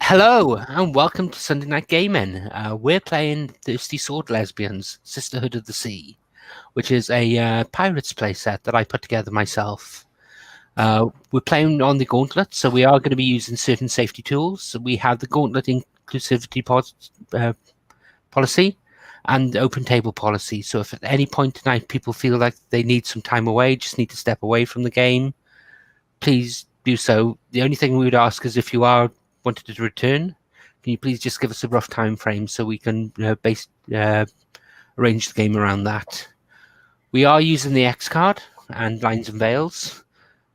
Hello and welcome to Sunday Night Gaming. We're playing Thirsty Sword Lesbians, Sisterhood of the Sea, which is a pirates playset that I put together myself. We're playing on the gauntlet, so we are going to be using certain safety tools. So we have the gauntlet inclusivity policy and open table policy. So if at any point tonight people feel like they need some time away, just need to step away from the game, please do so. The only thing we would ask is if you are wanted to return, can you please just give us a rough time frame so we can arrange the game around that. We are using the X card and lines and veils,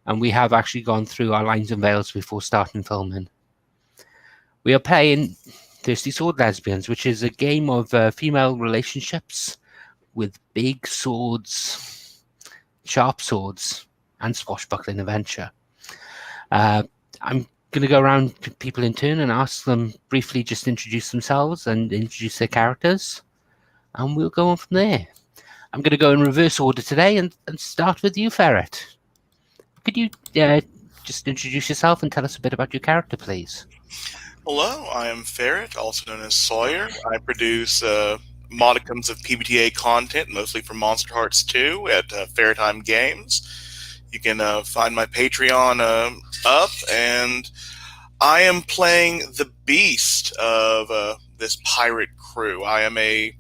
and we have actually gone through our lines and veils before starting filming. We are playing Thirsty Sword Lesbians, which is a game of female relationships with big swords, sharp swords, and swashbuckling adventure. I'm going to go around to people in turn and ask them briefly just introduce themselves and introduce their characters, and we'll go on from there. I'm going to go in reverse order today and start with you, Ferret. Could you just introduce yourself and tell us a bit about your character, please? Hello, I am Ferret, also known as Sawyer. I produce modicums of PBTA content, mostly for Monster Hearts 2 at Fairtime Games. You can find my Patreon up, and I am playing the beast of this pirate crew. I am a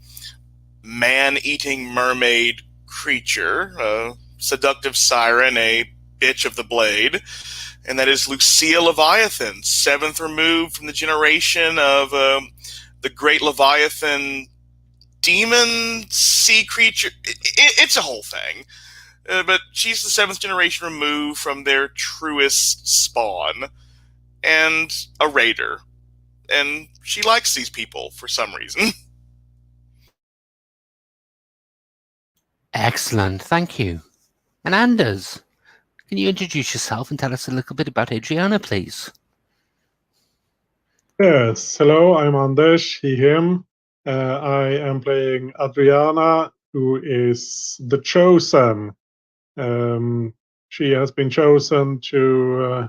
man-eating mermaid creature, a seductive siren, a bitch of the blade, and that is Lucia Leviathan, seventh removed from the generation of the great Leviathan demon sea creature. It's a whole thing. But she's the seventh generation removed from their truest spawn, and a raider. And she likes these people for some reason. Excellent, thank you. And Anders, can you introduce yourself and tell us a little bit about Adriana, please? Yes, hello, I'm Anders, he, him. I am playing Adriana, who is the chosen. She has been chosen to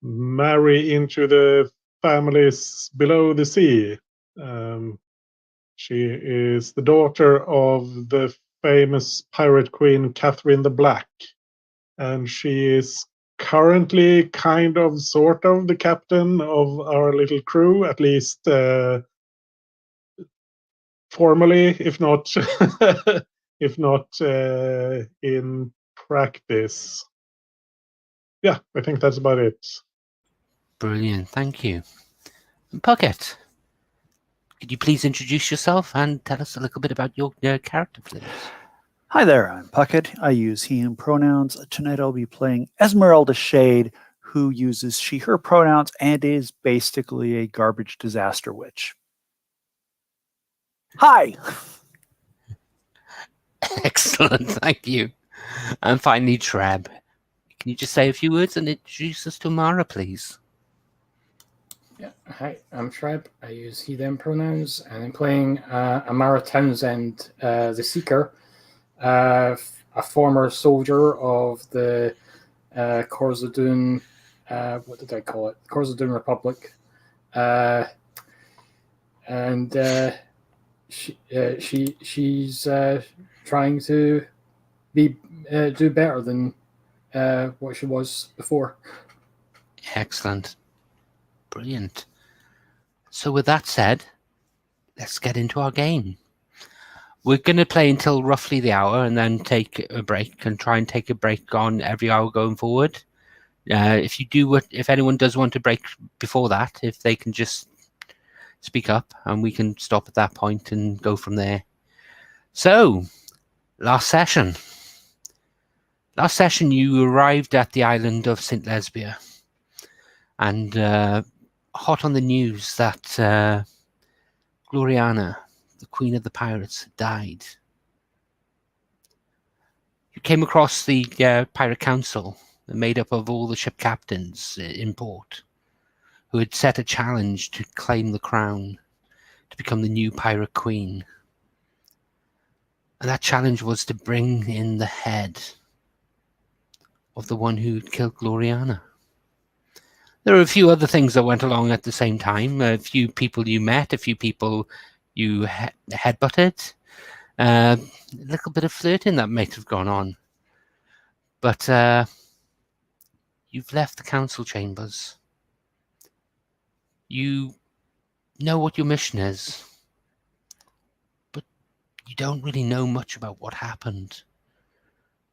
marry into the families below the sea. She is the daughter of the famous pirate queen Catherine the Black, and she is currently kind of sort of the captain of our little crew, at least formally, if not in practice. Yeah, I think that's about it. Brilliant, thank you. And Puckett, could you please introduce yourself and tell us a little bit about your character, please? Hi there, I'm Puckett. I use he, him pronouns. Tonight I'll be playing Esmeralda Shade, who uses she, her pronouns and is basically a garbage disaster witch. Hi! Excellent, thank you. And finally, Treb, can you just say a few words and introduce us to Mara, please? Yeah, hi, I'm Treb. I use he, them pronouns, and I'm playing Amara Townsend, the Seeker, a former soldier of the Korzadoon, what did I call it? Korzadoon Republic. And she's trying to do better than what she was before. Excellent. Brilliant. So with that said, let's get into our game. We're going to play until roughly the hour and then take a break and try and take a break on every hour going forward. If anyone does want to break before that, if they can just speak up and we can stop at that point and go from there. So, last session you arrived at the island of St. Lesbia, and hot on the news that Gloriana, the Queen of the Pirates, had died. You came across the Pirate Council, made up of all the ship captains in port, who had set a challenge to claim the crown, to become the new Pirate Queen. And that challenge was to bring in the head of the one who killed Gloriana. There are a few other things that went along at the same time. A few people you met, a few people you headbutted. A little bit of flirting that might have gone on. But you've left the council chambers. You know what your mission is, but you don't really know much about what happened,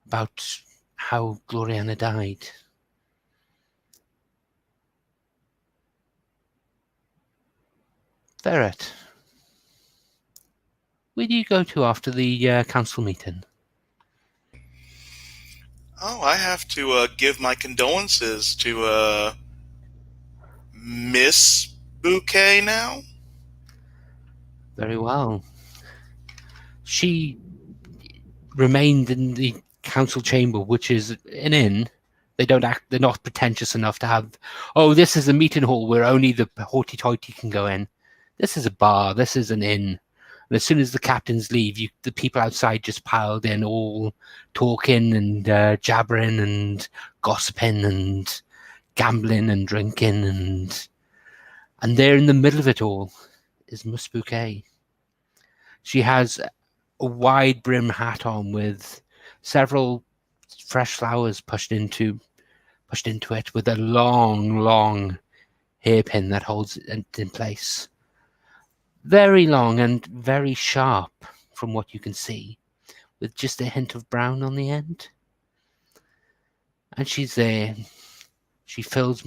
about how Gloriana died. Ferret, where do you go to after the council meeting? Oh, I have to give my condolences to Miss Bouquet now. Very well. She remained in the council chamber, which is an inn. They're not pretentious enough to have, oh, this is a meeting hall where only the hoity-toity can go in. This is a bar, this is an inn. And as soon as the captains leave, the people outside just piled in, all talking and jabbering and gossiping and gambling and drinking. And there in the middle of it all is Miss Bouquet. She has a wide brim hat on with several fresh flowers pushed into it, with a long hairpin that holds it in place. Very long and very sharp from what you can see, with just a hint of brown on the end. And she's there. She fills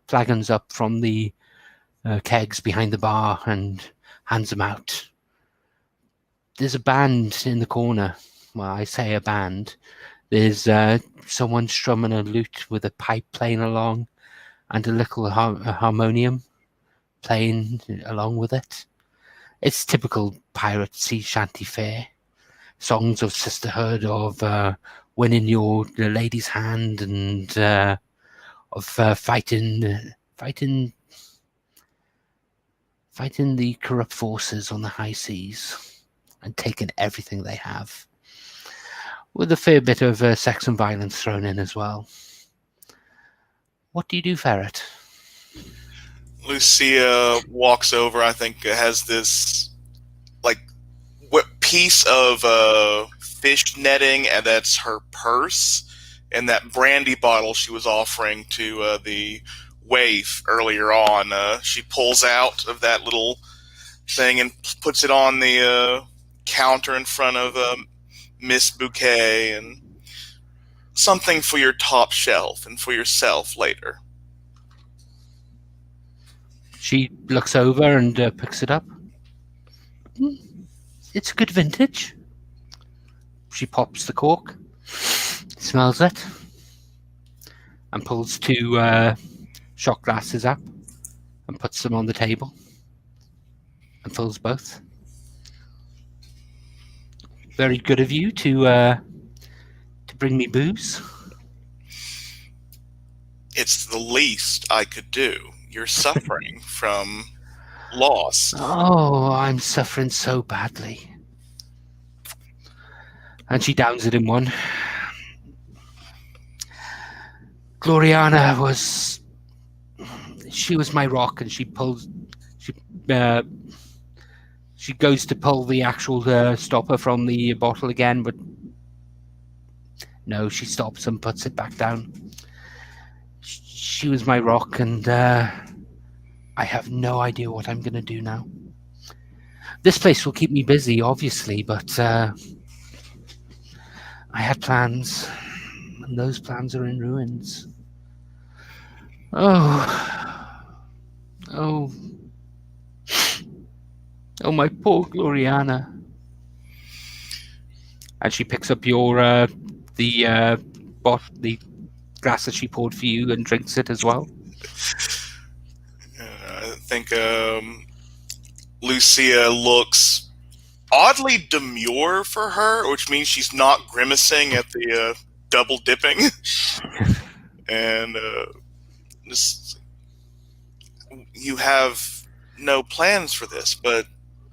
flagons up from the kegs behind the bar and hands them out. There's a band in the corner. Well, I say a band. There's someone strumming a lute with a pipe playing along, and a little harmonium playing along with it. It's typical pirate sea shanty fare. Songs of sisterhood, of winning your lady's hand, and of fighting the corrupt forces on the high seas and taking everything they have, with a fair bit of sex and violence thrown in as well. What do you do, Ferret? Lucia walks over, I think, has this piece of fish netting, and that's her purse, and that brandy bottle she was offering to the waif earlier on. She pulls out of that little thing and puts it on the counter in front of Miss Bouquet, and something for your top shelf and for yourself later. She looks over and picks it up. It's a good vintage. She pops the cork, smells it, and pulls two shot glasses up and puts them on the table and fills both. Very good of you to bring me booze. It's the least I could do. You're suffering from loss. Oh, I'm suffering so badly. And she downs it in one. Gloriana was my rock, and she goes to pull the actual stopper from the bottle again, but no, she stops and puts it back down. She was my rock, and I have no idea what I'm going to do now. This place will keep me busy, obviously, but I had plans, and those plans are in ruins. Oh, my poor Gloriana. And she picks up your the glass that she poured for you and drinks it as well. I think Lucia looks oddly demure for her, which means she's not grimacing at the double dipping. And you have no plans for this, but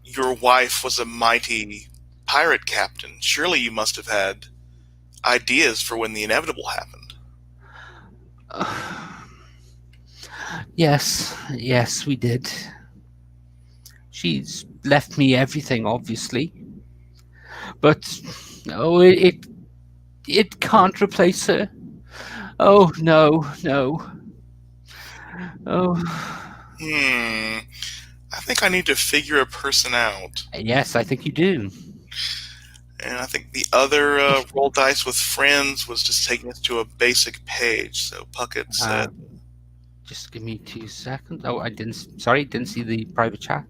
your wife was a mighty pirate captain. Surely you must have had ideas for when the inevitable happened. Yes, we did. She's left me everything, obviously, but oh, it can't replace her. Oh no. Oh I think I need to figure a person out. yes, I think you do. And I think the other roll dice with friends was just taking us to a basic page. So Puckett said, Just give me 2 seconds. Oh, didn't see the private chat.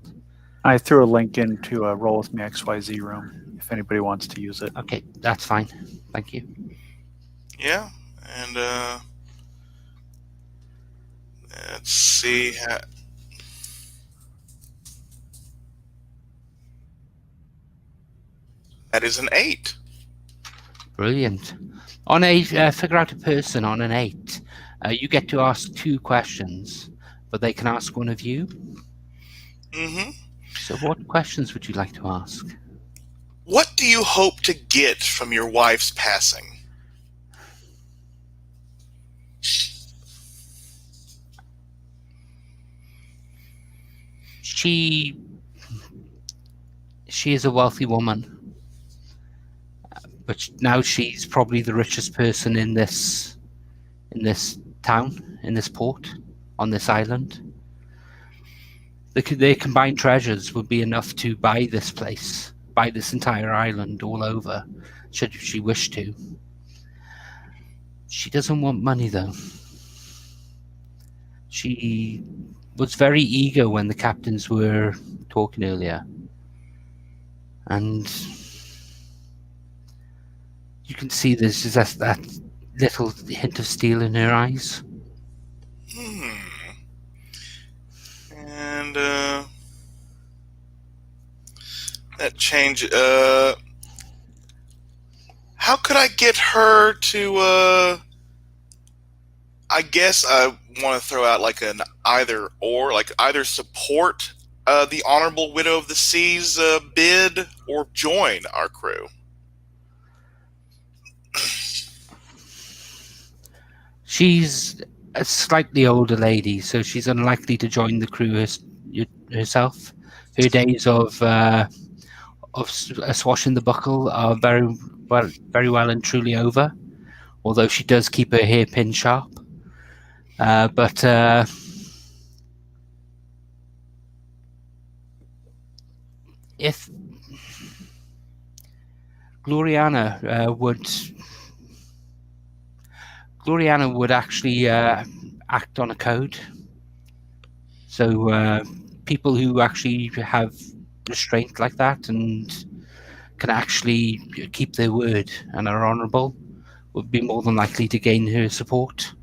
I threw a link into a Roll With Me XYZ room if anybody wants to use it. Okay, that's fine. Thank you. yeah. And let's see. That is an 8. Brilliant. On a figure out a person on an 8, you get to ask 2 questions, but they can ask one of you. Mm-hmm. So what questions would you like to ask? What do you hope to get from your wife's passing? She is a wealthy woman, but now she's probably the richest person in this town, in this port, on this island. Their combined treasures would be enough to buy this place, buy this entire island all over, should she wish to. She doesn't want money, though. She was very eager when the captains were talking earlier, and you can see there's just that little hint of steel in her eyes. And that change. How could I get her to? I guess I want to throw out like an either or, like either support the Honorable Widow of the Sea's bid or join our crew. She's a slightly older lady, so she's unlikely to join the crew herself. Her days of swashing the buckle are very well and truly over. Although she does keep her hair pin sharp, but if Gloriana would actually act on a code. So people who actually have restraint like that and can actually keep their word and are honourable would be more than likely to gain her support.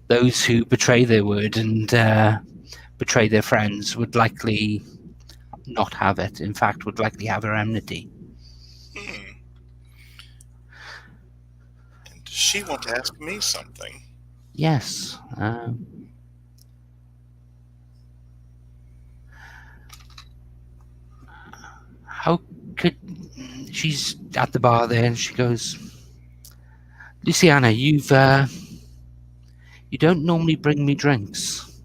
Those who betray their word and betray their friends would likely not have it. In fact, would likely have her enmity. And does she want to ask me something? Yes. How could... She's at the bar there and she goes, Luciana, you don't normally bring me drinks.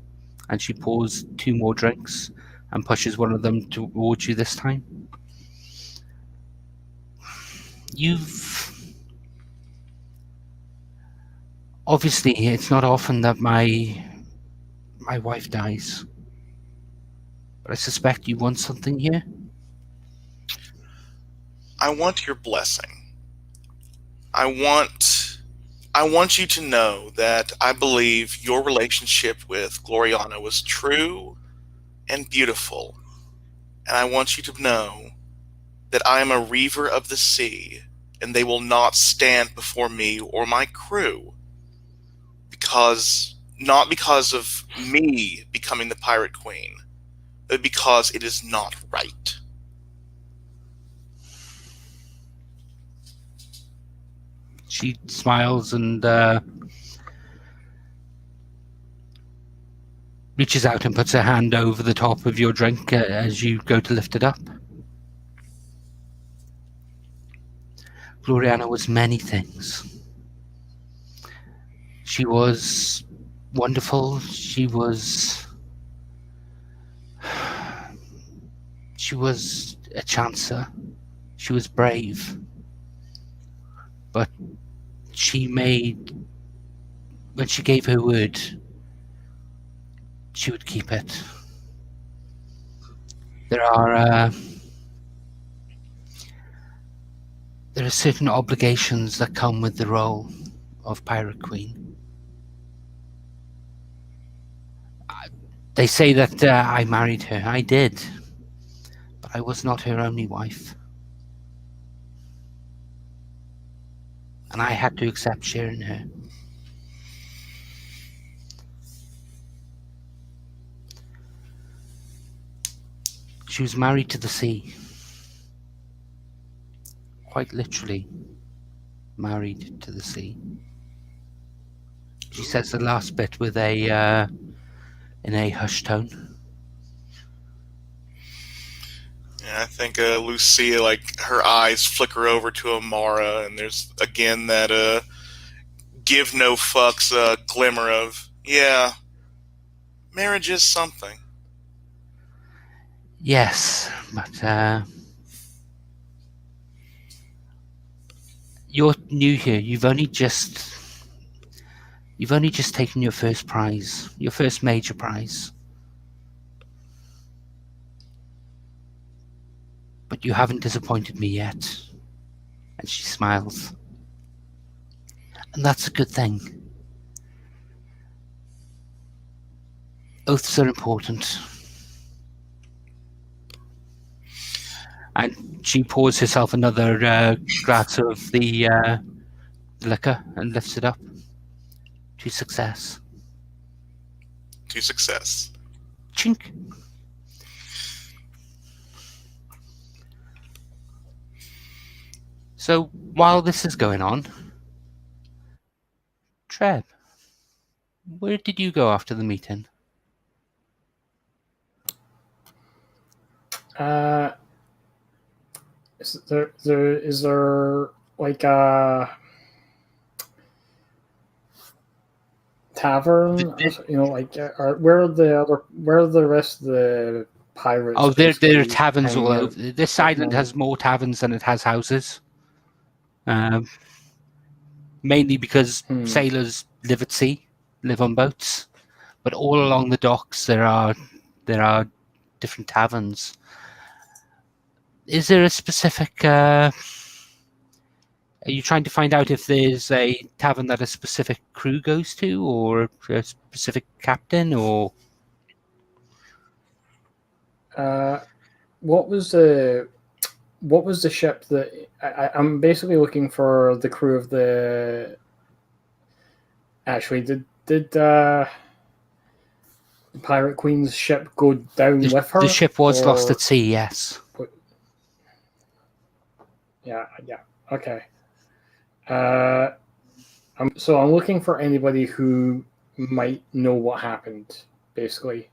And she pours 2 more drinks and pushes one of them towards you this time. Obviously, it's not often that my wife dies. But I suspect you want something here? I want your blessing. I want you to know that I believe your relationship with Gloriana was true and beautiful. And I want you to know that I am a reaver of the sea, and they will not stand before me or my crew. Not because of me becoming the Pirate Queen, but because it is not right. She smiles and reaches out and puts her hand over the top of your drink as you go to lift it up. Gloriana was many things. She was wonderful. She was a chancer. She was brave, but when she gave her word, she would keep it. There are certain obligations that come with the role of Pirate Queen. They say that I married her. I did, but I was not her only wife. And I had to accept sharing her. She was married to the sea. Quite literally married to the sea. She says the last bit with in a hushed tone. Yeah, I think Lucia, like, her eyes flicker over to Amara, and there's again that give no fucks glimmer of, yeah, marriage is something. Yes, but you're new here. You've only just taken your first prize, your first major prize. But you haven't disappointed me yet. And she smiles. And that's a good thing. Oaths are important. And she pours herself another glass of the liquor and lifts it up. To success. To success. Chink. So while this is going on, Treb, where did you go after the meeting? Is there like a tavern? Like where are the rest of the pirates? Oh, there are taverns hanging all out? over. This island has more taverns than it has houses. Mainly because sailors live at sea, live on boats, but all along the docks there are different taverns. Is there a specific? Are you trying to find out if there's a tavern that a specific crew goes to, or a specific captain, or? What was the ship that I'm basically looking for the crew of the. Actually, did Pirate Queen's ship go down with her? The ship was lost at sea. Yes. Yeah. Okay. So I'm looking for anybody who might know what happened. Basically,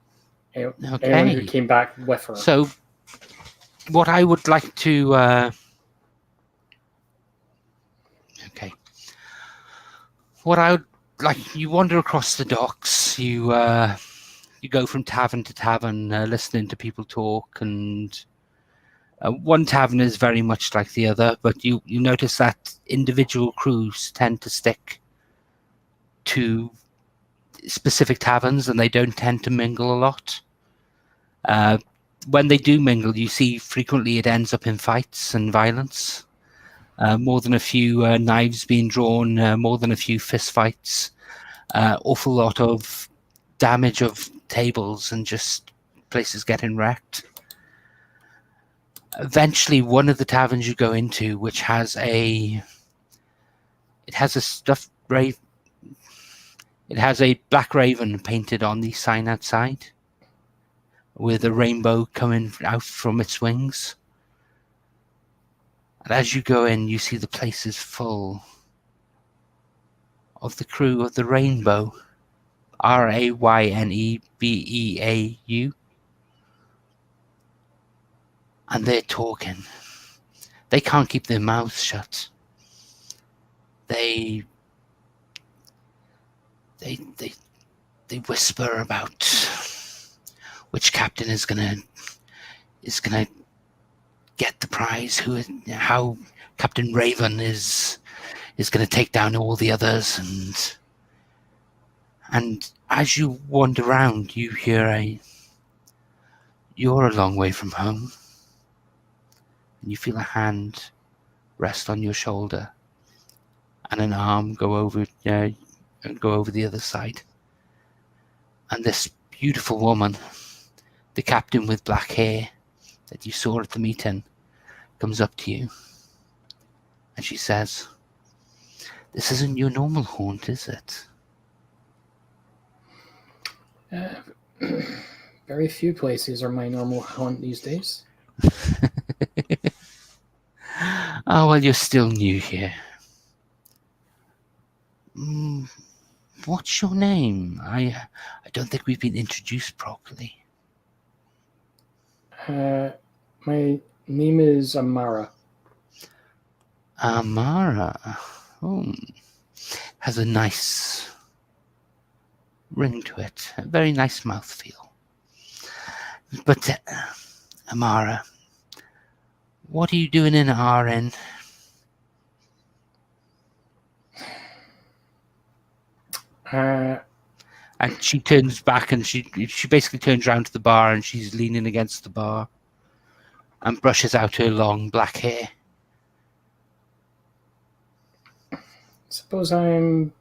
anyone who came back with her. So, what I would like to. Okay. What I would like, you wander across the docks. You go from tavern to tavern, listening to people talk, and one tavern is very much like the other, but you notice that individual crews tend to stick to specific taverns, and they don't tend to mingle a lot. When they do mingle, you see frequently it ends up in fights and violence. More than a few knives being drawn, more than a few fist fights, awful lot of damage of tables and just places getting wrecked. Eventually, one of the taverns you go into, which has a stuffed raven. It has a black raven painted on the sign outside, with a rainbow coming out from its wings. And as you go in, you see the place is full of the crew of the Rainbow, Raynebeau, and they're talking. They can't keep their mouths shut. They they whisper about which captain is gonna get the prize, how Captain Raven is gonna take down all the others, and as you wander around, you hear you're a long way from home, and you feel a hand rest on your shoulder, and an arm go over the other side, and this beautiful woman, the captain with black hair that you saw at the meeting, comes up to you, and she says, "This isn't your normal haunt, is it?" Very few places are my normal haunt these days. Oh, well, you're still new here. What's your name? I don't think we've been introduced properly. My name is Amara. Amara. Has a nice ring to it. A very nice mouthfeel. But, Amara, what are you doing in RN? And she turns back, and she basically turns around to the bar, and she's leaning against the bar and brushes out her long black hair. Suppose I'm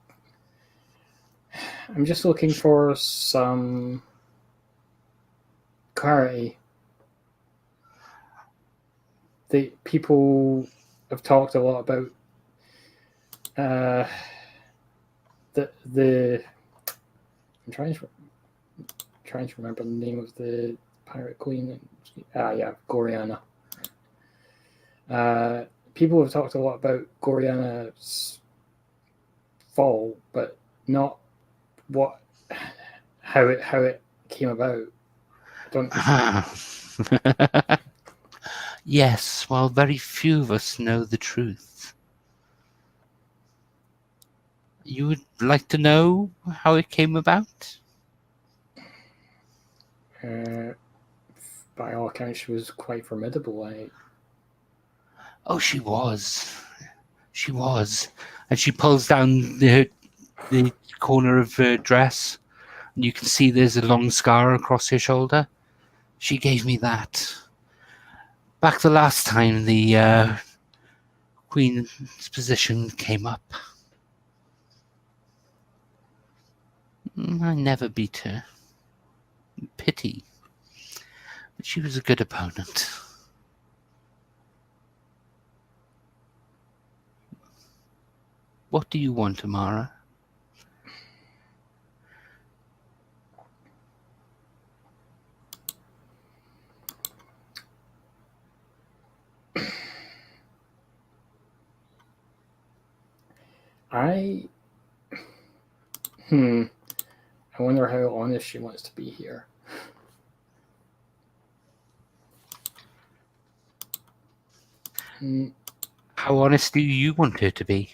just looking for some clarity. The people have talked a lot about the I'm trying to remember the name of the pirate queen. Goriana. People have talked a lot about Goriana's fall, but not how it came about. Yes, well, very few of us know the truth. You would like to know how it came about? By all accounts, she was quite formidable. Oh, she was. She was. And she pulls down the corner of her dress, and you can see there's a long scar across her shoulder. She gave me that. Back the last time the Queen's position came up. I never beat her. Pity. But she was a good opponent. What do you want, Amara? I wonder how honest she wants to be here. How honest do you want her to be?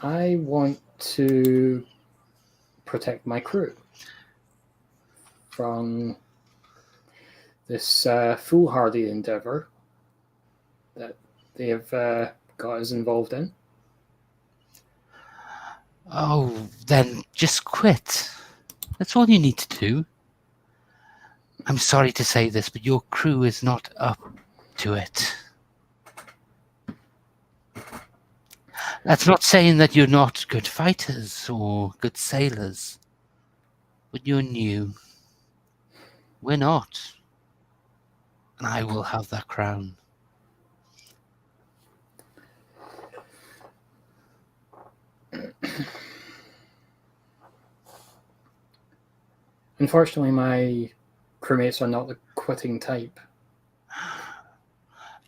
I want to protect my crew from this foolhardy endeavor that they have got us involved in. Oh, then just quit. That's all you need to do. I'm sorry to say this, but your crew is not up to it. That's not saying that you're not good fighters or good sailors, but you're new. We're not. And I will have that crown. Unfortunately, my crewmates are not the quitting type.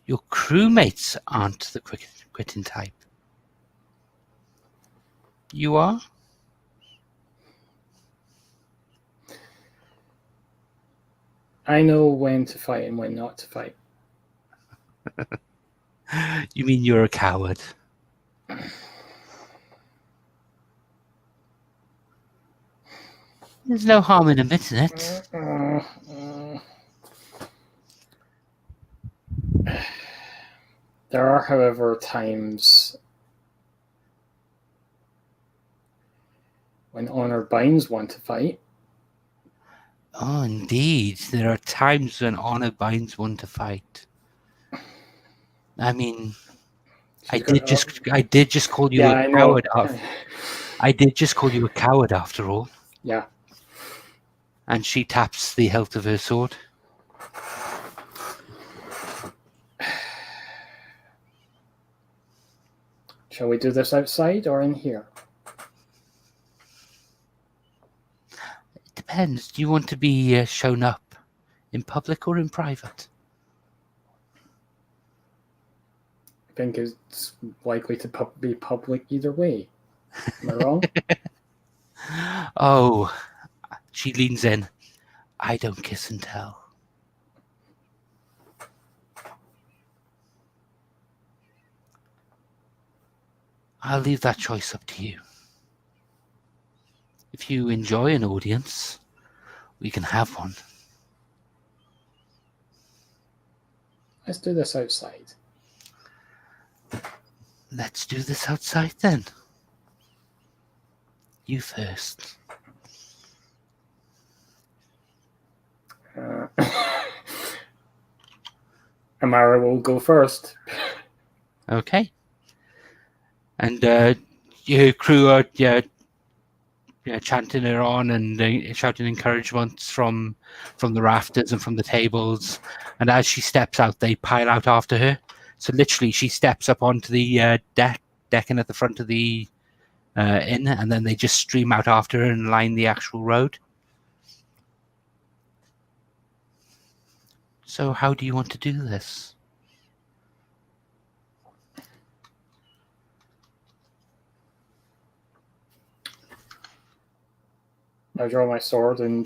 Your crewmates aren't the quitting type. You are? I know when to fight and when not to fight. You mean you're a coward? There's no harm in admitting it. There are, however, times when honor binds one to fight. Oh, indeed. There are times when honor binds one to fight. I mean, I did just call you a coward. I did just call you a coward after all. Yeah. And she taps the hilt of her sword. Shall we do this outside or in here? It depends. Do you want to be shown up in public or in private? I think it's likely to be public either way. Am I wrong? Oh, she leans in. I don't kiss and tell. I'll leave that choice up to you. If you enjoy an audience, we can have one. Let's do this outside. Let's do this outside then. You first. Amara will go first. Okay. And your crew are chanting her on and shouting encouragements from the rafters and from the tables. And as she steps out, they pile out after her. So literally, she steps up onto the decking at the front of the inn, and then they just stream out after her and line the actual road. So how do you want to do this? I draw my sword and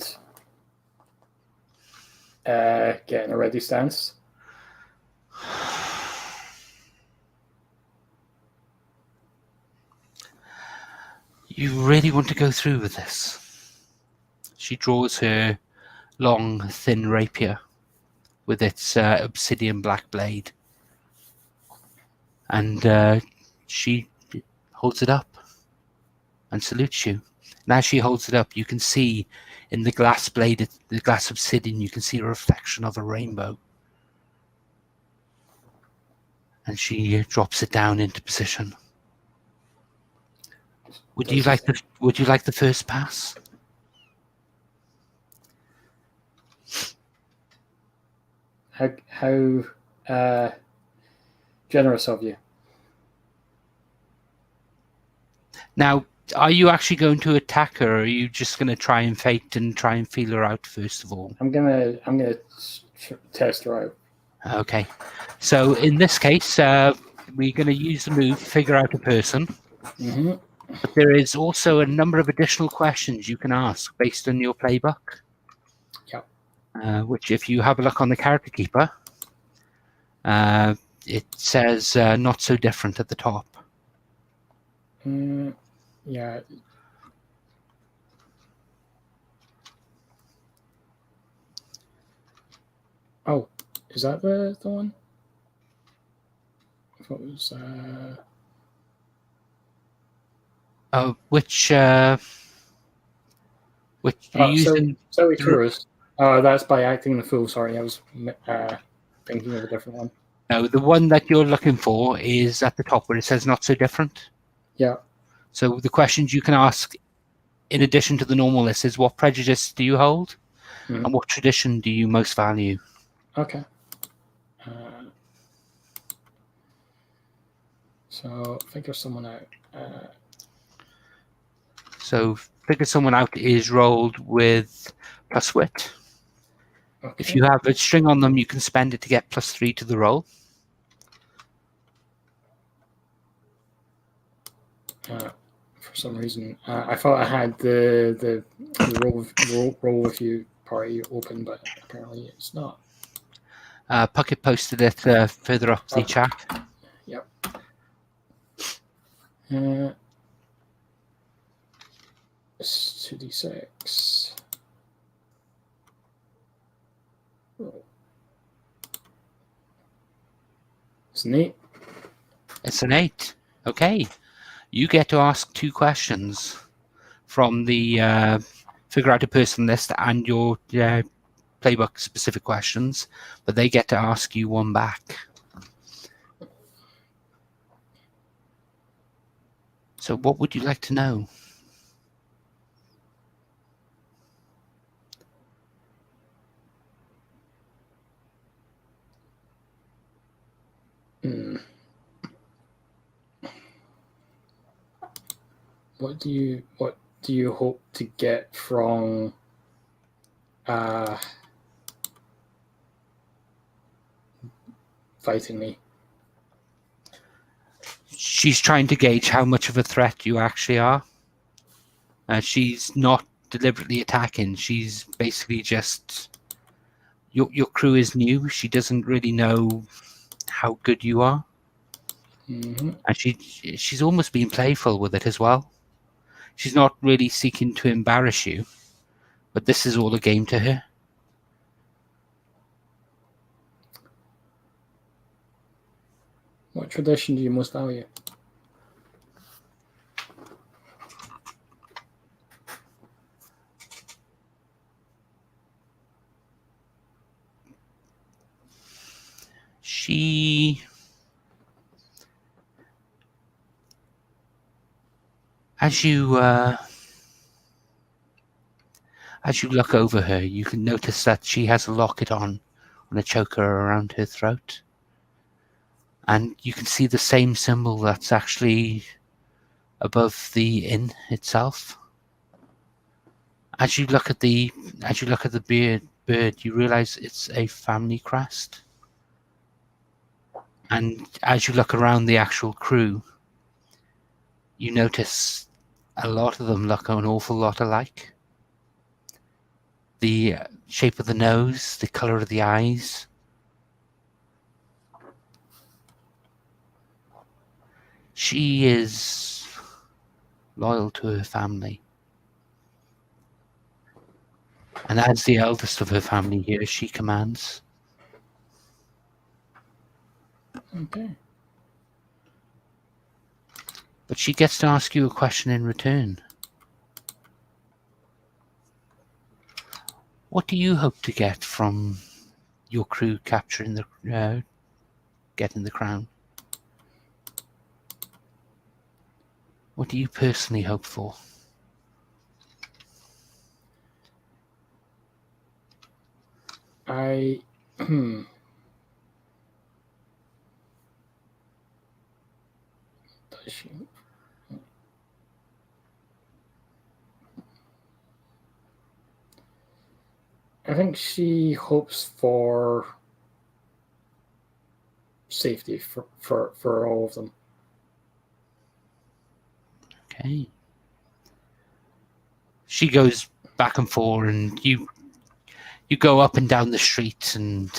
get in a ready stance. You really want to go through with this? She draws her long, thin rapier with its obsidian black blade. And she holds it up and salutes you. And as she holds it up, you can see in the glass blade, the glass obsidian, you can see a reflection of a rainbow. And she drops it down into position. Would you like the first pass? How generous of you. Now, are you actually going to attack her, or are you just going to try and fake and try and feel her out first of all? I'm gonna test her out. Okay. So in this case, we're going to use the move figure out a person. Mm-hmm. But there is also a number of additional questions you can ask based on your playbook. Yep. Which, if you have a look on the character keeper, it says not so different at the top. Yeah. Oh, is that the one? I thought it was Which you're using? So tourist. Oh, that's by acting the fool. Sorry, I was thinking of a different one. No, the one that you're looking for is at the top where it says not so different. Yeah. So the questions you can ask, in addition to the normal list, is what prejudice do you hold, and what tradition do you most value? Okay. So figure someone out. So figure someone out is rolled with plus wit. Okay. If you have a string on them, you can spend it to get +3 to the roll. For some reason, I thought I had the roll with you party open, but apparently it's not. Puckett posted it further up the chat. Yep. It's 2d6. It's an 8. It's an 8. Okay. You get to ask 2 questions from the figure out a person list and your playbook specific questions, but they get to ask you one back. So what would you like to know? What do you hope to get from fighting me? She's trying to gauge how much of a threat you actually are. She's not deliberately attacking. She's basically just your crew is new. She doesn't really know how good you are, Mm-hmm. and she's almost being playful with it as well. She's not really seeking to embarrass you, but this is all a game to her. What tradition do you most value? She, as you look over her, you can notice that she has a locket on a choker around her throat. And you can see the same symbol that's actually above the inn itself. As you look at the bird, you realize it's a family crest. And as you look around the actual crew, you notice a lot of them look an awful lot alike. The shape of the nose, the color of the eyes. She is loyal to her family. And as the eldest of her family here, she commands. Okay. But she gets to ask you a question in return. What do you hope to get from your crew capturing getting the crown? What do you personally hope for? I think she hopes for safety for all of them. Okay. She goes back and forth, and you go up and down the street, and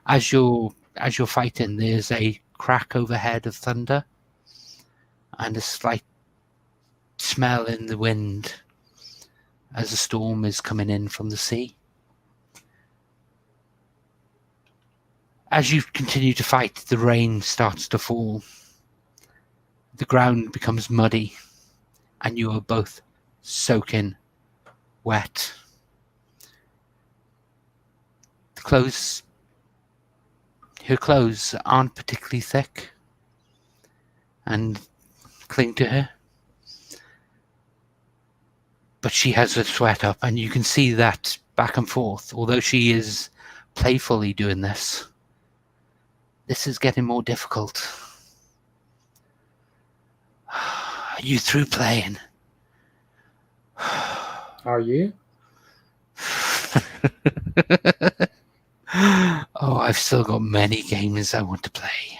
as you're fighting, there's a crack overhead of thunder, and a slight smell in the wind as a storm is coming in from the sea. As you continue to fight, the rain starts to fall. The ground becomes muddy, and you are both soaking wet. Her clothes aren't particularly thick and cling to her. But she has her sweat up, and you can see that back and forth. Although she is playfully doing this, this is getting more difficult. Are you through playing? Are you? Oh, I've still got many games I want to play.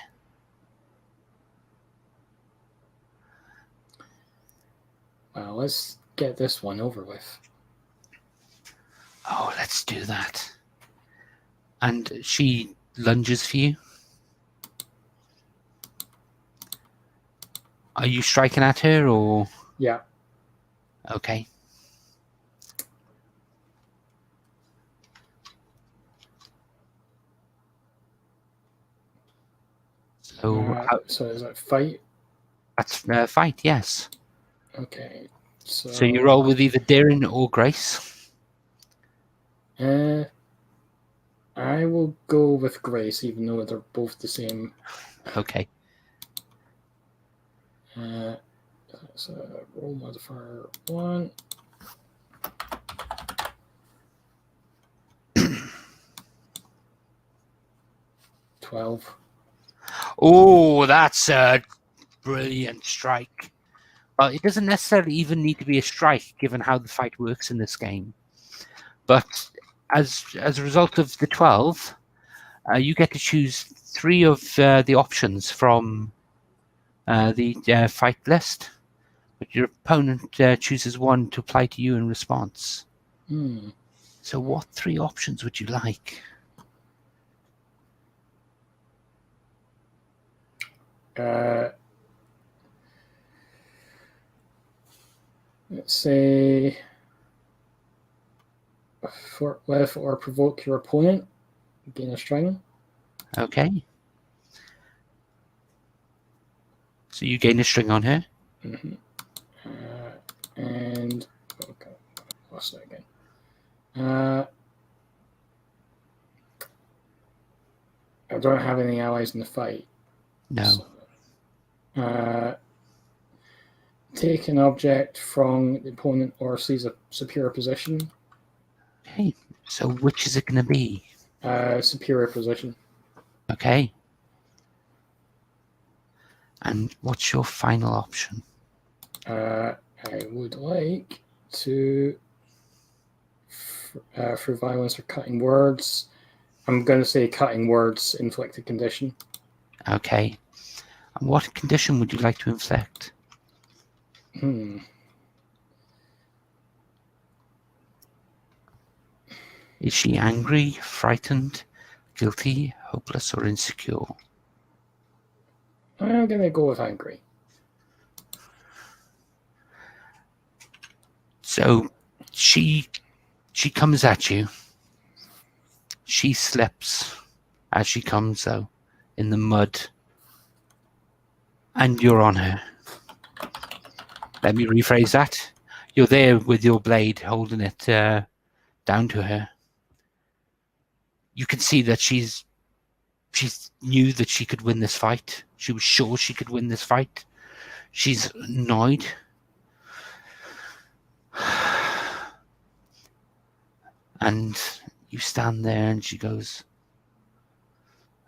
Well, let's get this one over with. Oh, let's do that. And she lunges for you. Are you striking at her, or? Yeah. Okay. So So is it fight? that's fight, yes. Okay. So you roll with either daring or grace. I will go with grace, even though they're both the same. Okay. So roll modifier 1. $12. Oh, that's a brilliant strike. Well, it doesn't necessarily even need to be a strike, given how the fight works in this game. But as a result of the 12, you get to choose 3 of the options from the fight list. But your opponent chooses 1 to apply to you in response. So what 3 options would you like? Let's say flirt with or provoke your opponent, gain a string. Okay. So you gain a string on her. Mm-hmm. And okay, lost that again. I don't have any allies in the fight. No. So, take an object from the opponent or seize a superior position. Okay. So which is it going to be? Superior position. Okay. And what's your final option? I would like to, through violence or cutting words, I'm going to say cutting words, inflict a condition. Okay. And what condition would you like to inflict? Is she angry, frightened, guilty, hopeless, or insecure? I'm going to go with angry. So she comes at you. She slips as she comes, though, in the mud. And you're on her. Let me rephrase that. You're there with your blade, holding it down to her. You can see that she knew that she could win this fight. She was sure she could win this fight. She's annoyed. And you stand there and she goes,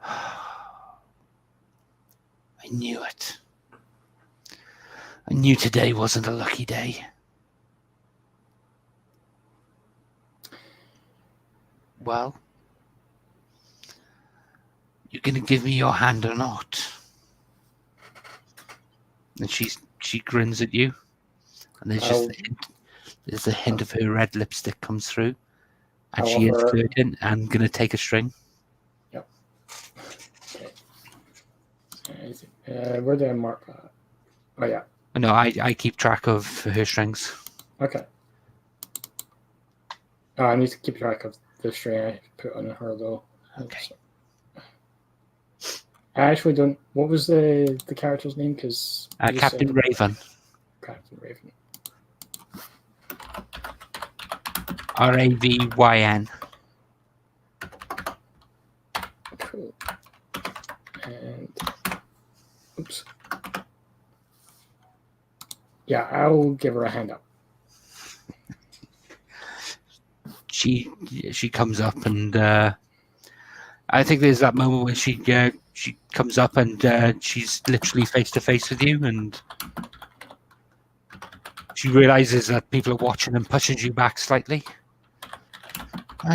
I knew it. I knew today wasn't a lucky day. Well, you're going to give me your hand or not? And she grins at you. And there's the hint of her red lipstick comes through. And she is flirting and going to take a string. Yep. Okay. Where did I mark that? Oh, yeah. No, I keep track of her strings. Okay. Oh, I need to keep track of the string I put on her, though. Okay. I actually don't... What was the character's name? Because Captain Raven. Captain Raven. Ravyn. Cool. And... Oops. Yeah, I'll give her a hand up. She comes up and I think there's that moment where she comes up and she's literally face to face with you, and she realizes that people are watching and pushes you back slightly.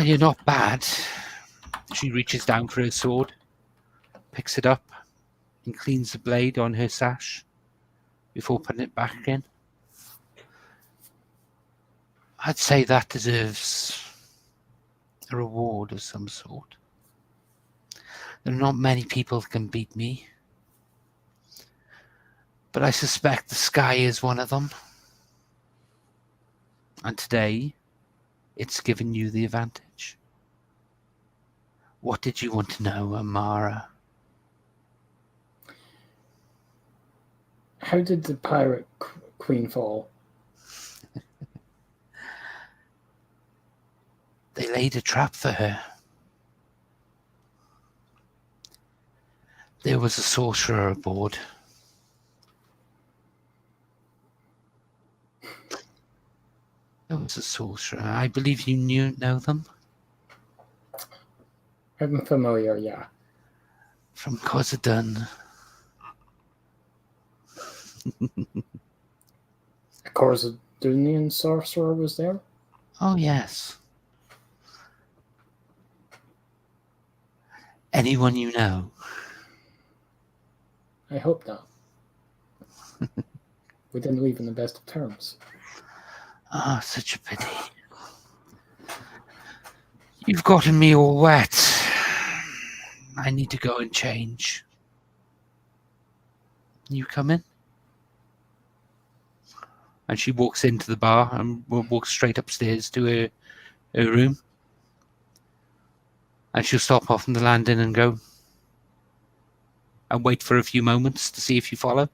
You're not bad. She reaches down for her sword, picks it up, and cleans the blade on her sash before putting it back in. I'd say that deserves a reward of some sort. There are not many people that can beat me, but I suspect the sky is one of them. And today, it's given you the advantage. What did you want to know, Amara? How did the pirate queen fall? They laid a trap for her. There was a sorcerer aboard. There was a sorcerer. I believe you know them? I'm familiar, yeah. From Khazad-dûm. A Khazad-dûmian sorcerer was there? Oh, yes. Anyone you know? I hope not. We didn't leave in the best of terms. Ah, such a pity. You've gotten me all wet. I need to go and change. You come in? And she walks into the bar and walks straight upstairs to her room. And she'll stop off on the landing and go and wait for a few moments to see if you follow.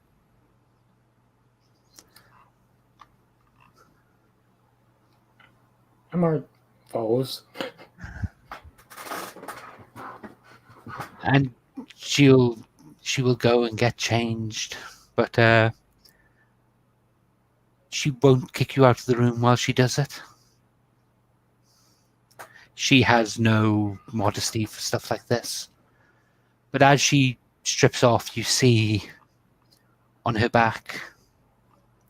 Amar follows. And she will go and get changed, but she won't kick you out of the room while she does it. She has no modesty for stuff like this. But as she strips off, you see on her back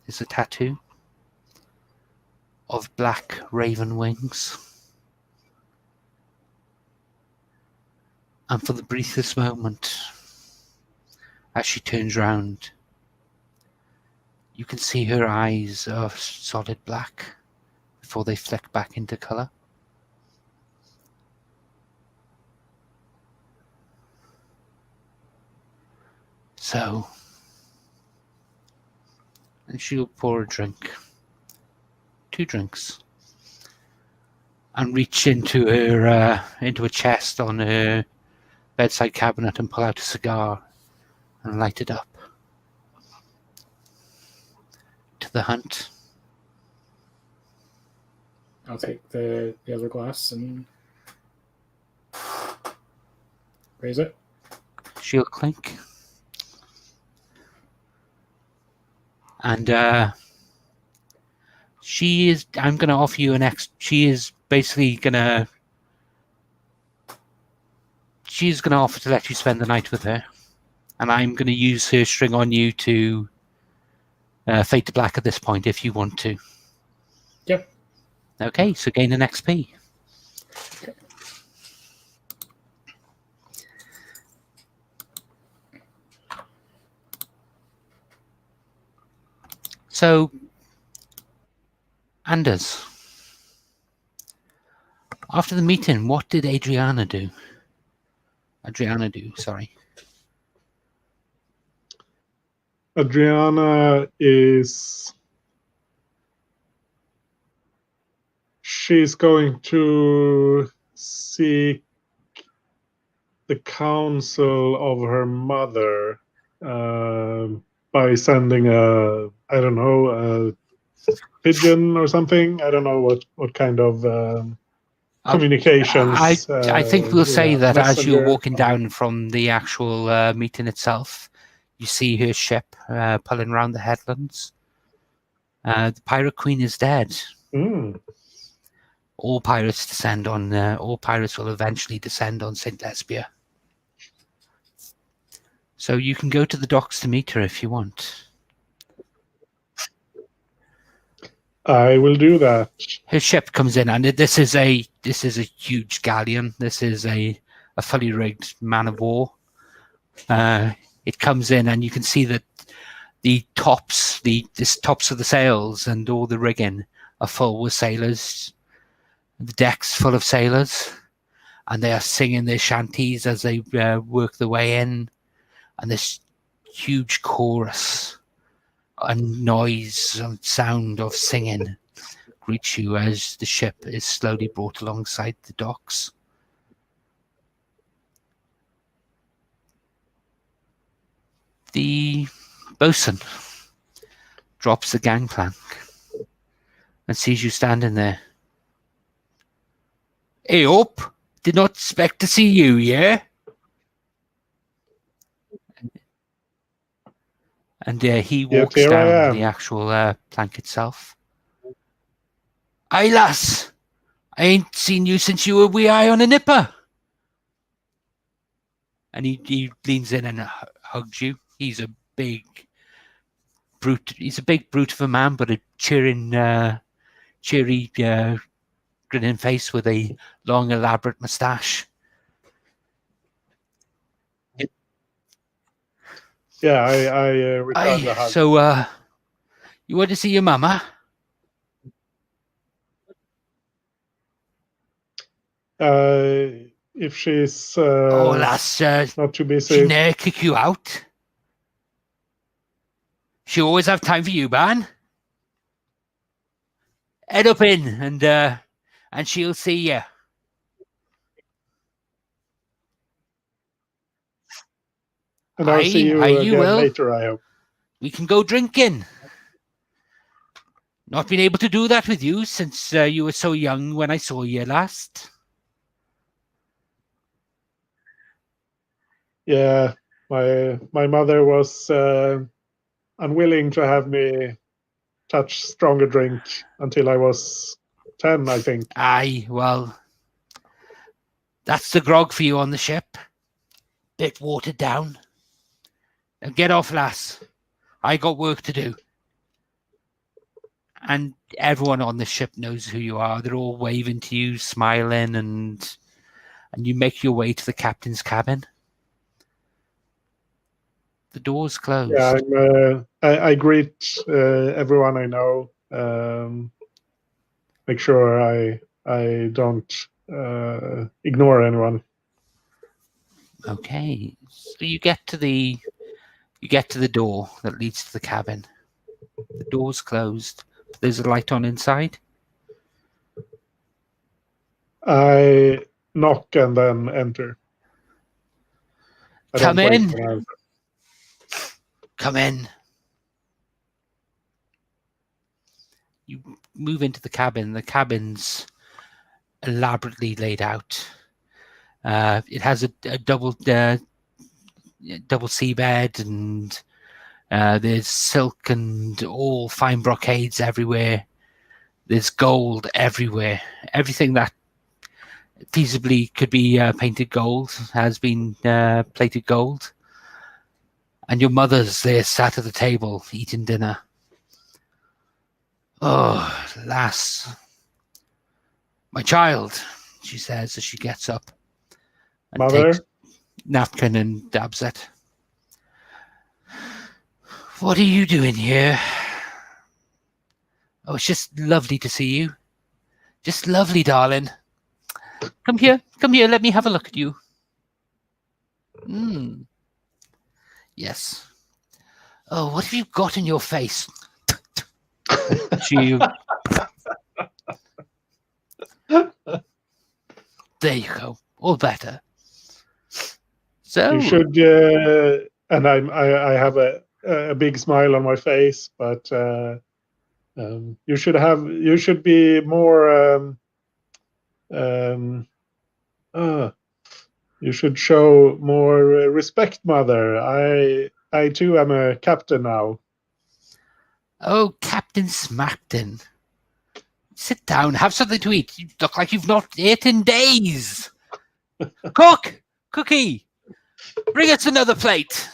is a tattoo of black raven wings. And for the briefest moment, as she turns round, you can see her eyes are solid black before they flick back into colour. So, and she'll pour a drink, 2 drinks, and reach into a chest on her bedside cabinet and pull out a cigar and light it up. To the hunt. I'll take the other glass and raise it. She'll clink. And I'm going to offer you she is basically going to, she's going to offer to let you spend the night with her. And I'm going to use her string on you to fade to black at this point if you want to. Yep. Okay, so gain an XP. Okay. So, Anders, after the meeting, what did Adriana do? Sorry. Adriana she's going to seek the counsel of her mother by sending a pigeon or something. I don't know what kind of communications. I think we'll say that as you're messenger. walking down from the actual meeting itself, you see her ship pulling around the headlands. The pirate queen is dead. Mm. All pirates will eventually descend on St. Lesbia. So you can go to the docks to meet her if you want. I will do that. Her ship comes in, and this is a huge galleon. This is a fully rigged man of war. It comes in, and you can see that the tops of the sails and all the rigging are full with sailors. The deck's full of sailors, and they are singing their shanties as they work their way in. And this huge chorus and noise and sound of singing greets you as the ship is slowly brought alongside the docks. The bosun drops the gangplank and sees you standing there. Hey up! Did not expect to see you, yeah? And he walks here I down am. the actual plank itself. Aye, lass! I ain't seen you since you were wee eye on a nipper. And he leans in and hugs you. He's a big brute. He's a big brute of a man, but a cheery, grinning face with a long, elaborate moustache. Yeah, I return the hug. So, you want to see your mama? If she's Oh, lass, not too she busy. ne'er kick you out. She always have time for you, man. Head up in, and she'll see you. And I'll see you again will. later, I hope. We can go drinking. Not been able to do that with you since you were so young when I saw you last. Yeah, my mother was unwilling to have me touch stronger drink until I was 10, I think. Aye, well, that's the grog for you on the ship. Bit watered down. Now get off, lass. I got work to do. And everyone on the ship knows who you are. They're all waving to you, smiling, and you make your way to the captain's cabin. The door's closed. Yeah, I greet everyone I know. Make sure I don't ignore anyone. Okay, so you get to the door that leads to the cabin. The door's closed. There's a light on inside. I knock and then enter. I Come don't wait in. for an answer. Come in. You move into the cabin. The cabin's elaborately laid out. It has a double seabed, and there's silk and all fine brocades everywhere. There's gold everywhere. Everything that feasibly could be painted gold has been plated gold. And your mother's there sat at the table eating dinner. Oh, lass. My child, she says as she gets up and Mother? takes napkin and dabs it. What are you doing here? Oh, it's just lovely to see you. Just lovely, darling. Come here, let me have a look at you. Yes. Oh, what have you got in your face? There you go. All better. So You should, and I have a big smile on my face, but you should be more. You should show more respect, mother. I too am a captain now. Oh, Captain Smackton. Sit down, have something to eat. You look like you've not eaten in days. Cookie, bring us another plate.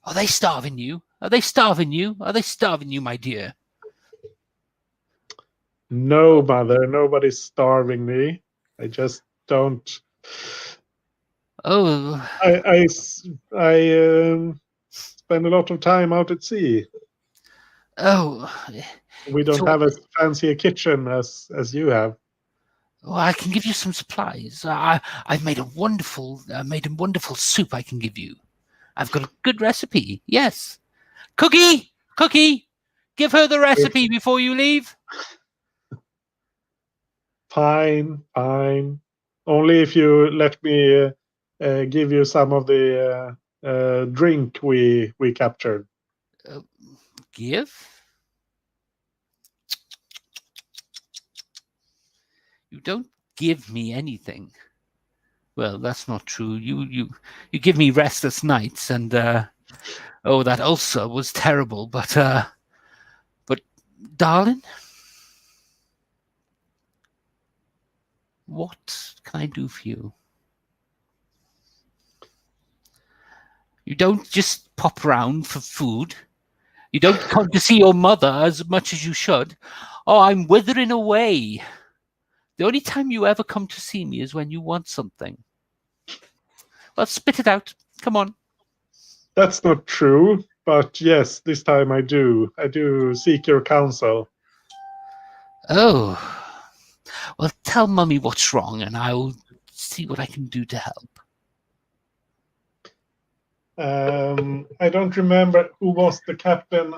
Are they starving you? Are they starving you, my dear? No, mother, nobody's starving me. I just don't. Oh, I spend a lot of time out at sea. oh. We don't have as fancy a kitchen as you have. Well, I can give you some supplies. I've made a wonderful soup I can give you. I've got a good recipe. Yes. Cookie, give her the recipe before you leave. Fine. Only if you let me give you some of the drink we captured. Give? You don't give me anything. Well, that's not true. You give me restless nights, and that ulcer was terrible. But darling, what can I do for you? You don't just pop around for food. You don't come to see your mother as much as you should. Oh, I'm withering away. The only time you ever come to see me is when you want something. Well, spit it out. Come on. That's not true, but yes, this time I do. I do seek your counsel. Oh. Well, tell Mummy what's wrong, and I'll see what I can do to help. I don't remember who was the captain.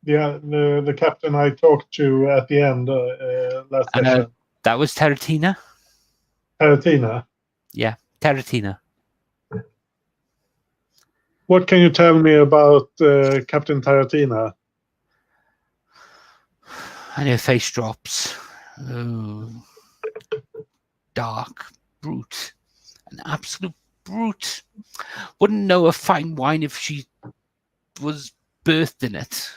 The captain I talked to at the end last session. That was Taratina? Taratina. Yeah, Taratina. What can you tell me about Captain Taratina? And her face drops. Oh. Dark brute. An absolute brute. Wouldn't know a fine wine if she was birthed in it.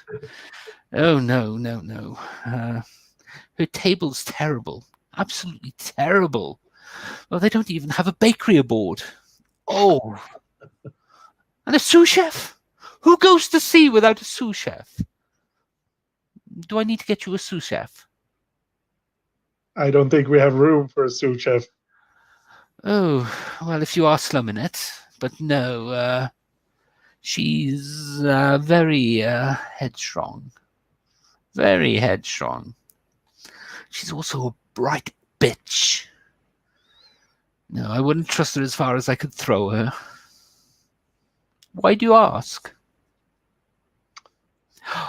Oh, no. Her table's terrible. Absolutely terrible. Well, they don't even have a bakery aboard. Oh. And a sous chef? Who goes to sea without a sous chef? Do I need to get you a sous chef? I don't think we have room for a sous chef. Oh, well, if you are slumming it. But no, she's very headstrong. Very headstrong. She's also a bright bitch. No, I wouldn't trust her as far as I could throw her. Why do you ask?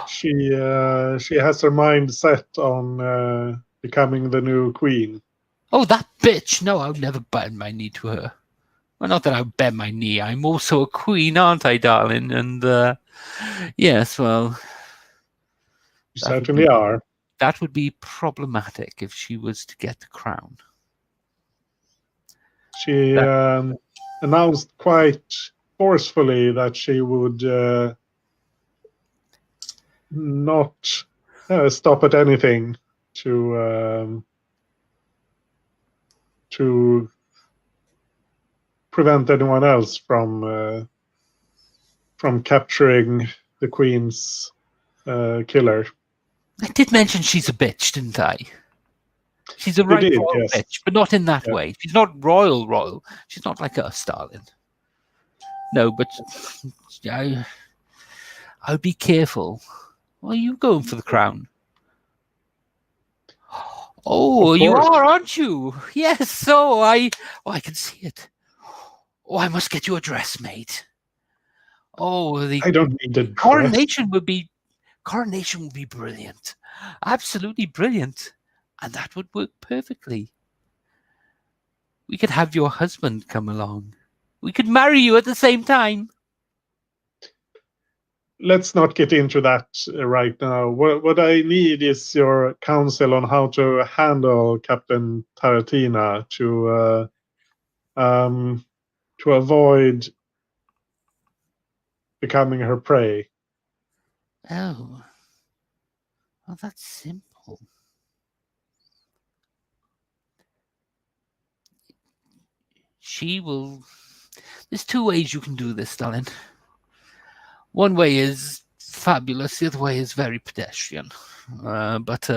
She has her mind set on becoming the new queen. Oh, that bitch! No, I would never bend my knee to her. Well, not that I would bend my knee. I'm also a queen, aren't I, darling? And, yes, well... You certainly are. That would be problematic if she was to get the crown. She announced quite forcefully that she would not stop at anything to prevent anyone else from capturing the queen's killer. I did mention she's a bitch, didn't I? She's a right royal yes. bitch, but not in that way. She's not royal. She's not like us, darling. No, but I would be careful. Why are you going for the crown? Oh, you are, aren't you? Yes, so I can see it. Oh, I must get you a dress, mate. Oh, I don't need a dress. Coronation would be brilliant. Absolutely brilliant. And that would work perfectly. We could have your husband come along. We could marry you at the same time. Let's not get into that right now. What I need is your counsel on how to handle Captain Taratina to avoid becoming her prey. Oh. Well, that's simple. She will... There's two ways you can do this, darling. One way is fabulous, the other way is very pedestrian. But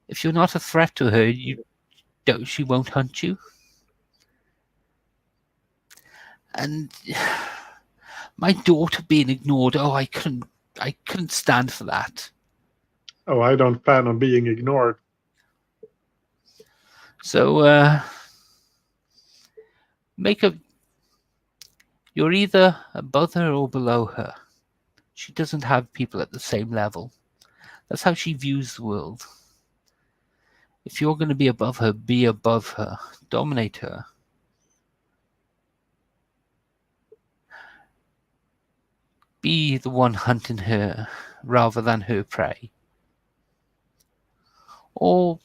if you're not a threat to her, she won't hunt you. And my daughter being ignored, I couldn't stand for that. Oh, I don't plan on being ignored. So, you're either above her or below her. She doesn't have people at the same level. That's how she views the world. If you're going to be above her, be above her. Dominate her. Be the one hunting her rather than her prey. Or,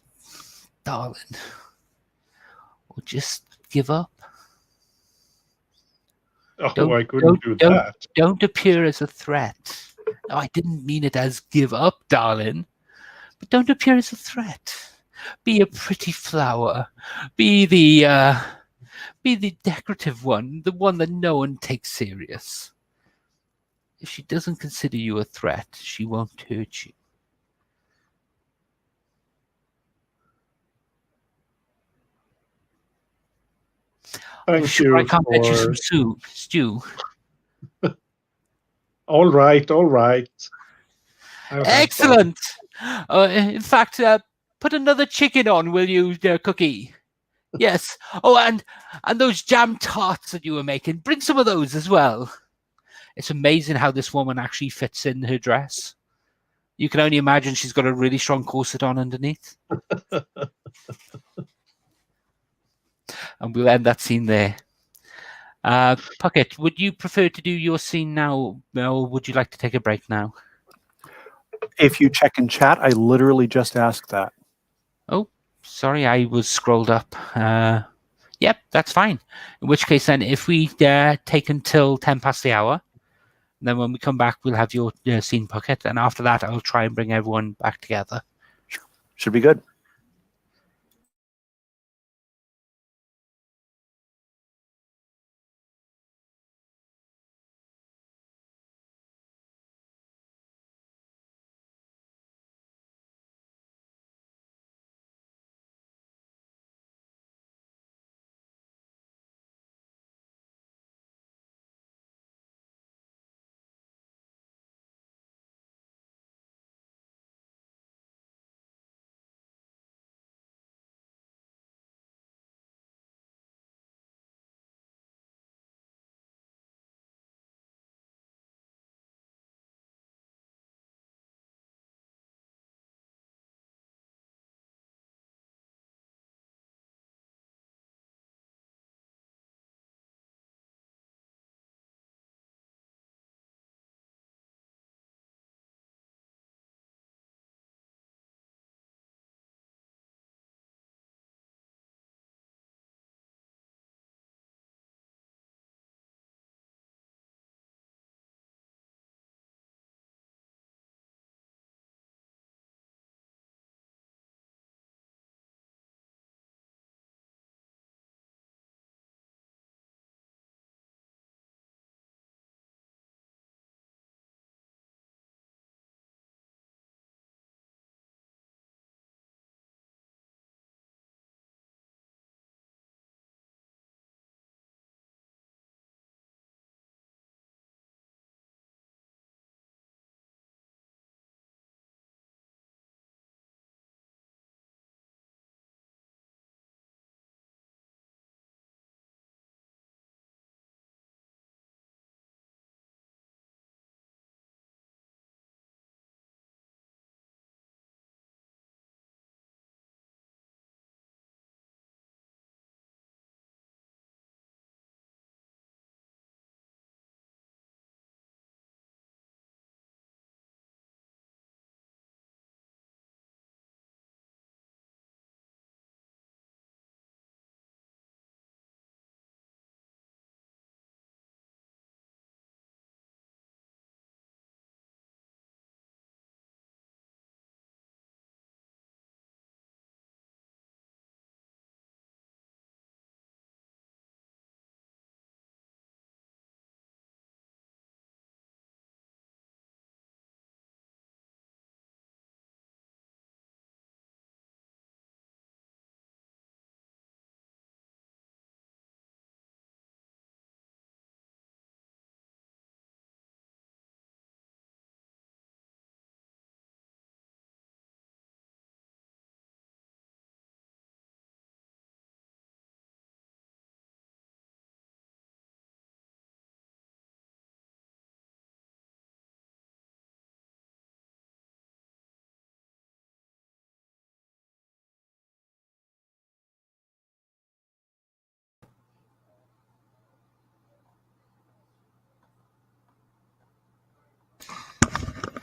darling, or just give up. Oh, I couldn't do that. Don't appear as a threat. No, I didn't mean it as give up, darling. But don't appear as a threat. Be a pretty flower. Be the decorative one, the one that no one takes serious. If she doesn't consider you a threat, she won't hurt you. Thank I you can't get you for. some stew. All right, all right. I'll have some. Excellent. In fact, put another chicken on, will you, Cookie? Yes. Oh, and those jam tarts that you were making, bring some of those as well. It's amazing how this woman actually fits in her dress. You can only imagine she's got a really strong corset on underneath. And we'll end that scene there. Puckett, would you prefer to do your scene now, or would you like to take a break now? If you check in chat, I literally just asked that. Oh, sorry, I was scrolled up. Yep, that's fine. In which case, then, if we take until 10 past the hour, then when we come back, we'll have your scene, Puckett, and after that, I'll try and bring everyone back together. Should be good.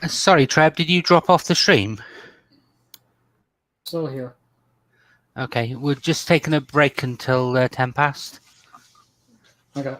Sorry, Treb, did you drop off the stream? Still here. Okay, we're just taking a break until 10 past. Okay.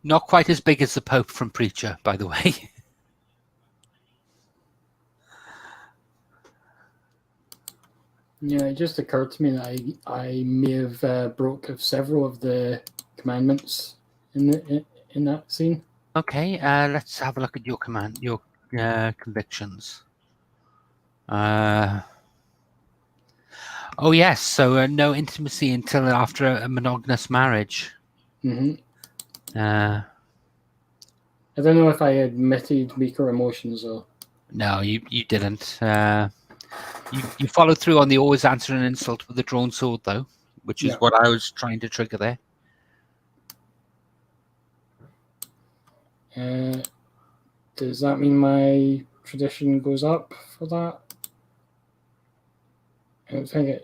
Not quite as big as the Pope from Preacher, by the way. Yeah, it just occurred to me that I may have broke several of the commandments in that scene. Okay, let's have a look at your convictions. Oh yes, so no intimacy until after a monogamous marriage. Hmm. Uh, I don't know if I admitted weaker emotions though. no, you didn't. You followed through on the always answer an insult with a drawn sword, though, which is Yeah. what I was trying to trigger there. Does that mean my tradition goes up for that? I think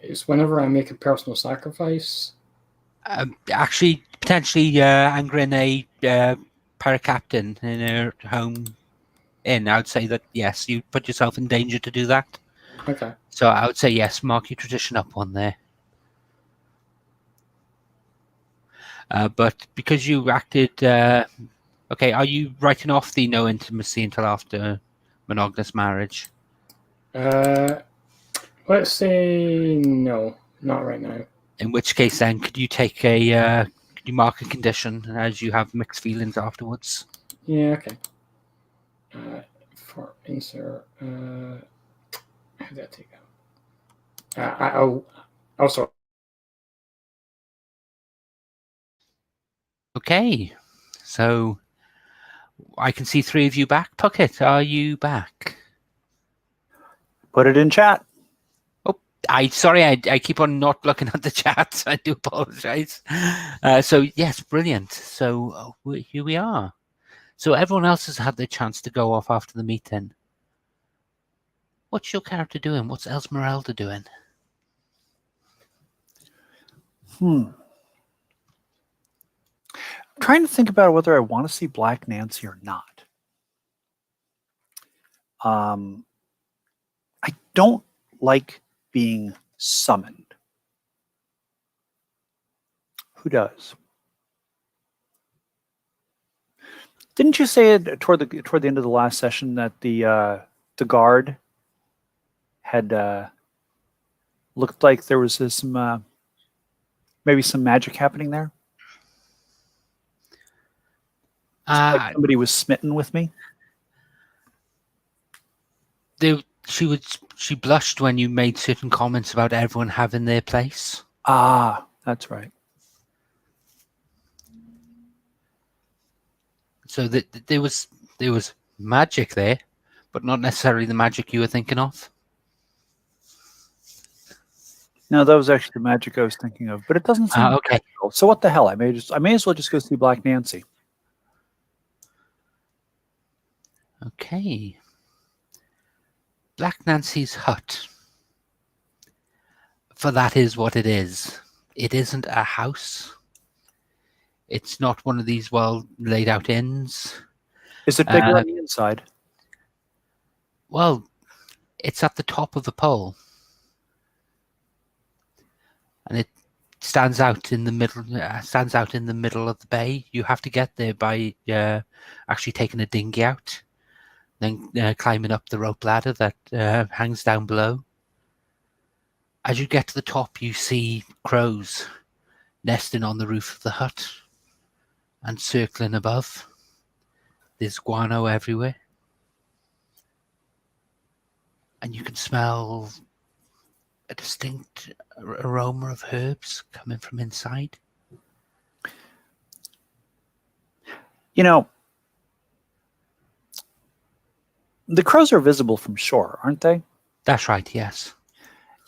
it's whenever I make a personal sacrifice. Actually, potentially angering a pirate captain in her home inn. I would say that yes, you put yourself in danger to do that. Okay. So I would say yes, mark your tradition up on there. But because you acted, okay, are you writing off the no intimacy until after monogamous marriage? Let's say no, not right now. In which case, then, could you take a, could you mark a condition as you have mixed feelings afterwards? Yeah, okay. For insert, how did I take that? I'll also. Okay, so I can see three of you back. Puckett, are you back? Put it in chat. Sorry, I keep on not looking at the chat. I do apologize. So yes, brilliant. So here we are. So everyone else has had their chance to go off after the meeting. What's your character doing? What's Esmeralda doing? I'm trying to think about whether I want to see Black Nancy or not. I don't like being summoned. Who does? Didn't you say it toward the end of the last session that the guard had looked like there was some maybe some magic happening there? Like somebody was smitten with me. She blushed when you made certain comments about everyone having their place. Ah, that's right. So there was magic there, but not necessarily the magic you were thinking of. No, that was actually the magic I was thinking of, but it doesn't seem Okay. magical. So what the hell? I may as well just go see Black Nancy. Okay. Black Nancy's hut. For that is what it is. It isn't a house. It's not one of these well laid out inns. Is it bigger on the inside? Well, it's at the top of the pole. And it stands out in the middle of the bay. You have to get there by actually taking a dinghy out, then climbing up the rope ladder that hangs down below. As you get to the top, you see crows nesting on the roof of the hut and circling above. There's guano everywhere. And you can smell a distinct aroma of herbs coming from inside. You know, the crows are visible from shore, aren't they? That's right, yes.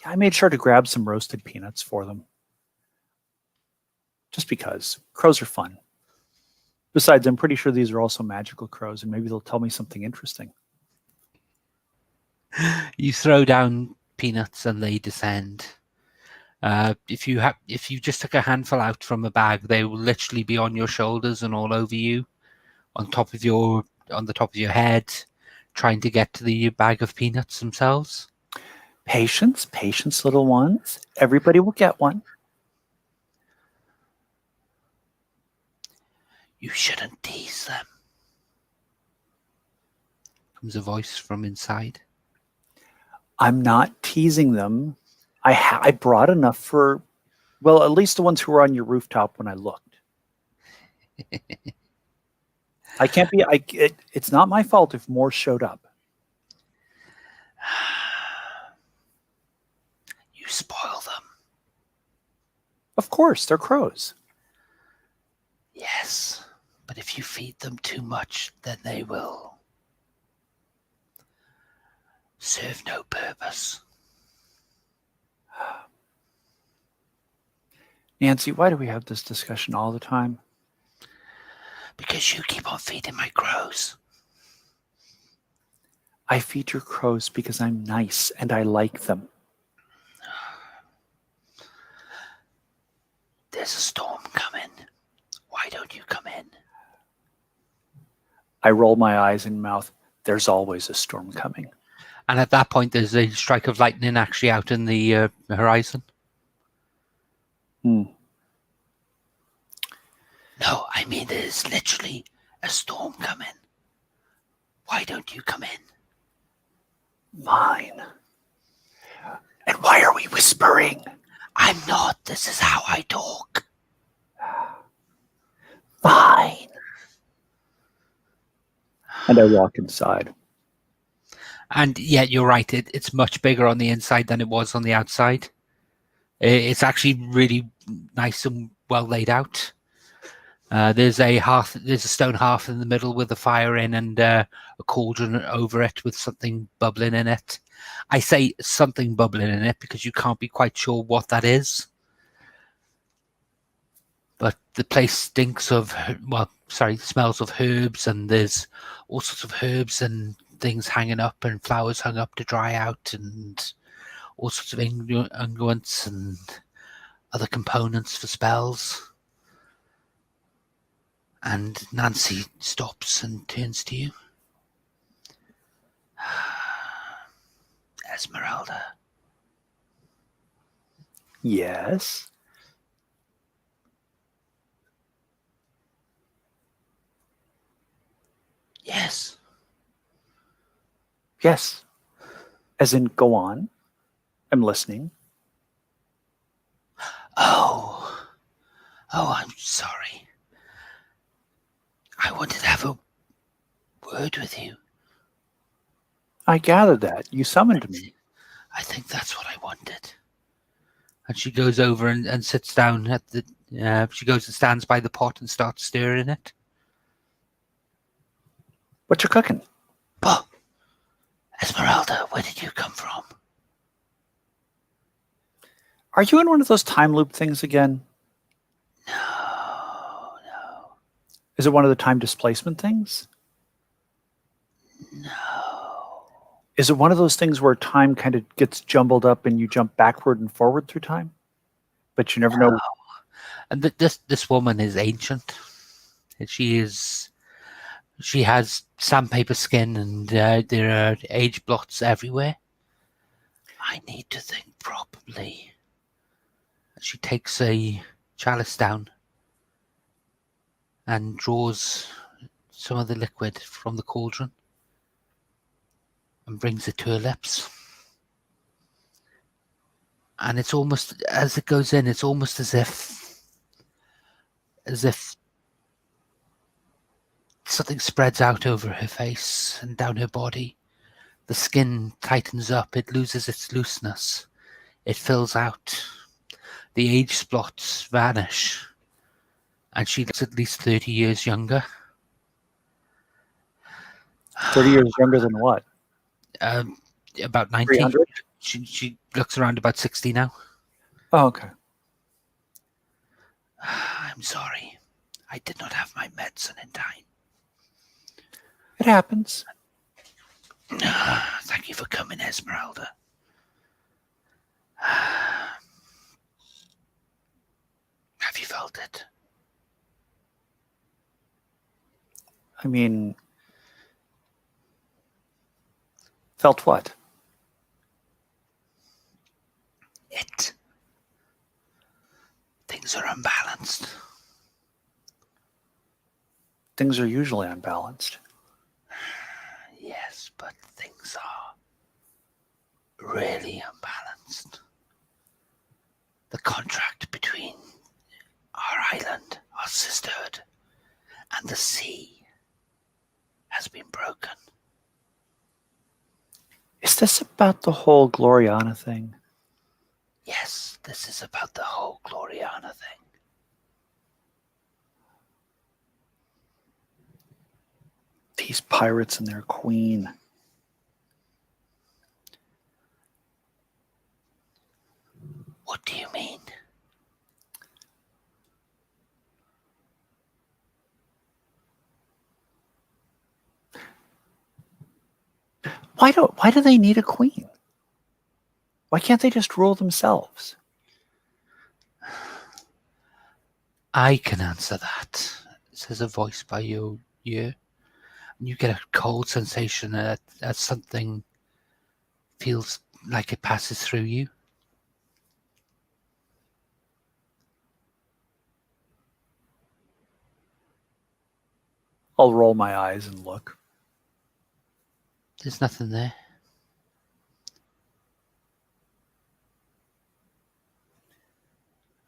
Yeah, I made sure to grab some roasted peanuts for them. Just because. Crows are fun. Besides, I'm pretty sure these are also magical crows, and maybe they'll tell me something interesting. You throw down peanuts and they descend. If you just took a handful out from a bag, they will literally be on your shoulders and all over you, on the top of your head, trying to get to the bag of peanuts themselves. Patience, patience, little ones. Everybody will get one. You shouldn't tease them. Comes a voice from inside. I'm not teasing them. I brought enough for, well, at least the ones who were on your rooftop when I looked. I can't be. It's not my fault if more showed up. You spoil them. Of course, they're crows. Yes, but if you feed them too much, then they will serve no purpose. Nancy, why do we have this discussion all the time? Because you keep on feeding my crows. I feed your crows because I'm nice and I like them. There's a storm coming. Why don't you come in? I roll my eyes and mouth. There's always a storm coming. And at that point, there's a strike of lightning actually out in the horizon. Hmm. No, I mean there's literally a storm coming. Why don't you come in? Fine. And why are we whispering? I'm not. This is how I talk. Fine. And I walk inside. And yeah, you're right. It's much bigger on the inside than it was on the outside. It's actually really nice and well laid out. There's a stone hearth in the middle with a fire in and a cauldron over it with something bubbling in it. I say something bubbling in it because you can't be quite sure what that is. But the place stinks of, well, smells of herbs, and there's all sorts of herbs and things hanging up and flowers hung up to dry out and all sorts of unguents and other components for spells. And Nancy stops and turns to you. Esmeralda. Yes. Yes. Yes. As in, go on. I'm listening. Oh, I'm sorry. I wanted to have a word with you. I gathered that. You summoned me. I think that's what I wanted. And she goes over and sits down at the. She goes and stands by the pot and starts stirring it. What you cooking? But, Esmeralda, where did you come from? Are you in one of those time loop things again? No. Is it one of the time displacement things? No. Is it one of those things where time kind of gets jumbled up and you jump backward and forward through time? But you never know. And this woman is ancient. And she has sandpaper skin, and there are age blots everywhere. I need to think properly. She takes a chalice down and draws some of the liquid from the cauldron and brings it to her lips. And it's almost, as it goes in, it's almost as if something spreads out over her face and down her body. The skin tightens up, it loses its looseness, it fills out, the age spots vanish, and she looks at least 30 years younger. 30 years younger than what? About 90. 300? She looks around about 60 now. Oh, okay. I'm sorry. I did not have my medicine in time. It happens. Thank you for coming, Esmeralda. Have you felt it? I mean, felt what? It. Things are unbalanced. Things are usually unbalanced. Yes, but things are really unbalanced. The contract between our island, our sisterhood, and the sea has been broken. Is this about the whole Gloriana thing? Yes, this is about the whole Gloriana thing. These pirates and their queen. What do you mean? Why do they need a queen? Why can't they just rule themselves? I can answer that, says a voice by your ear. And you get a cold sensation as something feels like it passes through you. I'll roll my eyes and look. There's nothing there.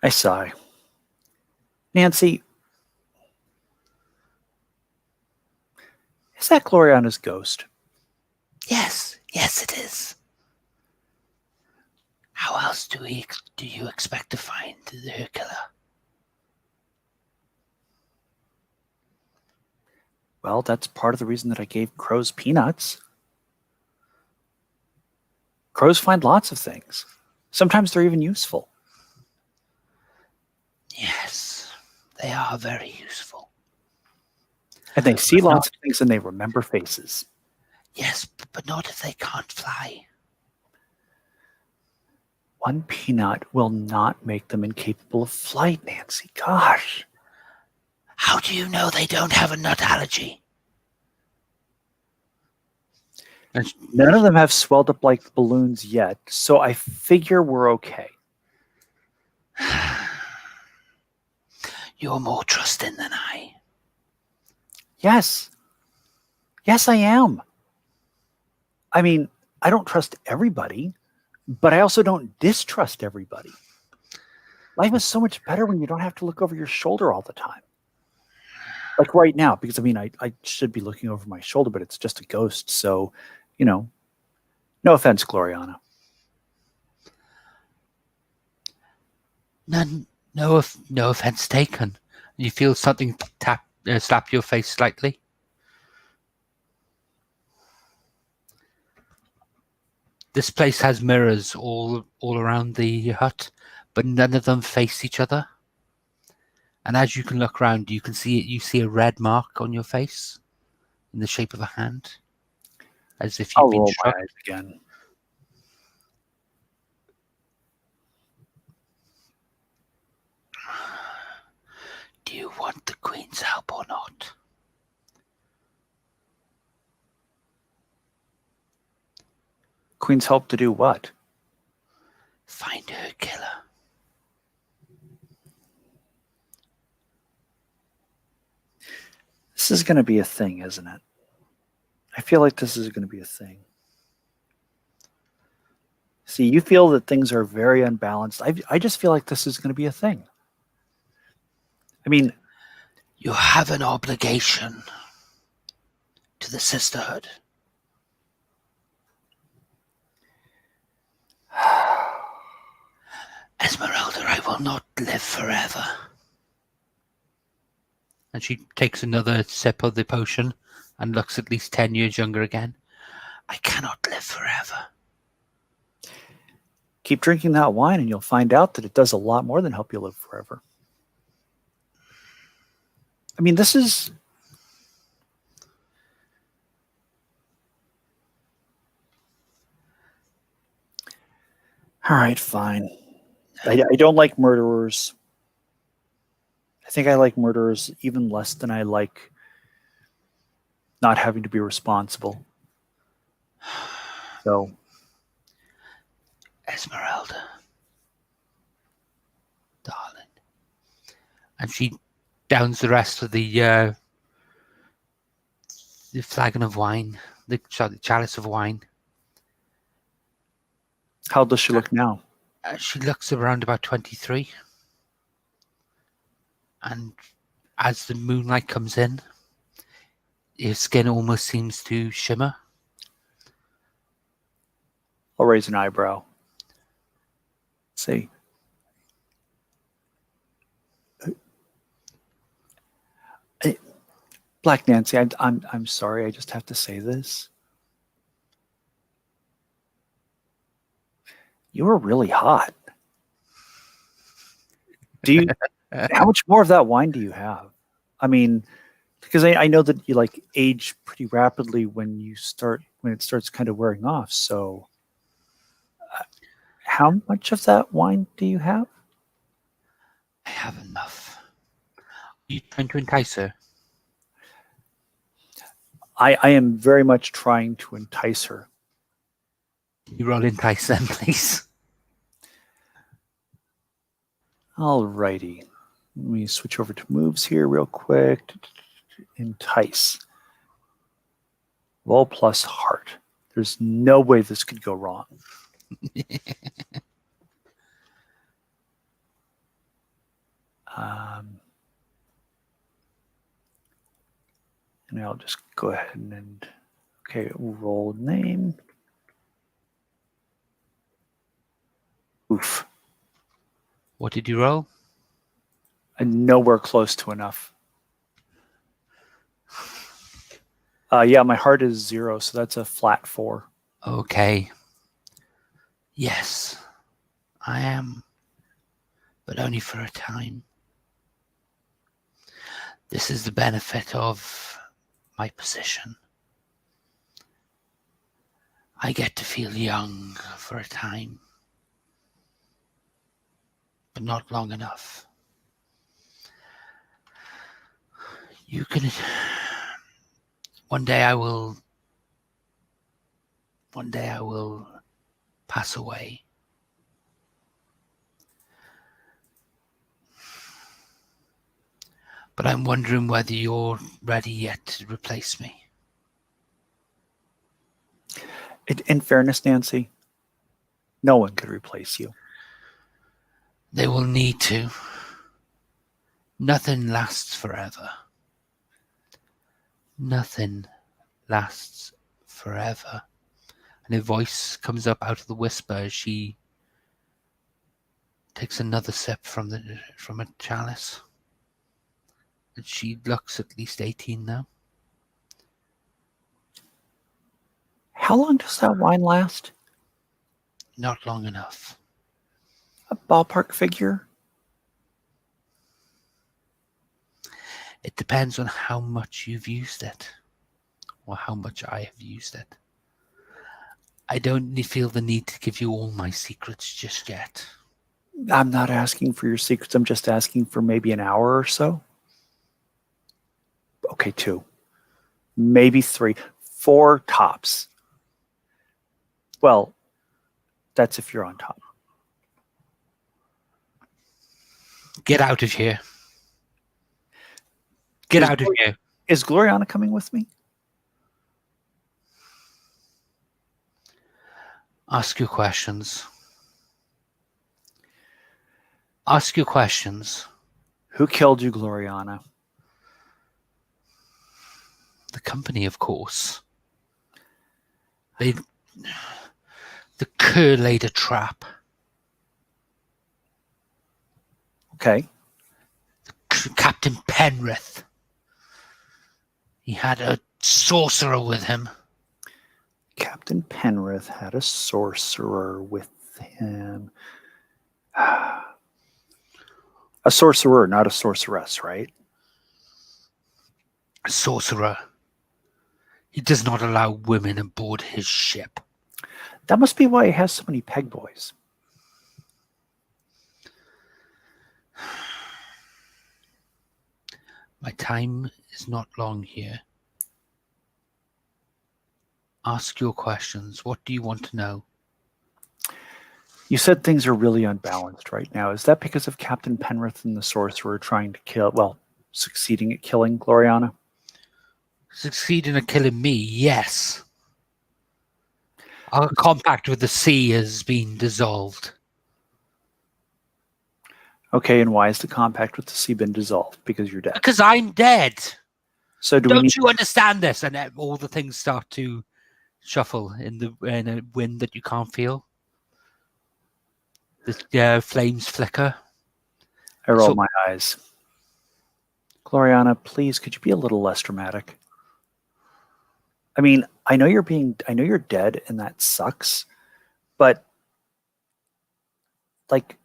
I sigh. Nancy, is that Gloriana's ghost? Yes, it is. How else do you expect to find her killer? Well, that's part of the reason that I gave crows peanuts. Crows find lots of things. Sometimes they're even useful. Yes, they are very useful. And they see lots of things and they remember faces. Yes, but not if they can't fly. One peanut will not make them incapable of flight, Nancy. Gosh. How do you know they don't have a nut allergy? None of them have swelled up like balloons yet, so I figure we're okay. You're more trusting than I. Yes. Yes, I am. I mean, I don't trust everybody, but I also don't distrust everybody. Life is so much better when you don't have to look over your shoulder all the time. Like right now, because I mean, I should be looking over my shoulder, but it's just a ghost. So, you know, no offense, Gloriana. No offense taken. You feel something slap your face slightly. This place has mirrors all around the hut, but none of them face each other. And as you can look around, you see a red mark on your face in the shape of a hand, as if you've I'll been roll my struck. eyes again. Do you want the Queen's help or not? Queen's help to do what? Find her killer. This is going to be a thing, isn't it? I feel like this is going to be a thing. See, you feel that things are very unbalanced. I just feel like this is going to be a thing. I mean, You have an obligation to the Sisterhood. Esmeralda, I will not live forever. And she takes another sip of the potion and looks at least 10 years younger again. I cannot live forever. keep drinking that wine and you'll find out that it does a lot more than help you live forever. I mean, this is... All right, fine. I don't like murderers. I think I like murderers even less than I like not having to be responsible. So, Esmeralda, darling. And she downs the rest of the flagon of wine, the chalice of wine. how does she look now? She looks around about 23. And as the moonlight comes in, her skin almost seems to shimmer. I'll raise an eyebrow. Say, Black Nancy, I'm sorry. I just have to say this. You were really hot. Do you? How much more of that wine do you have? I mean, because I know that you like age pretty rapidly when it starts kind of wearing off. So, how much of that wine do you have? I have enough. Are you trying to entice her? I am very much trying to entice her. You roll entice then, please. Alrighty. Let me switch over to moves here real quick. Entice. Roll plus heart. There's no way this could go wrong. And I'll just go ahead and okay, roll name. Oof. What did you roll? Nowhere close to enough. Yeah, my heart is 0, so that's a flat 4. Okay. Yes, I am, but only for a time. This is the benefit of my position. I get to feel young for a time, but not long enough. You can... One day I will pass away. But I'm wondering whether you're ready yet to replace me. In fairness, Nancy, no one could replace you. They will need to. Nothing lasts forever. Nothing lasts forever. And a voice comes up out of the whisper as she takes another sip from a chalice. And she looks at least 18 now. How long does that wine last? Not long enough. A ballpark figure? It depends on how much you've used it, or how much I have used it. I don't feel the need to give you all my secrets just yet. I'm not asking for your secrets. I'm just asking for maybe an hour or so. Okay, 2. Maybe 3. 4 tops. Well, that's if you're on top. Get out of here. Get out of here. Is Gloriana coming with me? Ask your questions. Ask your questions. Who killed you, Gloriana? The company, of course. The Kerr laid a trap. Okay. Captain Penrith. He had a sorcerer with him. Captain Penrith had a sorcerer with him. A sorcerer, not a sorceress, right? A sorcerer. He does not allow women aboard his ship. That must be why he has so many peg boys. My time is not long here. Ask your questions. What do you want to know? You said things are really unbalanced right now. Is that because of Captain Penrith and the sorcerer trying to succeeding at killing Gloriana? Succeeding at killing me, yes. Our compact with the sea has been dissolved. Okay, and why has the compact with the sea been dissolved? Because you're dead. Because I'm dead. So Don't you understand this? And all the things start to shuffle in a wind that you can't feel. The flames flicker. I roll my eyes. Gloriana, please, could you be a little less dramatic? I mean, I know you're dead and that sucks, but like,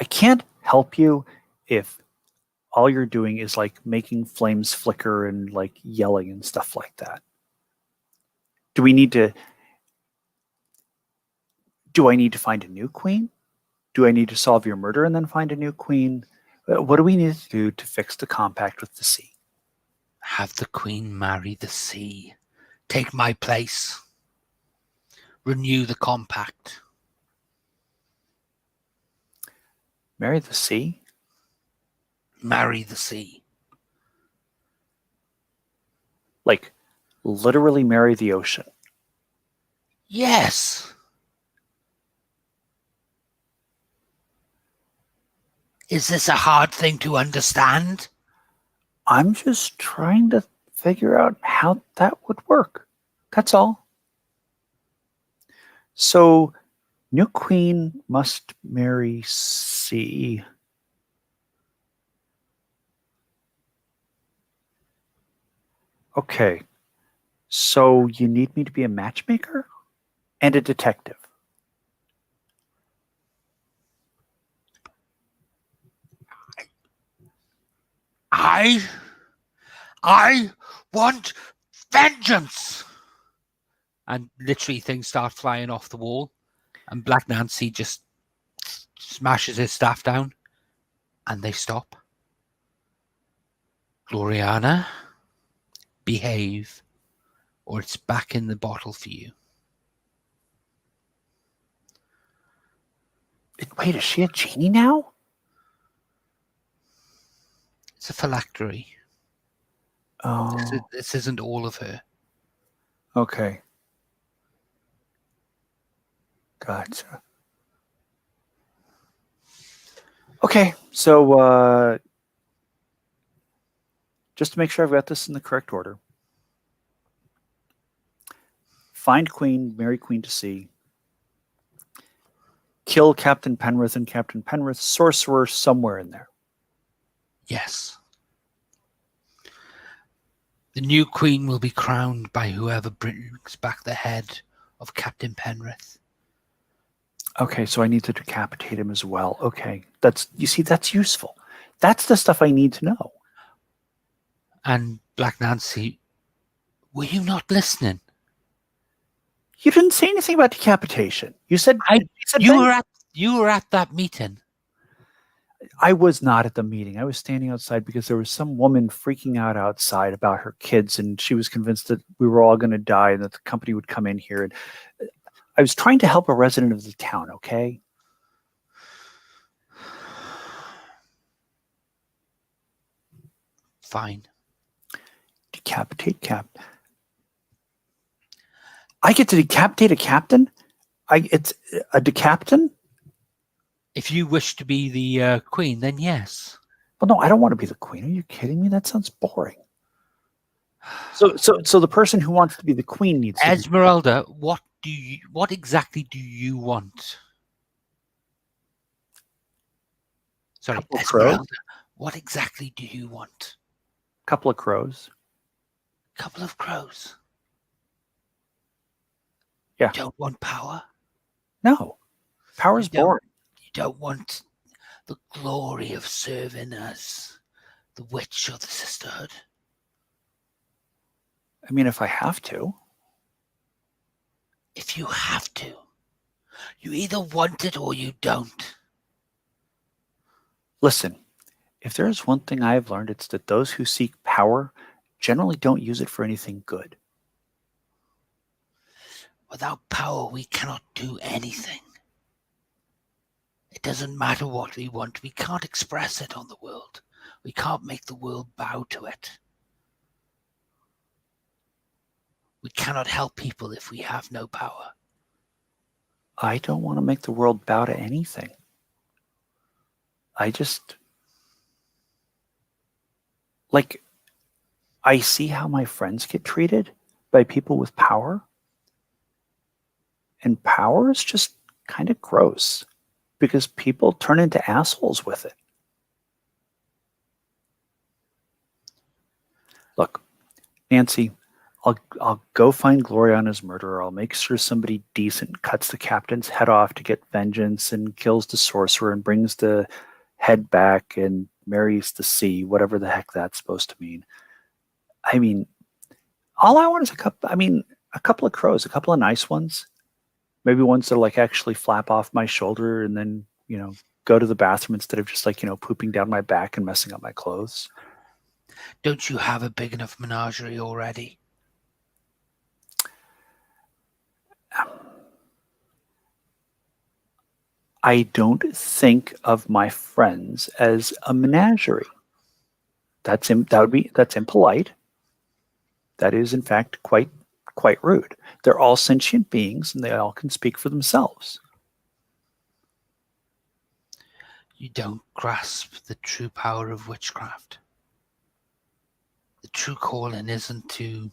I can't help you if all you're doing is like making flames flicker and like yelling and stuff like that. Do I need to find a new queen? Do I need to solve your murder and then find a new queen? What do we need to do to fix the compact with the sea? Have the queen marry the sea. Take my place. Renew the compact. Marry the sea? Marry the sea. Like, literally marry the ocean? Yes. Is this a hard thing to understand? I'm just trying to figure out how that would work. That's all. So, new queen must marry sea. Okay. So, you need me to be a matchmaker and a detective. I I want vengeance! And literally things start flying off the wall, and Black Nancy just smashes his staff down, and they stop. Gloriana, behave, or it's back in the bottle for you. Wait, is she a genie now? It's a phylactery. Oh, This isn't all of her. okay. Gotcha. Okay, so just to make sure I've got this in the correct order. Find Queen, marry Queen to sea. Kill Captain Penrith and Captain Penrith, sorcerer somewhere in there. Yes. The new queen will be crowned by whoever brings back the head of Captain Penrith. Okay, so I need to decapitate him as well. Okay, that's useful. That's the stuff I need to know. And Black Nancy, were you not listening? You didn't say anything about decapitation. You said You were at that meeting. I was not at the meeting. I was standing outside because there was some woman freaking out outside about her kids, and she was convinced that we were all going to die and that the company would come in here. And I was trying to help a resident of the town, okay? Fine. Decapitate captain. I get to decapitate a captain? It's a decaptain? If you wish to be the queen, then yes. Well, no, I don't want to be the queen. Are you kidding me? That sounds boring. So the person who wants to be the queen needs to Esmeralda, what exactly do you want? Sorry, Couple of Esmeralda, crows. what exactly do you want? couple of crows. Couple of crows. Yeah. You don't want power? No. Power's You don't- boring. You don't want the glory of serving as the witch or the sisterhood? I mean, if I have to. If you have to, you either want it or you don't. Listen, if there's one thing I've learned, it's that those who seek power generally don't use it for anything good. Without power, we cannot do anything. It doesn't matter what we want. We can't express it on the world. We can't make the world bow to it. We cannot help people if we have no power. I don't want to make the world bow to anything. I see how my friends get treated by people with power. And power is just kind of gross because people turn into assholes with it. Look, Nancy, I'll go find Gloriana's murderer. I'll make sure somebody decent cuts the captain's head off to get vengeance and kills the sorcerer and brings the head back and marries the sea, whatever the heck that's supposed to mean. I mean, all I want is a couple of crows, a couple of nice ones. Maybe ones that like actually flap off my shoulder and then, go to the bathroom instead of just pooping down my back and messing up my clothes. Don't you have a big enough menagerie already? I don't think of my friends as a menagerie. That's impolite. That is, in fact, quite rude. They're all sentient beings, and they all can speak for themselves. You don't grasp the true power of witchcraft. The true calling isn't to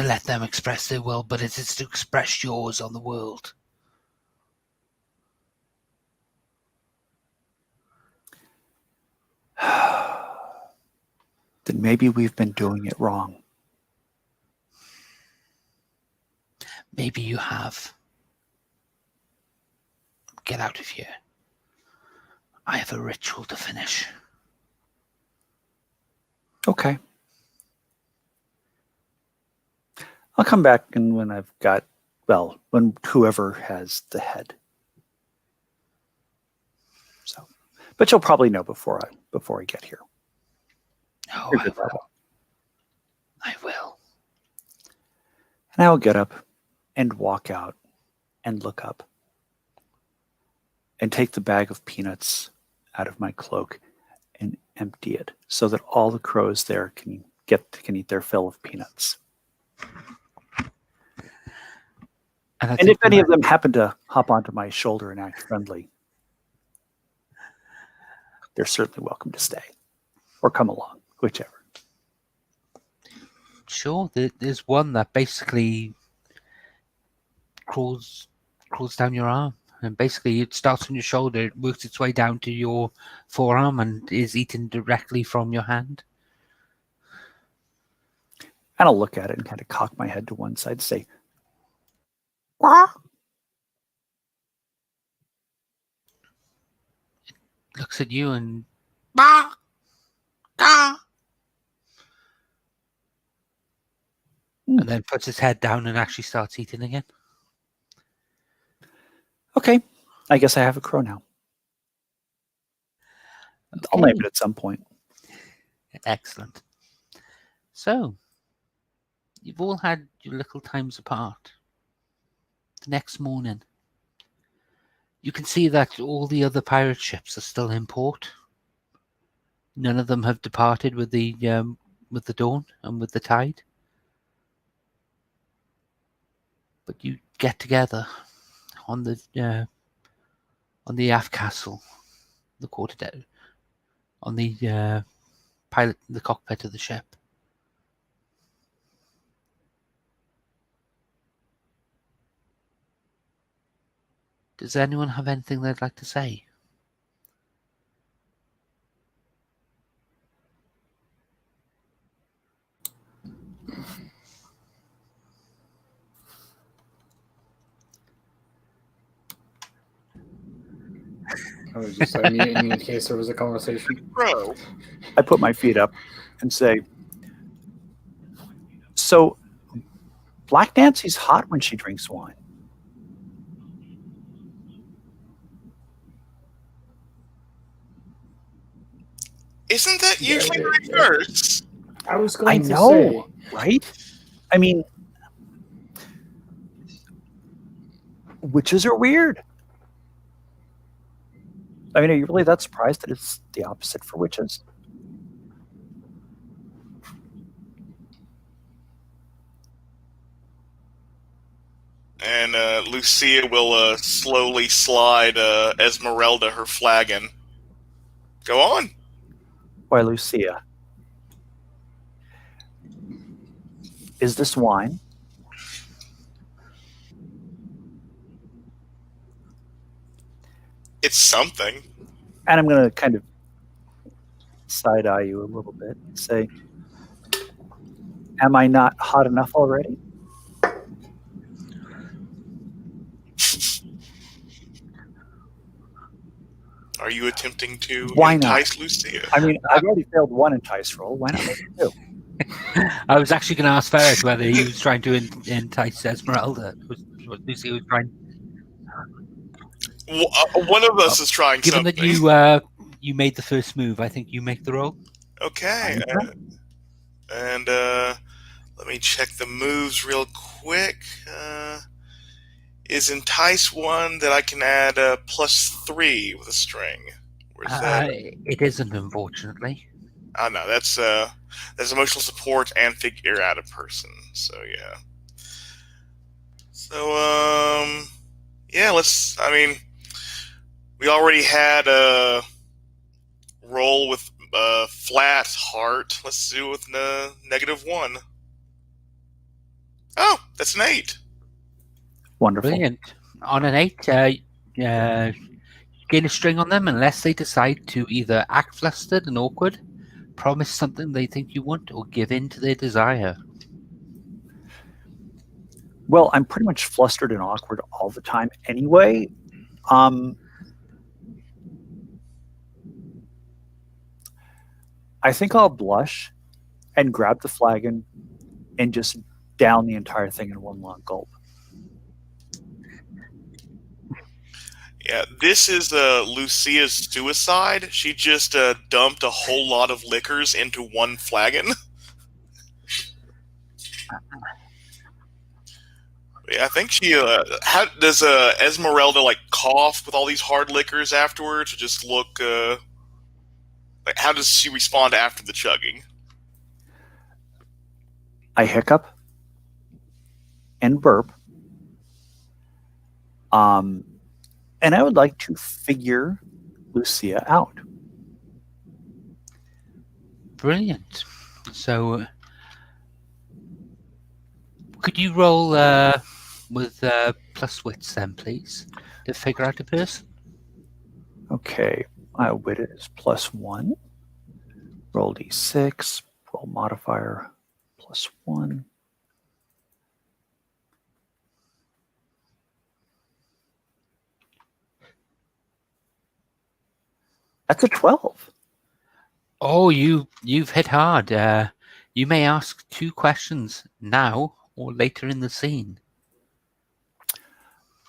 let them express their will, but it is to express yours on the world. Then maybe we've been doing it wrong. Maybe you have. Get out of here. I have a ritual to finish. Okay. I'll come back and when I've got, well, when whoever has the head. So, but you'll probably know before I get here. Oh, You're I good that way. will. I will. And I will get up and walk out and look up and take the bag of peanuts out of my cloak and empty it so that all the crows there can eat their fill of peanuts. And if any of them happen to hop onto my shoulder and act friendly, they're certainly welcome to stay or come along, whichever. Sure, there's one that basically crawls down your arm, and basically it starts on your shoulder, it works its way down to your forearm, and is eaten directly from your hand. And I'll look at it and kind of cock my head to one side, say, "Wah." Looks at you and and then puts his head down and actually starts eating again. Okay, I guess I have a crow now. I'll name it at some point. Excellent. So, you've all had your little times apart. The next morning, you can see that all the other pirate ships are still in port. None of them have departed with the dawn and with the tide. But you get together on the aft castle, the quarterdeck, on the the cockpit of the ship. Does anyone have anything they'd like to say? I was just muting in case there was a conversation. Bro. I put my feet up and say, so Black Nancy's hot when she drinks wine. Isn't that usually reverse? I was going I to know, say, right? I mean, witches are weird. I mean, are you really that surprised that it's the opposite for witches? And Lucia will slowly slide Esmeralda her flagon. Go on. Why, Lucia? Is this wine? It's something. And I'm going to kind of side-eye you a little bit and say, am I not hot enough already? Are you attempting to Why not? entice Lucia? I mean, I've already failed one entice roll. Why not make it two? I was actually going to ask Ferret whether he was trying to entice Esmeralda. Lucy was trying. One of us is trying Given something. that you made the first move, I think you make the roll. Okay. And let me check the moves real quick. Is entice one that I can add +3 with a string? Where's that? It isn't, unfortunately. Oh no, that's emotional support and figure out a person. So yeah. So yeah, I mean, we already had a roll with flat heart. Let's do it with -1. Oh, that's an 8. Wonderful. Brilliant. On an 8, gain a string on them unless they decide to either act flustered and awkward, promise something they think you want, or give in to their desire. Well, I'm pretty much flustered and awkward all the time anyway. I think I'll blush and grab the flagon and just down the entire thing in one long gulp. Yeah, this is Lucia's suicide. She just dumped a whole lot of liquors into one flagon. Yeah, I think she. How does Esmeralda like cough with all these hard liquors afterwards, or just look? Like, how does she respond after the chugging? I hiccup and burp. And I would like to figure Lucia out. Brilliant. So, could you roll with plus wits then, please, to figure out the person? Okay, my wit is +1. Roll d6. Roll modifier +1. That's a 12. Oh, you've hit hard. You may ask 2 questions now or later in the scene.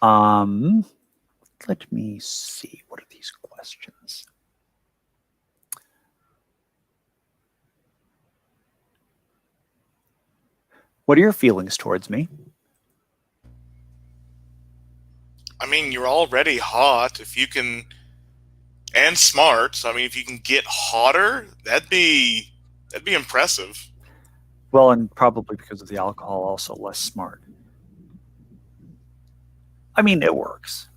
Let me see. What are these questions? What are your feelings towards me? I mean, you're already hot. If you can, and smart. I mean, if you can get hotter, that'd be impressive. Well, and probably because of the alcohol, also less smart. I mean, it works.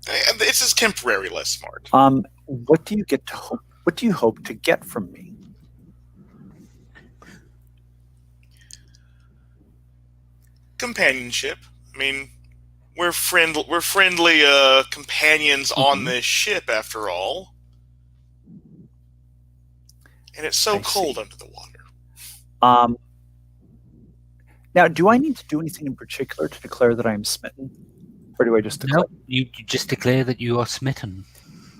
It's just temporary less smart. What do you hope to get from me? Companionship. I mean, we're friendly companions on this ship, after all. And it's so cold under the water. Now, do I need to do anything in particular to declare that I am smitten? Or do I just declare? No, you just declare that you are smitten.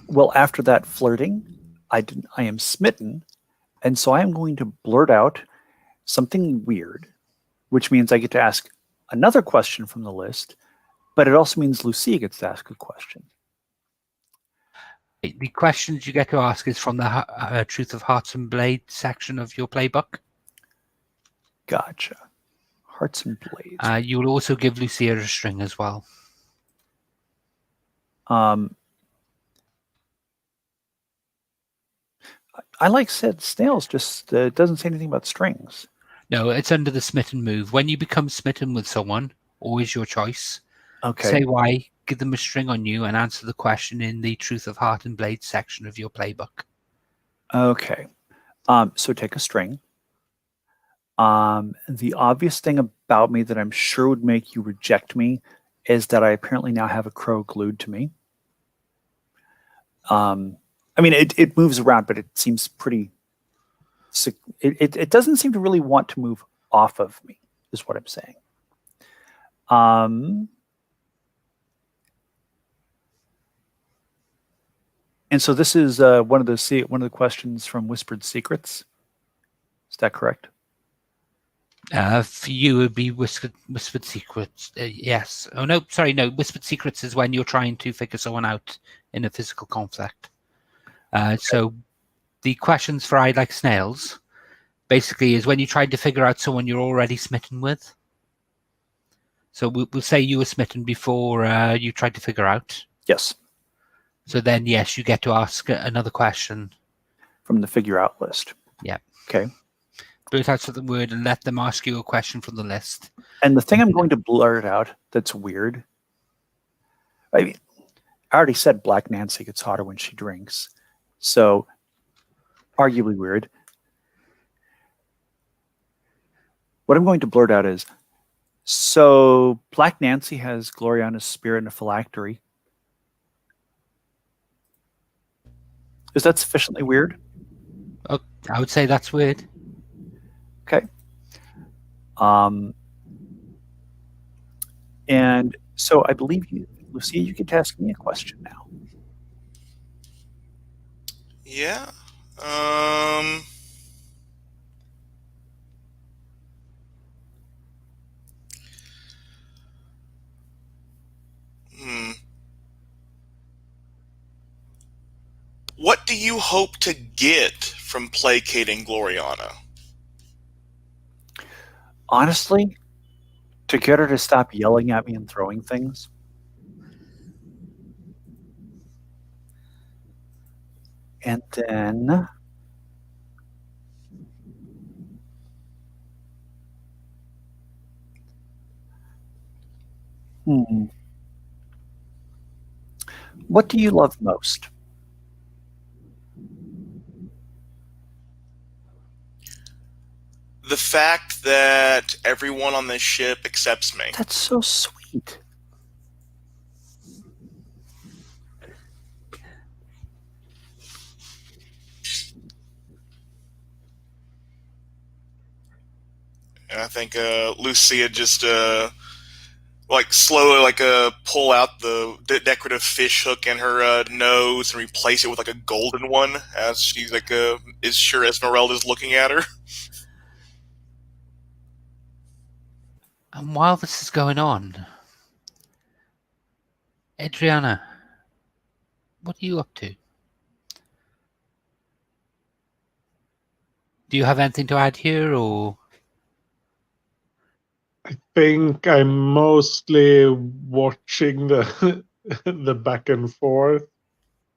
Well, after that flirting, I am smitten, and so I am going to blurt out something weird, which means I get to ask another question from the list, but it also means Lucia gets to ask a question. The questions you get to ask is from the Truth of Hearts and Blade section of your playbook. Gotcha. Hearts and Blades. You will also give Lucia a string as well. I like said snails, just it doesn't say anything about strings. No, it's under the smitten move. When you become smitten with someone, always your choice. Okay. Say why, give them a string on you, and answer the question in the Truth of Heart and Blade section of your playbook. Okay. So take a string. The obvious thing about me that I'm sure would make you reject me is that I apparently now have a crow glued to me. I mean, it moves around, but it seems pretty... It doesn't seem to really want to move off of me, is what I'm saying. And so this is one of the questions from Whispered Secrets. Is that correct? For you, it would be Whispered Secrets. Yes. Oh, no, sorry, no. Whispered Secrets is when you're trying to figure someone out in a physical conflict. So the questions for I Like Snails basically is when you try to figure out someone you're already smitten with. So we'll say you were smitten before you tried to figure out. Yes. So then, yes, you get to ask another question. From the figure out list. Yeah. Okay. Blurt out the word and let them ask you a question from the list. And the thing I'm going to blurt out that's weird. I mean, I already said Black Nancy gets hotter when she drinks. So, arguably weird. What I'm going to blurt out is, so Black Nancy has Gloriana's spirit in a phylactery. Is that sufficiently weird? Oh, I would say that's weird. Okay. And so I believe you, Lucia, you get to ask me a question now. Yeah. What do you hope to get from placating Gloriana? Honestly, to get her to stop yelling at me and throwing things. And then what do you love most? The fact that everyone on this ship accepts me. That's so sweet. And I think Lucia just slowly pull out the decorative fish hook in her nose and replace it with a golden one as she's is sure Esmeralda's looking at her. And while this is going on, Adriana, what are you up to? Do you have anything to add here, or? I think I'm mostly watching the the back and forth,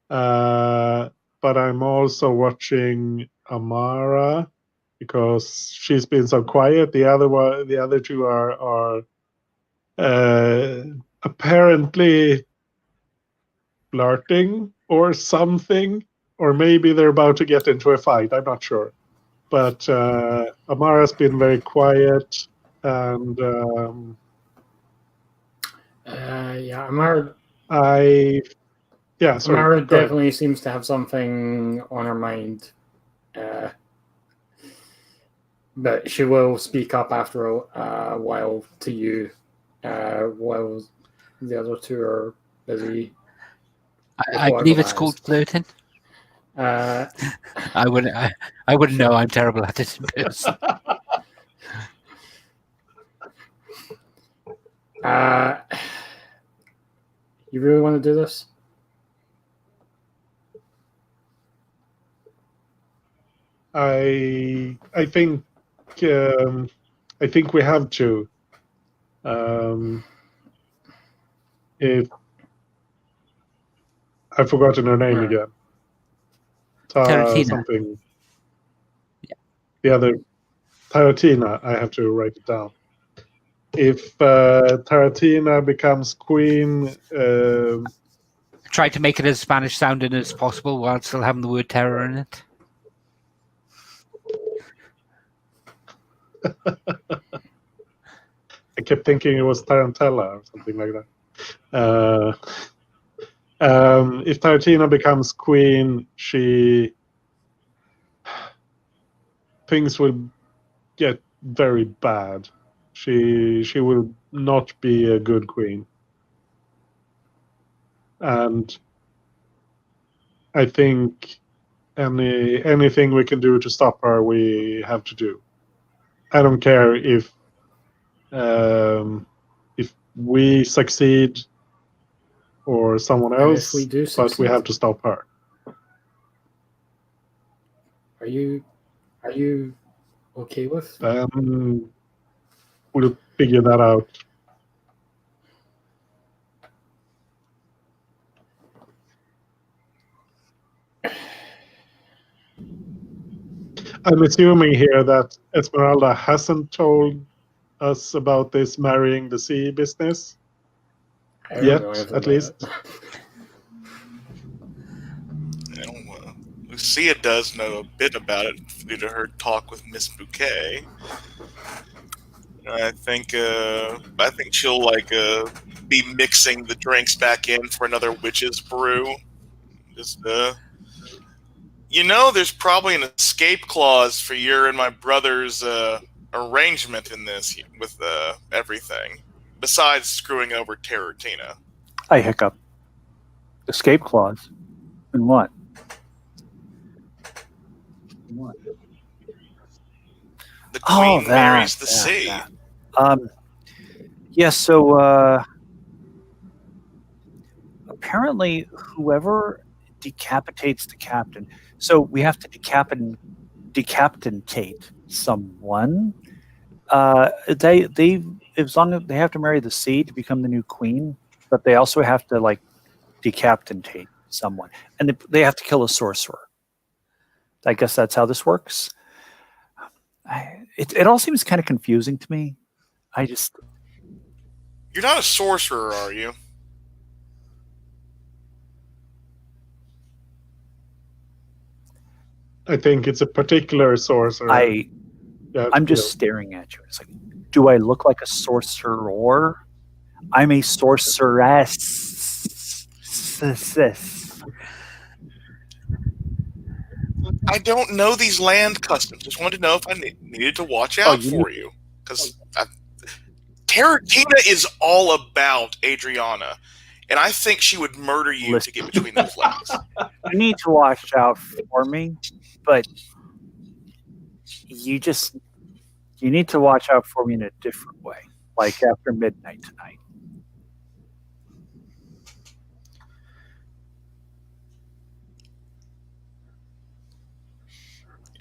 but I'm also watching Amara because she's been so quiet. The other two are apparently flirting or something, or maybe they're about to get into a fight. I'm not sure, but Amara's been very quiet, and Yeah, Amara sorry. Amara Go ahead. definitely seems to have something on her mind. But she will speak up after a while to you, while the other two are busy. I believe it's called flirting. Uh, I wouldn't know. I'm terrible at it in person. You really want to do this? I think we have to. If I've forgotten her name again. Taratina. Something. Yeah. The other Taratina. I have to write it down. If Taratina becomes queen, Try to make it as Spanish sounding as possible while still having the word terror in it. I kept thinking it was Tarantella or something like that. If Taratina becomes queen, things will get very bad. She will not be a good queen, and I think anything we can do to stop her, we have to do. I don't care if we succeed or someone else, if we do but we succeed? have to stop her. Are you okay with? Then we'll figure that out. I'm assuming here that Esmeralda hasn't told us about this marrying the sea business yet, at least. Lucia does know a bit about it due to her talk with Miss Bouquet. I think she'll be mixing the drinks back in for another witch's brew. Just there's probably an escape clause for your and my brother's arrangement in this with everything, besides screwing over Taratina. I hiccup. Escape clause? And what? The queen marries the that, sea. that. Yeah, so apparently whoever decapitates the captain, so we have to decapitate someone. They as long as they have to marry the sea to become the new queen, but they also have to like decapitate someone, and they have to kill a sorcerer. I guess that's how this works. It all seems kind of confusing to me. You're not a sorcerer, are you? I think it's a particular sorcerer. I'm just staring at you. It's like, do I look like a sorcerer? I'm a sorceress. I don't know these land customs. Just wanted to know if I needed to watch out for you. Because Taratina is all about Adriana. And I think she would murder you to get between those legs. You need to watch out for me, but you need to watch out for me in a different way, like after midnight tonight.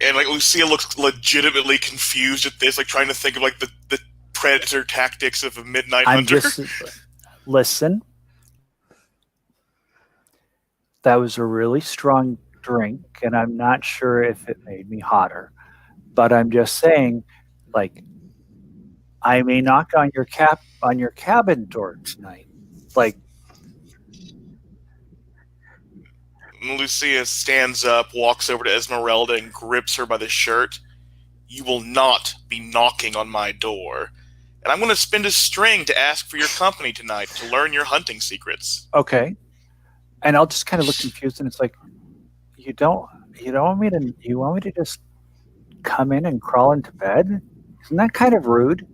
And like Lucia looks legitimately confused at this, like trying to think of like the predator tactics of a midnight hunter. Listen. That was a really strong drink, and I'm not sure if it made me hotter. But I'm just saying, like, I may knock on your cabin door tonight. Like, Lucia stands up, walks over to Esmeralda, and grips her by the shirt. You will not be knocking on my door. And I'm going to spend a string to ask for your company tonight to learn your hunting secrets. Okay. And I'll just kind of look confused, and it's like, you want me to just come in and crawl into bed? Isn't that kind of rude?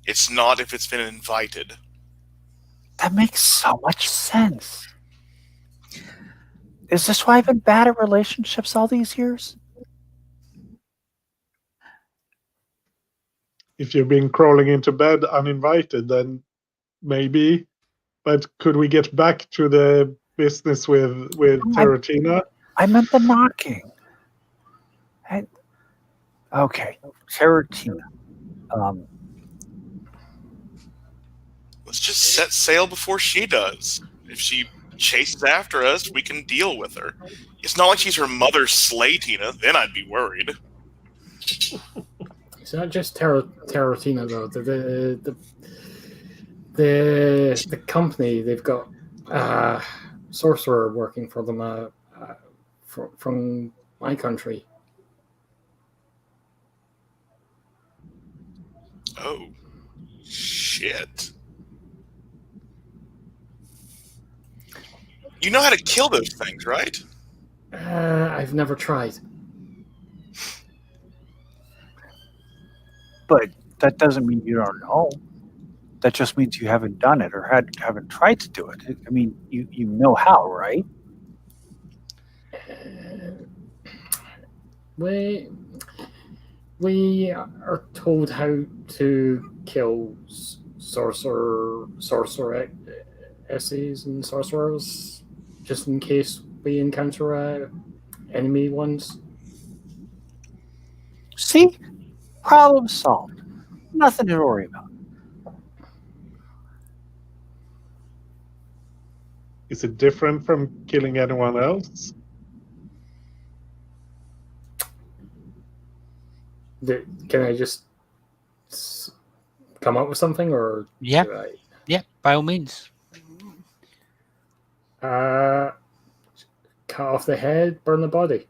It's not if it's been invited. That makes so much sense. Is this why I've been bad at relationships all these years? If you've been crawling into bed uninvited, then maybe. But could we get back to the business with Taratina? I meant the knocking. Okay, Taratina. Let's just set sail before she does. If she chases after us, we can deal with her. It's not like she's her mother's Slatina, then I'd be worried. It's not just Taratina though. The company, they've got sorcerer working for them from my country. Oh, shit. You know how to kill those things, right? I've never tried. But that doesn't mean you don't know. That just means you haven't done it or haven't tried to do it. I mean, you know how, right? We are told how to kill sorceresses and sorcerers, just in case we encounter enemy ones. See? Problem solved. Nothing to worry about. Is it different from killing anyone else? Can I just come up with something, or Yeah, by all means. Cut off the head, burn the body.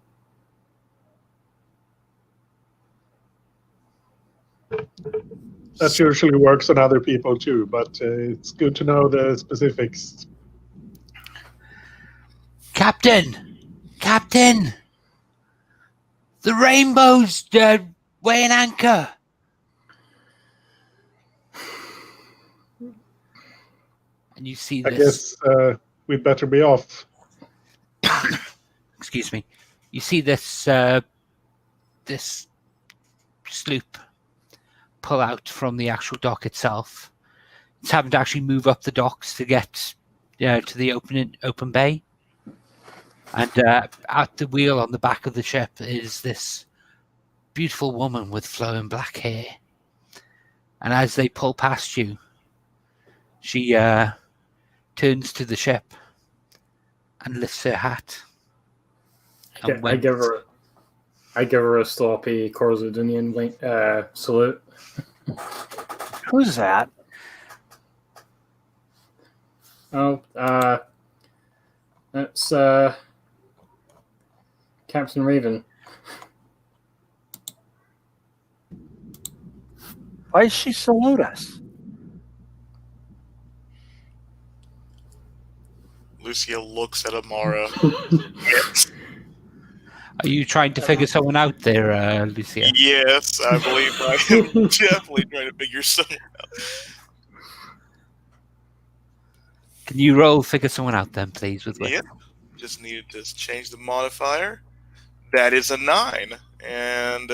That usually works on other people too, but it's good to know the specifics. Captain, the rainbow's weighing anchor. And you see this. I guess we'd better be off. excuse me, you see this this sloop pull out from the actual dock itself. It's having to actually move up the docks to get to the open bay. And at the wheel on the back of the ship is this beautiful woman with flowing black hair. And as they pull past you, she turns to the ship and lifts her hat. And I give her a sloppy Corzadunian salute. Who's that? Oh, that's Captain Raven. Why does she salute us? Lucia looks at Amara. Are you trying to figure someone out there, Lucia? Yes, I believe I am definitely trying to figure someone out. Can you roll figure someone out then, please? With Yep. Just needed to change the modifier. That is a 9. And,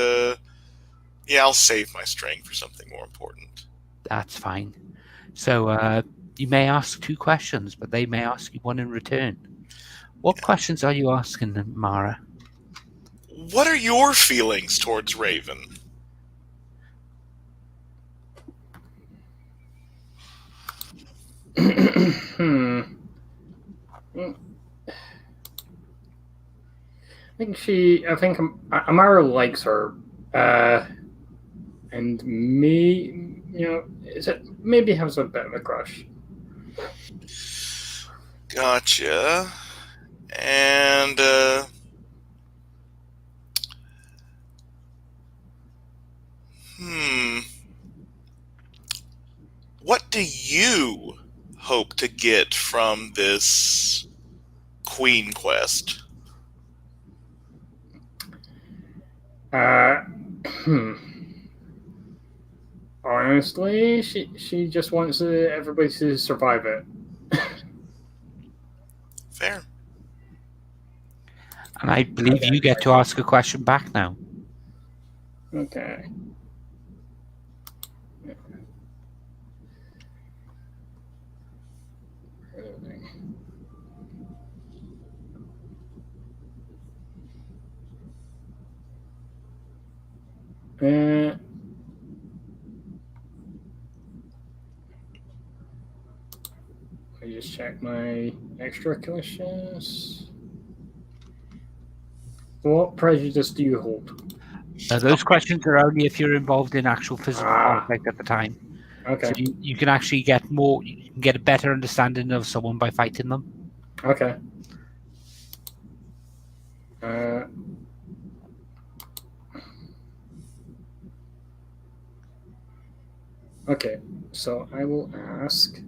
yeah, I'll save my strength for something more important. That's fine. So you may ask 2 questions, but they may ask you 1 in return. What questions are you asking, Mara? What are your feelings towards Raven? I think Amara likes her, and me, maybe has a bit of a crush. Gotcha. And, what do you hope to get from this Queen quest? Honestly, she just wants everybody to survive it. Fair. And I believe you get to ask a question back now. Okay. I just check my extra questions. What prejudice do you hold? Those questions are only if you're involved in actual physical conflict at the time. Okay. So you can actually get a better understanding of someone by fighting them. Okay. Okay, so I will ask,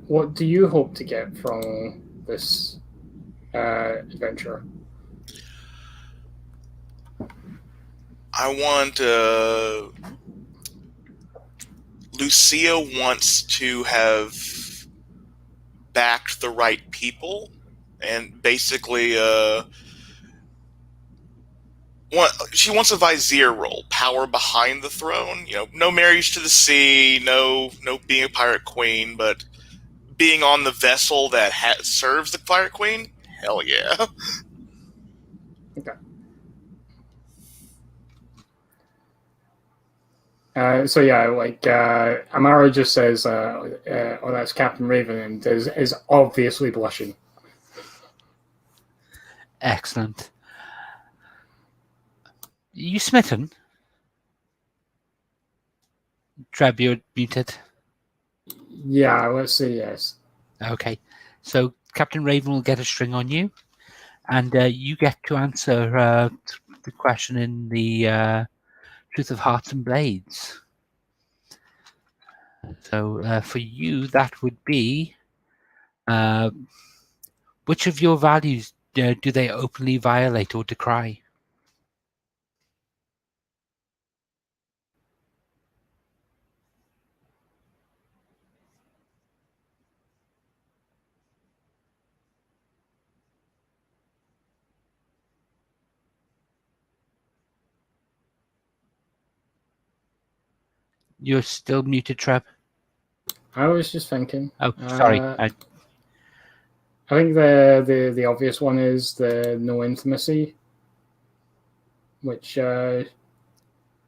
what do you hope to get from this adventure? I want, Lucia wants to have backed the right people and basically, she wants a vizier role, power behind the throne. No marriage to the sea, no being a pirate queen, but being on the vessel that serves the pirate queen. Hell yeah! Okay. So yeah, like Amara just says, "Oh, that's Captain Raven," and is obviously blushing. Excellent. You smitten? Treb, you're muted. Yeah, let's say yes. Okay. So Captain Raven will get a string on you, and you get to answer the question in the Truth of Hearts and Blades. So for you, that would be which of your values do they openly violate or decry? You're still muted, Treb. I was just thinking. Oh, sorry. I think the obvious one is the no intimacy, which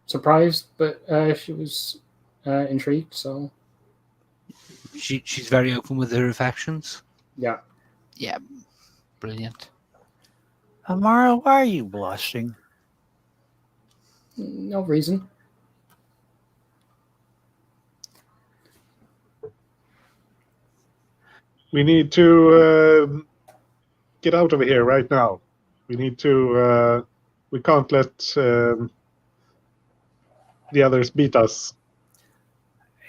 surprised, but she was intrigued. So She's very open with her affections. yeah, Yeah, brilliant. Amara, why are you blushing? no reason. We need to get out of here right now. We need to. We can't let the others beat us.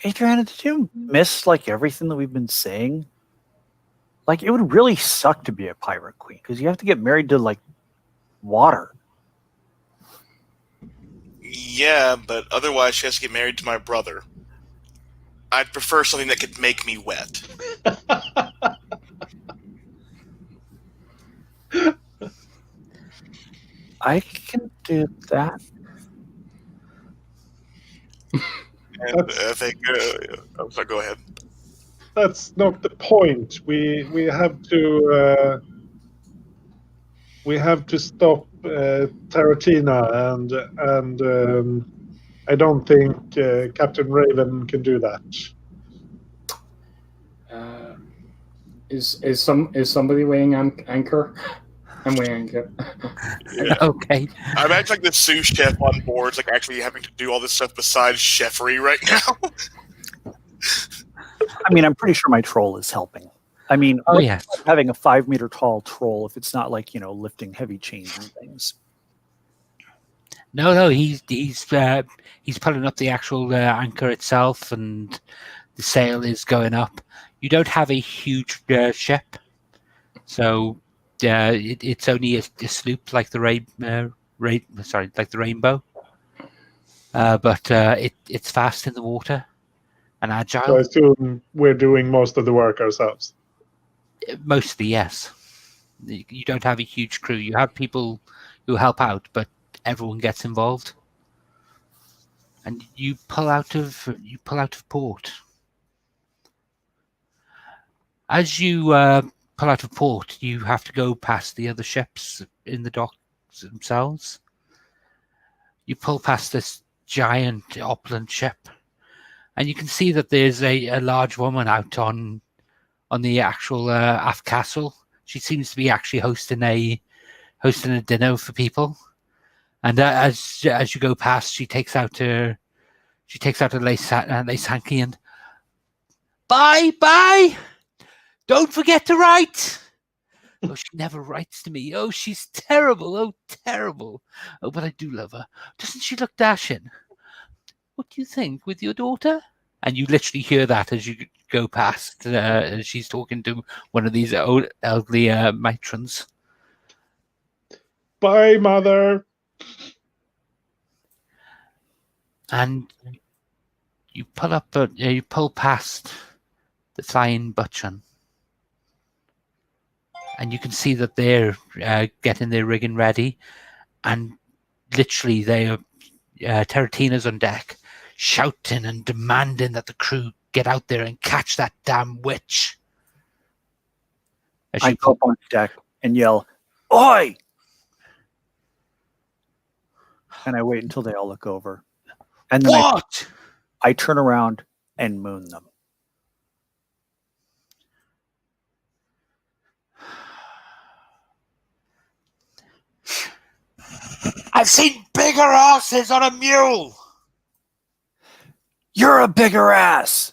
Adriana, did you miss like everything that we've been saying? Like, it would really suck to be a pirate queen because you have to get married to like water. Yeah, but otherwise she has to get married to my brother. I'd prefer something that could make me wet. I can do that. And I think, I'm sorry, go ahead. That's not the point. We have to. We have to stop Taratina, and I don't think Captain Raven can do that. Is somebody weighing anchor? I'm weighing anchor. Yeah. Okay. I imagine like the sous chef on board is like actually having to do all this stuff besides chefery right now. I mean, I'm pretty sure my troll is helping. I mean, Oh, what's yes. having a 5-meter tall troll if it's not like, lifting heavy chains and things. No, he's pulling up the actual anchor itself, and the sail is going up. You don't have a huge ship, so it's only a sloop like the like the Rainbow, but it's fast in the water and So I agile. assume we're doing most of the work ourselves. Mostly, yes. You don't have a huge crew. You have people who help out, but everyone gets involved. And you pull out of port. As you pull out of port, you have to go past the other ships in the docks themselves. You pull past this giant opulent ship, and you can see that there's a large woman out on the actual aft castle. She seems to be actually hosting a dinner for people. And as you go past, she takes out a lace hanky and bye. Don't forget to write. Oh, she never writes to me. Oh, she's terrible. Oh, terrible. Oh, but I do love her. Doesn't she look dashing? What do you think with your daughter? And you literally hear that as you go past. As she's talking to one of these old elderly matrons. Bye, mother. And you pull past the Flying Butchon, and you can see that they're getting their rigging ready, and literally they're Teratina's on deck, shouting and demanding that the crew get out there and catch that damn witch. I go up on deck and yell, "Oi!" And I wait until they all look over. And then What? I turn around and moon them. I've seen bigger asses on a mule. You're a bigger ass.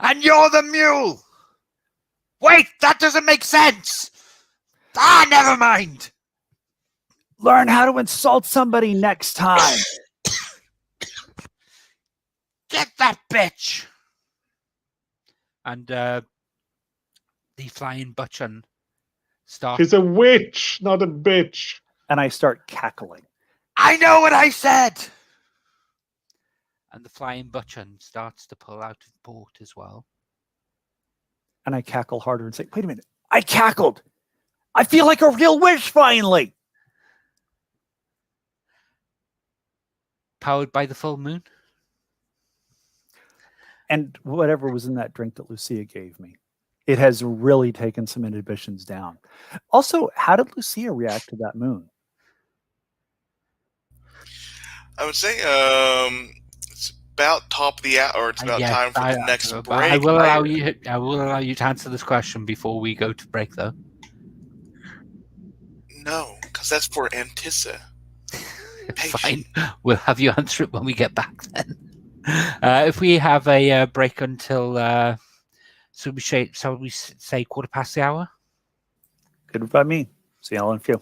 And you're the mule. Wait, that doesn't make sense. Never mind. Learn how to insult somebody next time. Get that bitch. And the Flying Butchon starts. She's a witch, not a bitch. And I start cackling. I know what I said. And the Flying Butchon starts to pull out of port as well. And I cackle harder and say, "Wait a minute. I cackled. I feel like a real witch finally." Powered by the full moon. and whatever was in that drink that Lucia gave me. It has really taken some inhibitions down. Also, how did Lucia react to that moon? I would say it's about top of the hour, or it's about Yes, time for the next but break. I will allow you. I will allow you to answer this question before we go to break, though. No, because that's for Antissa. Fine, we'll have you answer it when we get back then. If we have a break until, shall we say 1:15? Good by me. See y'all in a few.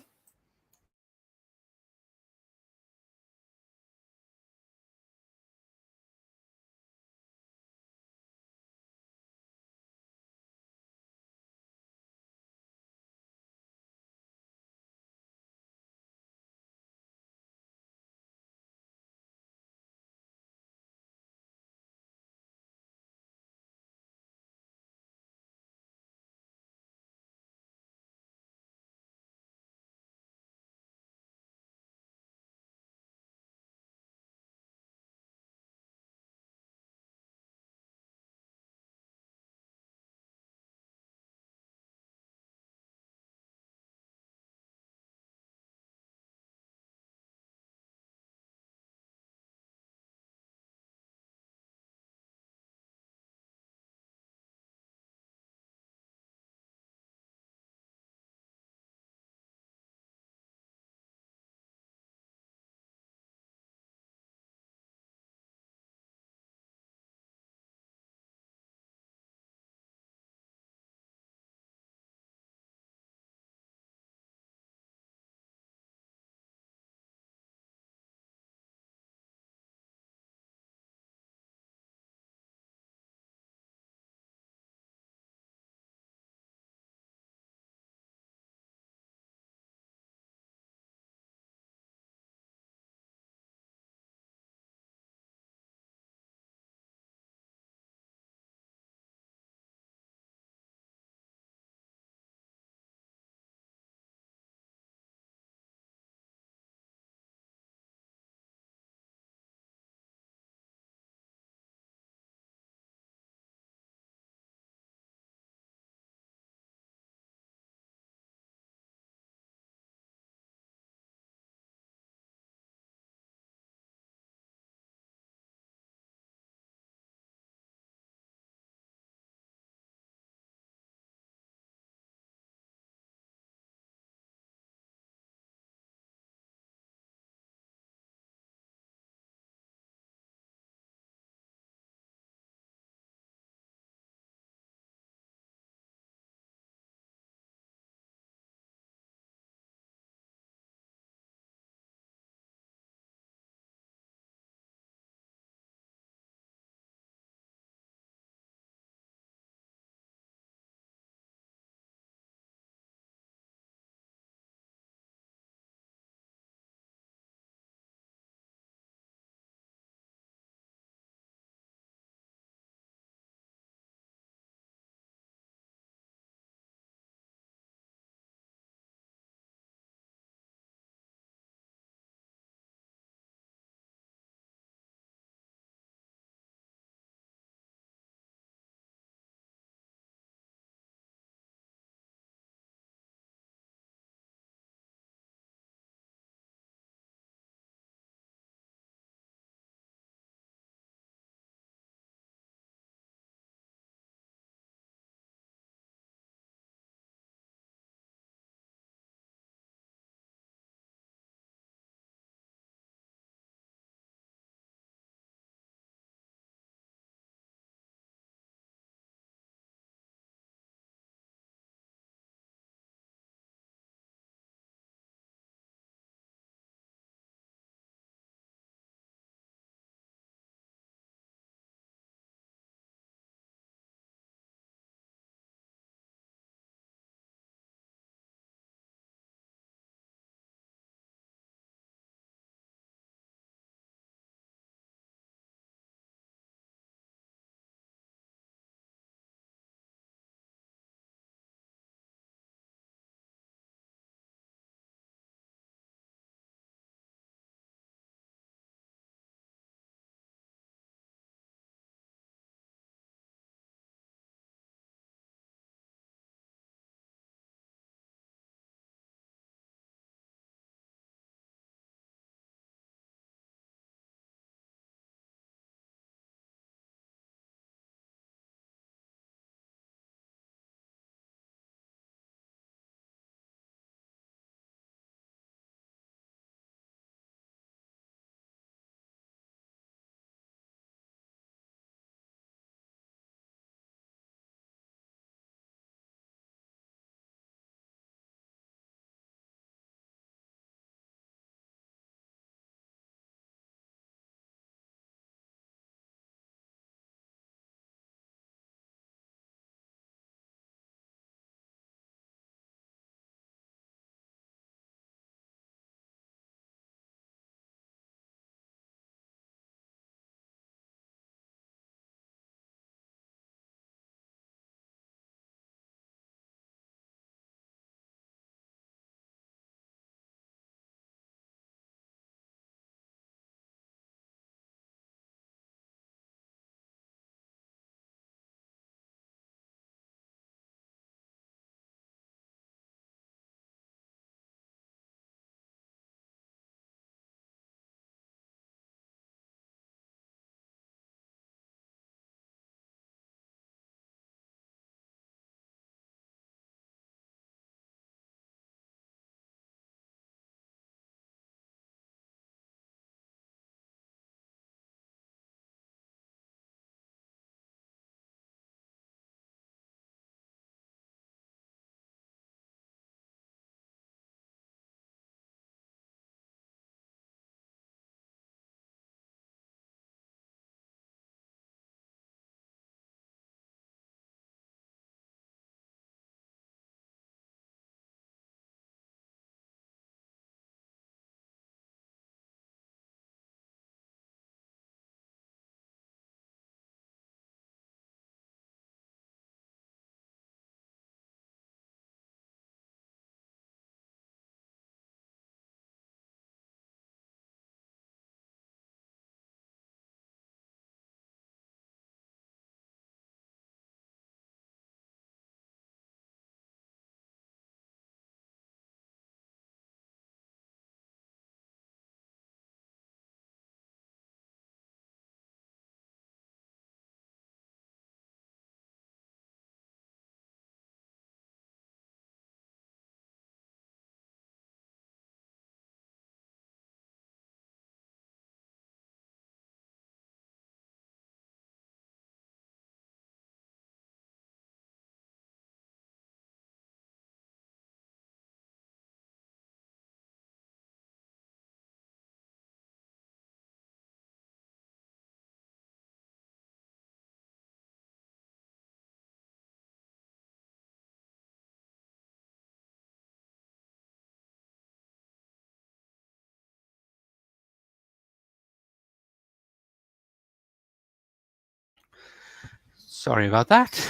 Sorry about that.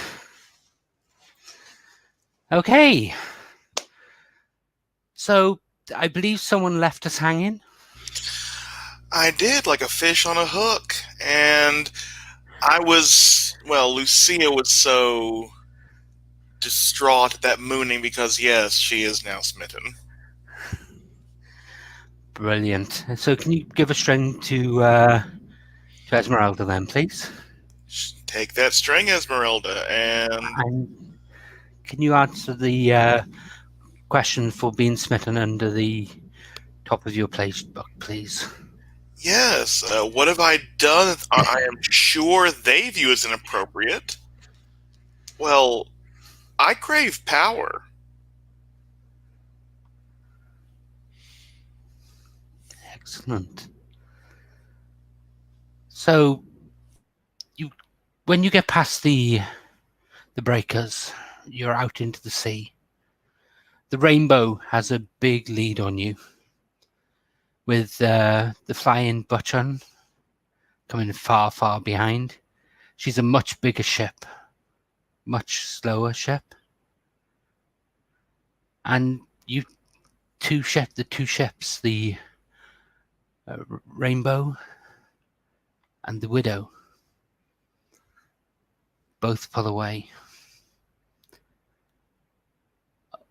Okay. So I believe someone left us hanging. I did, like a fish on a hook, and Lucia was so distraught at that mooning because, yes, she is now smitten. Brilliant. So can you give a string to Esmeralda then, please? Take that string, Esmeralda, and And can you answer the question for being smitten under the top of your book, please? yes, what have I done that I am sure they view as inappropriate? Well, I crave power. Excellent. So when you get past the breakers, you're out into the sea. The Rainbow has a big lead on you, with the flying Butchon coming far, far behind. She's a much bigger ship, much slower ship, and the two ships, the Rainbow and the Widow, both pull away.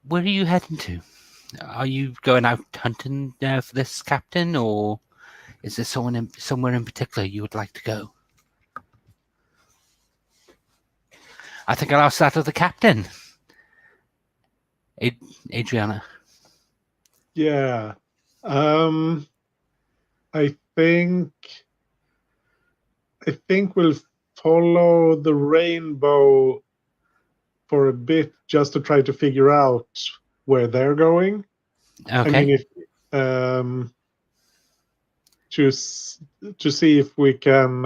Where are you heading to? Are you going out hunting for this captain, or is there somewhere in particular you would like to go? I think I'll ask that of the captain. Adriana. Yeah. I think we'll follow the Rainbow for a bit just to try to figure out where they're going. Okay. I mean, if to see if we can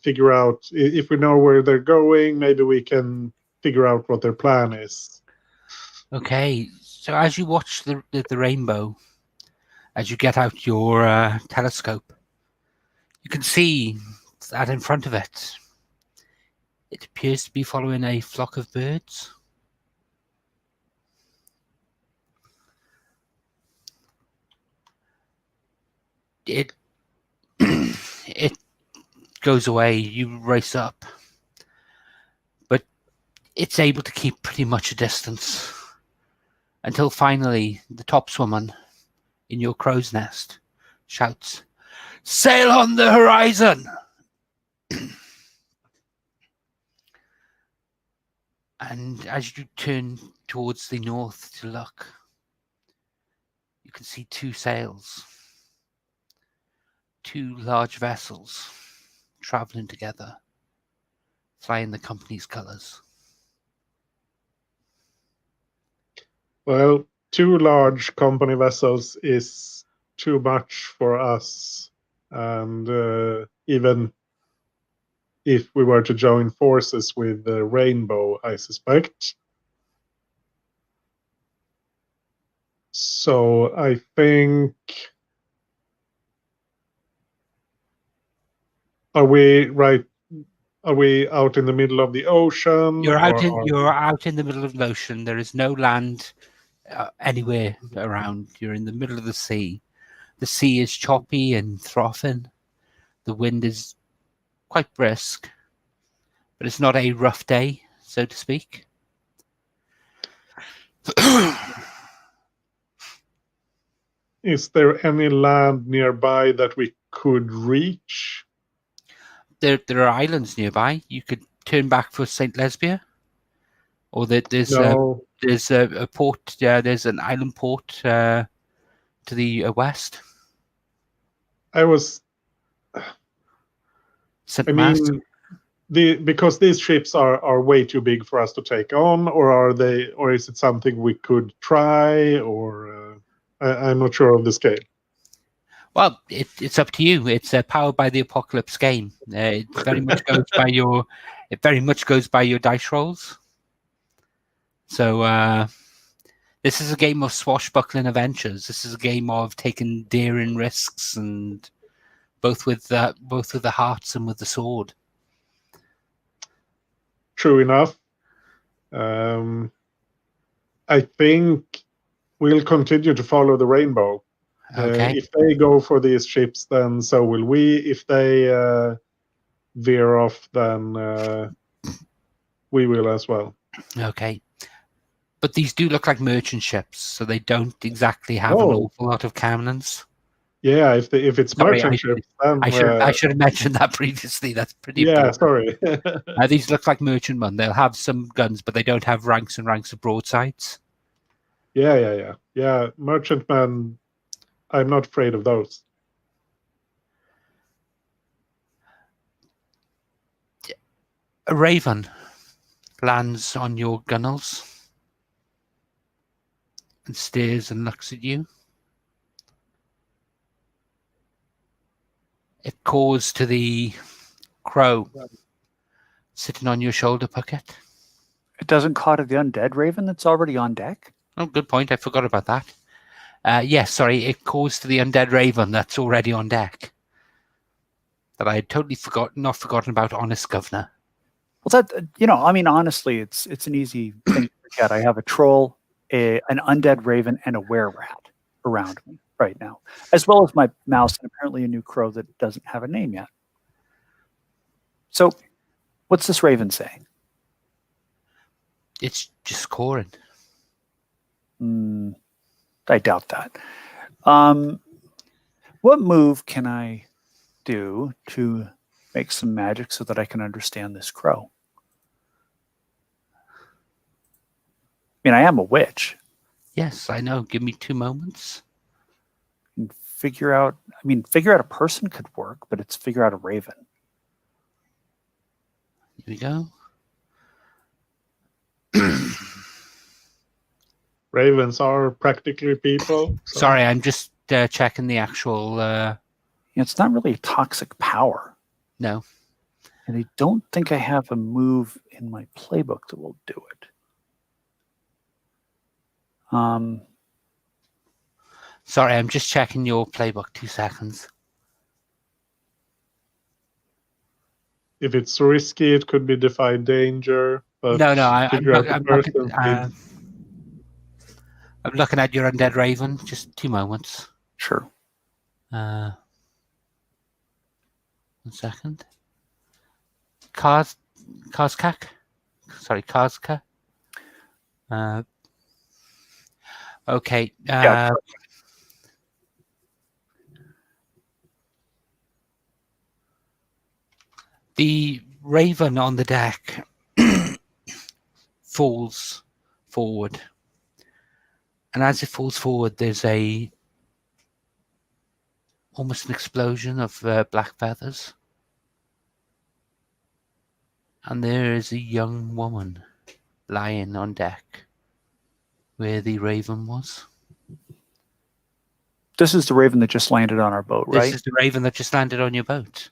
figure out if we know where they're going, maybe we can figure out what their plan is. Okay. So as you watch the Rainbow, as you get out your telescope, you can see that in front of it, it appears to be following a flock of birds. It it goes away. You race up, but it's able to keep pretty much a distance until finally the topswoman in your crow's nest shouts, "Sail on the horizon!" And as you turn towards the north to look, you can see two sails, two large vessels traveling together, flying the company's colors. Well, two large company vessels is too much for us, and even if we were to join forces with the Rainbow, I suspect. So I think, are we out in the middle of the ocean? You're out in the middle of the ocean. There is no land anywhere around. You're in the middle of the sea. The sea is choppy and frothing. The wind is quite brisk, but it's not a rough day, so to speak. Is there any land nearby that we could reach? There are islands nearby. You could turn back for St. Lesbia, or there's No. a port. There's an island port to the west. I mean, because these ships are way too big for us to take on, or is it something we could try, or I'm not sure of the scale. Well, it's up to you. It's powered by the Apocalypse game. It very much goes by your. It very much goes by your dice rolls. So this is a game of swashbuckling adventures. This is a game of taking daring risks, and both with the hearts and with the sword. true enough. I think we'll continue to follow the rainbow. Okay. If they go for these ships, then so will we. If they veer off, then we will as well. Okay. But these do look like merchant ships, so they don't exactly have an Oh. awful lot of cannons. Yeah, if it's Sorry, merchant ships, then I should have mentioned that previously. That's pretty yeah. important. Sorry. These look like merchantmen. They'll have some guns, but they don't have ranks and ranks of broadsides. Yeah. Merchantmen. I'm not afraid of those. A raven lands on your gunnels and stares and looks at you. It calls to the crow sitting on your shoulder pocket. It doesn't caw to the undead raven that's already on deck? Oh, good point. I forgot about that. Yes, sorry. It calls to the undead raven that's already on deck. That I had totally not forgotten about, honest governor. Well, I mean, honestly, it's an easy thing to forget. I have a troll, an undead raven, and a were-rat around me right now, as well as my mouse and apparently a new crow that doesn't have a name yet. So, what's this raven saying? It's just cawing. I doubt that. What move can I do to make some magic so that I can understand this crow? I mean, I am a witch. Yes, I know. Give me 2 moments. Figure out a person could work, but it's figure out a raven. Here we go. Ravens are practically people. So. Sorry, I'm just checking the actual... It's not really a toxic power. No. And I don't think I have a move in my playbook that will do it. Sorry, I'm just checking your playbook. 2 seconds. If it's risky, it could be defy danger. But No, I'm looking at your undead raven. Just 2 moments. Sure. 1 second. Kazka. Okay. Yeah. The raven on the deck falls forward. And as it falls forward, there's almost an explosion of black feathers. And there is a young woman lying on deck where the raven was. This is the raven that just landed on our boat, right? This is the raven that just landed on your boat.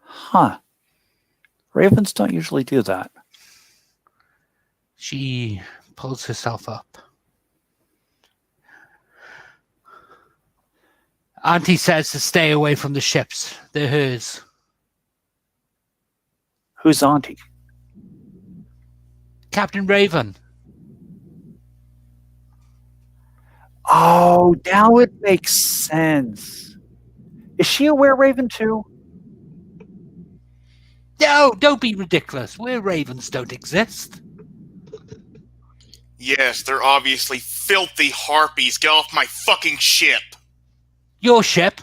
Huh. Ravens don't usually do that. She pulls herself up. Auntie says to stay away from the ships. They're hers. Who's Auntie? Captain Raven. Oh, now it makes sense. Is she a were-raven too? No, don't be ridiculous. Were-ravens don't exist. Yes, they're obviously filthy harpies. Get off my fucking ship. Your ship?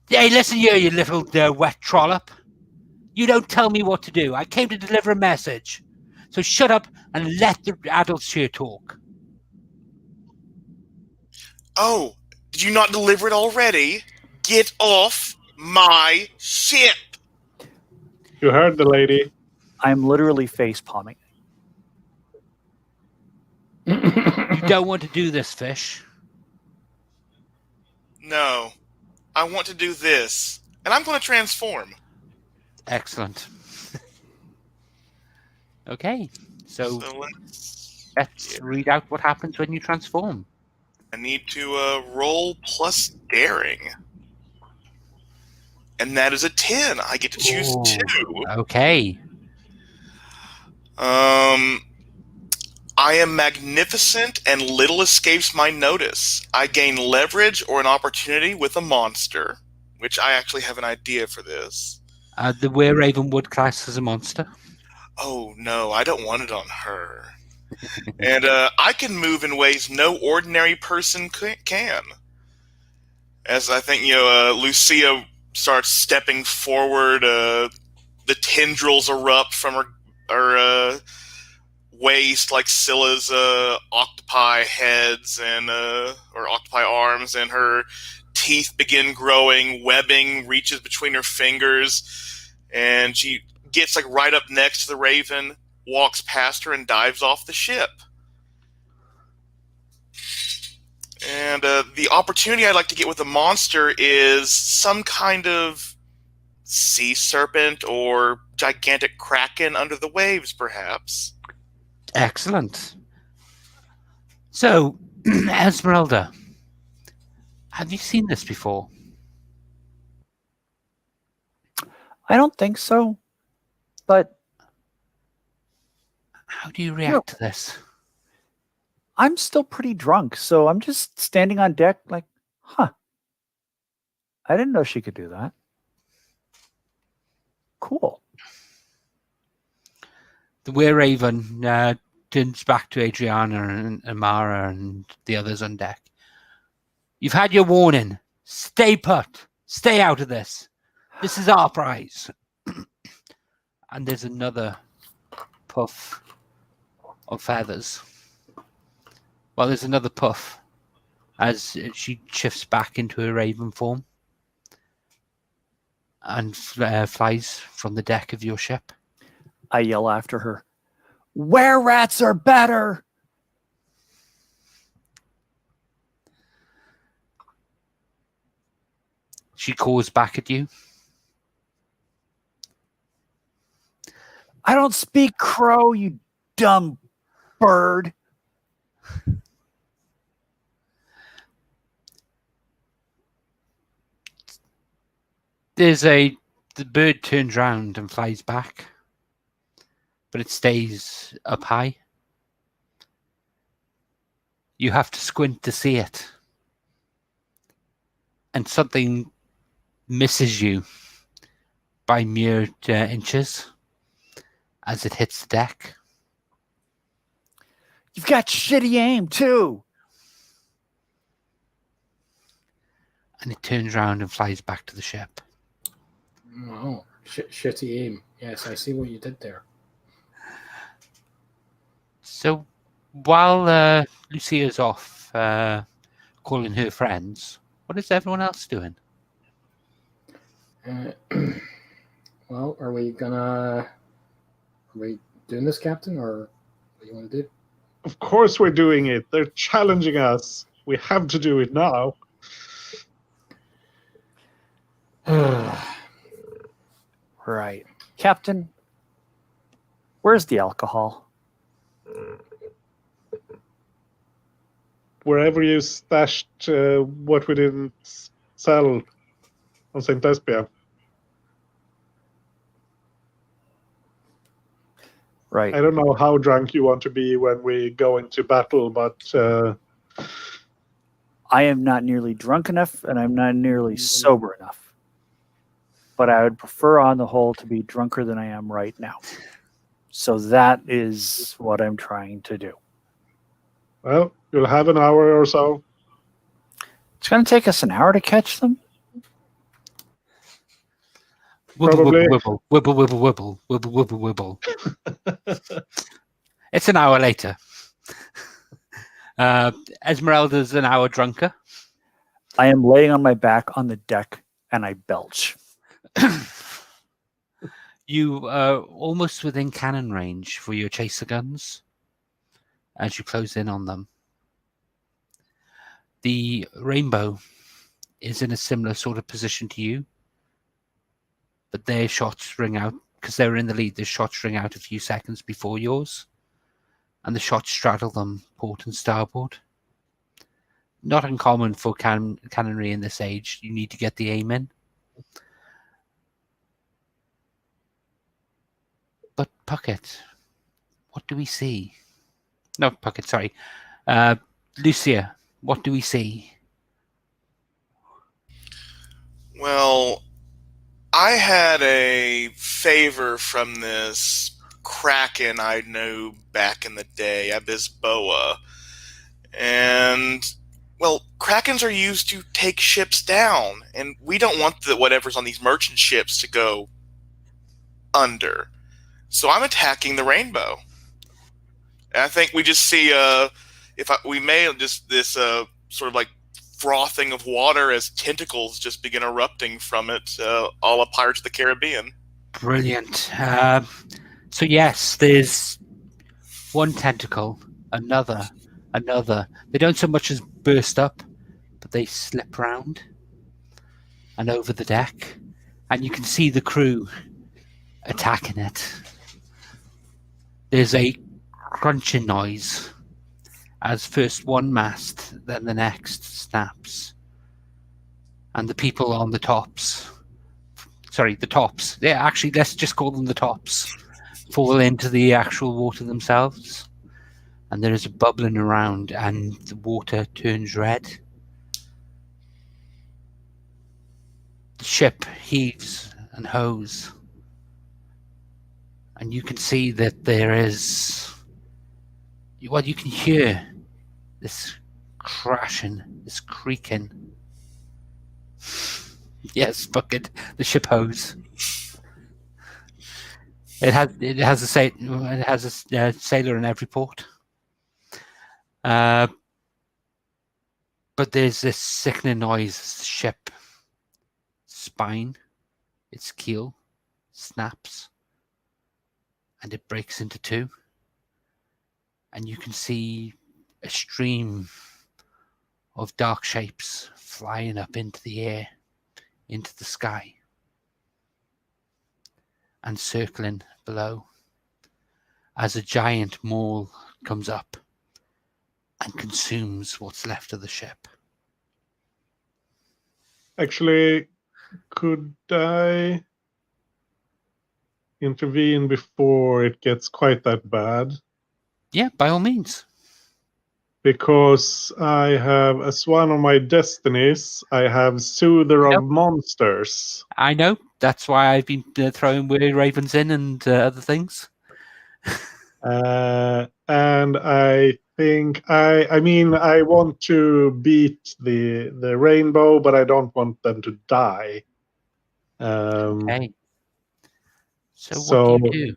Hey, listen here, you little wet trollop. You don't tell me what to do. I came to deliver a message. So shut up and let the adults here talk. Oh, did you not deliver it already? Get off my ship. You heard the lady. I'm literally face palming. You don't want to do this, fish. No, I want to do this. And I'm going to transform. Excellent. Okay, so let's read out what happens when you transform. I need to roll plus daring. And that is a 10. I get to choose 2. Okay. I am magnificent and little escapes my notice. I gain leverage or an opportunity with a monster, which I actually have an idea for this. The Were-Raven would class as a monster. Oh no, I don't want it on her. And I can move in ways no ordinary person can. As I think, Lucia starts stepping forward, the tendrils erupt from her waist like Scylla's octopi heads or octopi arms, and her teeth begin growing, webbing reaches between her fingers, and she gets like right up next to the Raven, walks past her, and dives off the ship. And the opportunity I'd like to get with the monster is some kind of sea serpent or gigantic kraken under the waves, perhaps. Excellent. So, Esmeralda, have you seen this before? I don't think so, but How do you react to this? I'm still pretty drunk, so I'm just standing on deck like, huh. I didn't know she could do that. Cool. The Were-Raven turns back to Adriana and Amara and the others on deck. You've had your warning. Stay put. Stay out of this. This is our prize. And there's another puff of feathers. Well, there's another puff as she shifts back into her raven form and flies from the deck of your ship. I yell after her, "Were rats are better!" She calls back at you. I don't speak crow, you dumb bird. The bird turns round and flies back, but it stays up high. You have to squint to see it. And something misses you by mere inches as it hits the deck. You've got shitty aim, too. And it turns around and flies back to the ship. Oh, shitty aim. Yes, I see what you did there. So while Lucia's off calling her friends, what is everyone else doing? Well, are we doing this, Captain, or what do you want to do? Of course we're doing it. They're challenging us. We have to do it now. Right. Captain, where's the alcohol? Wherever you stashed what we didn't sell on St. Despia. Right. I don't know how drunk you want to be when we go into battle, but I am not nearly drunk enough, and I'm not nearly sober enough. But I would prefer on the whole to be drunker than I am right now. So that is what I'm trying to do. well, you'll have an hour or so. It's going to take us an hour to catch them? Wibble, Probably. wibble, wibble, wibble, wibble, wibble, wibble, wibble. It's an hour later. Esmeralda's an hour drunker. I am laying on my back on the deck, and I belch. You are almost within cannon range for your chaser guns as you close in on them. The Rainbow is in a similar sort of position to you, but their shots ring out because they're in the lead. Their shots ring out a few seconds before yours, and the shots straddle them port and starboard. Not uncommon for cannonry in this age. You need to get the aim in. But Puckett, what do we see? No, Puckett, sorry. Lucia, what do we see? Well, I had a favor from this Kraken I knew back in the day, Abysboa. And, well, Krakens are used to take ships down, and we don't want whatever's on these merchant ships to go under. So I'm attacking the Rainbow. And I think we just see, we may just this sort of like frothing of water as tentacles just begin erupting from it, a la Pirates of the Caribbean. Brilliant. So yes, there's one tentacle, another. They don't so much as burst up, but they slip round and over the deck, and you can see the crew attacking it. There's a crunching noise as first one mast, then the next snaps, and the people on the tops. Sorry, the tops. Yeah, actually, let's just call them the tops. Fall into the actual water themselves, and there is a bubbling around, and the water turns red. The ship heaves and hoes, and you can see that there is. Well, you can hear this crashing, this creaking. Yes, Bucket, the ship hose. It has a sailor in every port. But there's this sickening noise as the ship spine, its keel, snaps, and it breaks into two. And you can see a stream of dark shapes flying up into the air, into the sky, and circling below as a giant maul comes up and consumes what's left of the ship. Actually, could I intervene before it gets quite that bad? Yeah, by all means. Because I have, as one of my destinies, I have Soother of Monsters. I know. That's why I've been throwing Weird Ravens in and other things. And I think I mean I want to beat the Rainbow, but I don't want them to die. Okay. So what do you do?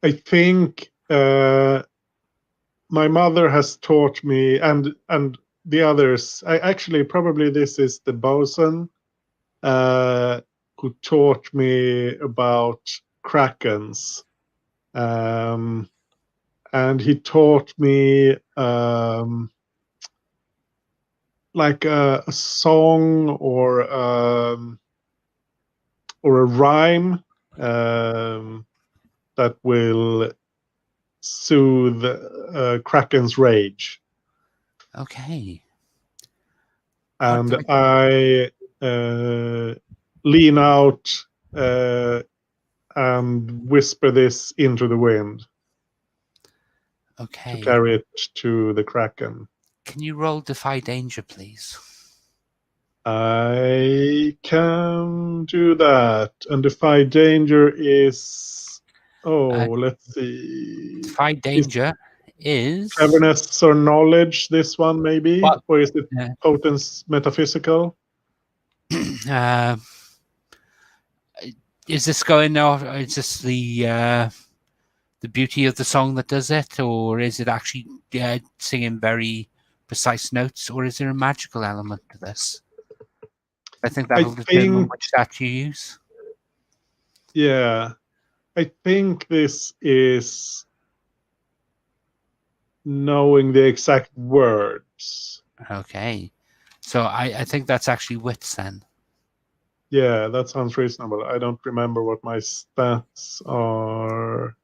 I think my mother has taught me, and the others. I actually probably this is the bosun who taught me about krakens, and he taught me like a song or a rhyme that will soothe Kraken's rage. Okay. And I lean out and whisper this into the wind. Okay. To carry it to the Kraken. Can you roll Defy Danger, please? I can do that. And Defy Danger is... let's see. Defy Danger is... Cleverness or knowledge, this one maybe? Well, or is it potence metaphysical? Is this going off? Is this the beauty of the song that does it? Or is it actually singing very precise notes? Or is there a magical element to this? I think that'll determine which stat you use. Yeah. I think this is knowing the exact words. Okay. So I think that's actually wits then. Yeah, that sounds reasonable. I don't remember what my stats are.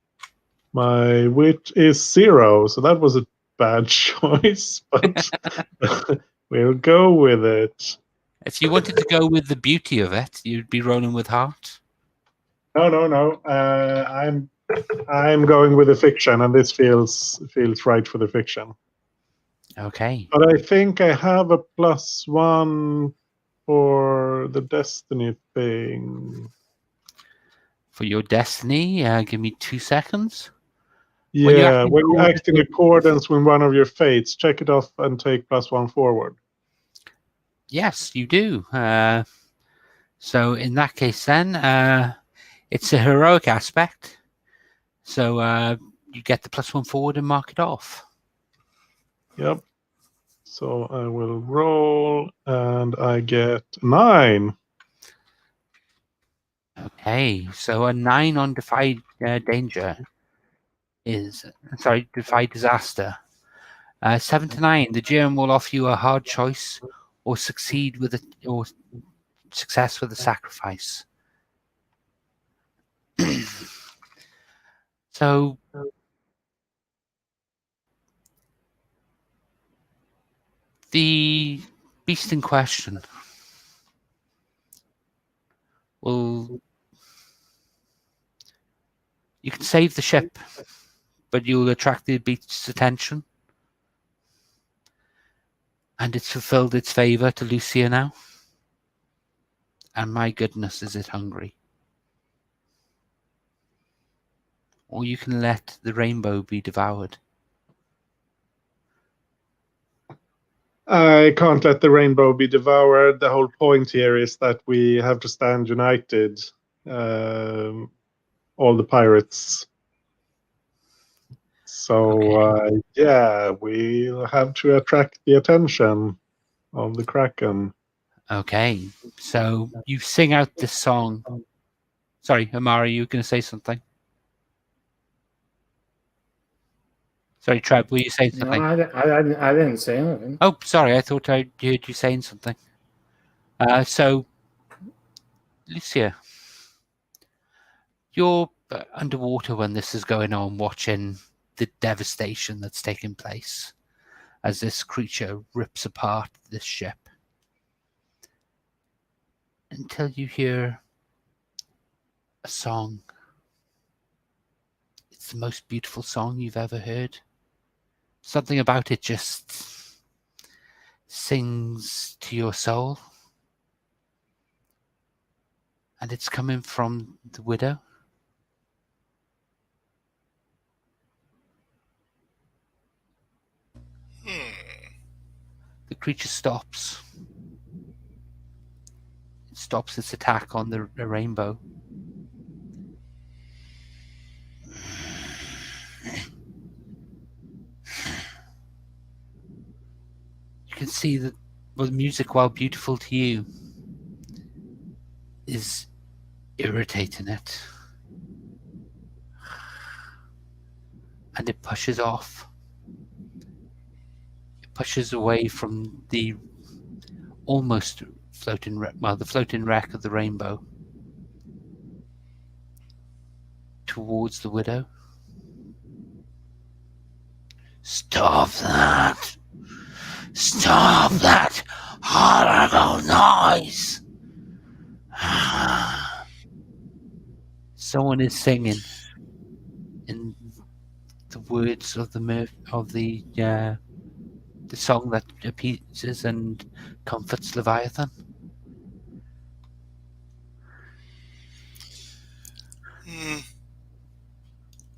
My wit is 0, so that was a bad choice, but we'll go with it. If you wanted to go with the beauty of it, you'd be rolling with heart. No. I'm going with the fiction, and this feels right for the fiction. Okay. But I think I have a +1 for the destiny thing. For your destiny, give me 2 seconds. Yeah, acting when you according act in to- accordance with one of your fates, check it off and take +1 forward. Yes, you do. So in that case, then it's a heroic aspect. So you get the +1 forward and mark it off. Yep. So I will roll, and I get 9. Okay, so a 9 on defy danger defy disaster. 7 to 9, the GM will offer you a hard choice or success with a sacrifice. So the beast in question will. You can save the ship, but you'll attract the beast's attention. And it's fulfilled its favor to Lucia now. And my goodness, is it hungry. Or you can let the rainbow be devoured. I can't let the rainbow be devoured. The whole point here is that we have to stand united. All the pirates. So, yeah, we'll have to attract the attention of the Kraken. Okay, so you sing out this song. Sorry, Amara, you were going to say something? Sorry, Trev, were you saying No, something? I didn't say anything. Oh, sorry, I thought I heard you saying something. So, Lucia, you're underwater when this is going on, watching the devastation that's taking place as this creature rips apart this ship. Until you hear a song. It's the most beautiful song you've ever heard. Something about it just sings to your soul. And it's coming from the widow. The creature stops. It stops its attack on the rainbow. You can see that the music, while beautiful to you, is irritating it. And it pushes off. It pushes away from the almost floating wreck of the rainbow towards the widow. Stop that! Stop that horrible noise! Someone is singing in the words of the song that appeases and comforts Leviathan.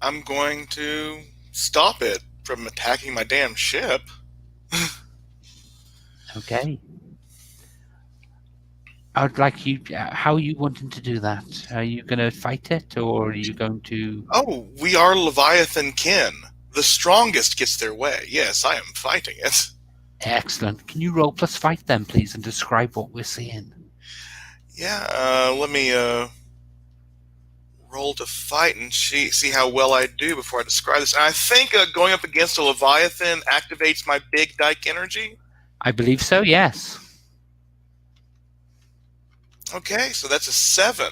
I'm going to stop it from attacking my damn ship. Okay. I would like you. How are you wanting to do that? Are you going to fight it, or are you going to? Oh, we are Leviathan kin. The strongest gets their way. Yes, I am fighting it. Excellent. Can you roll plus fight then, please, and describe what we're seeing? Yeah, let me roll to fight and see how well I do before I describe this. And I think going up against a Leviathan activates my big dyke energy. I believe so, yes. Okay, so that's a 7.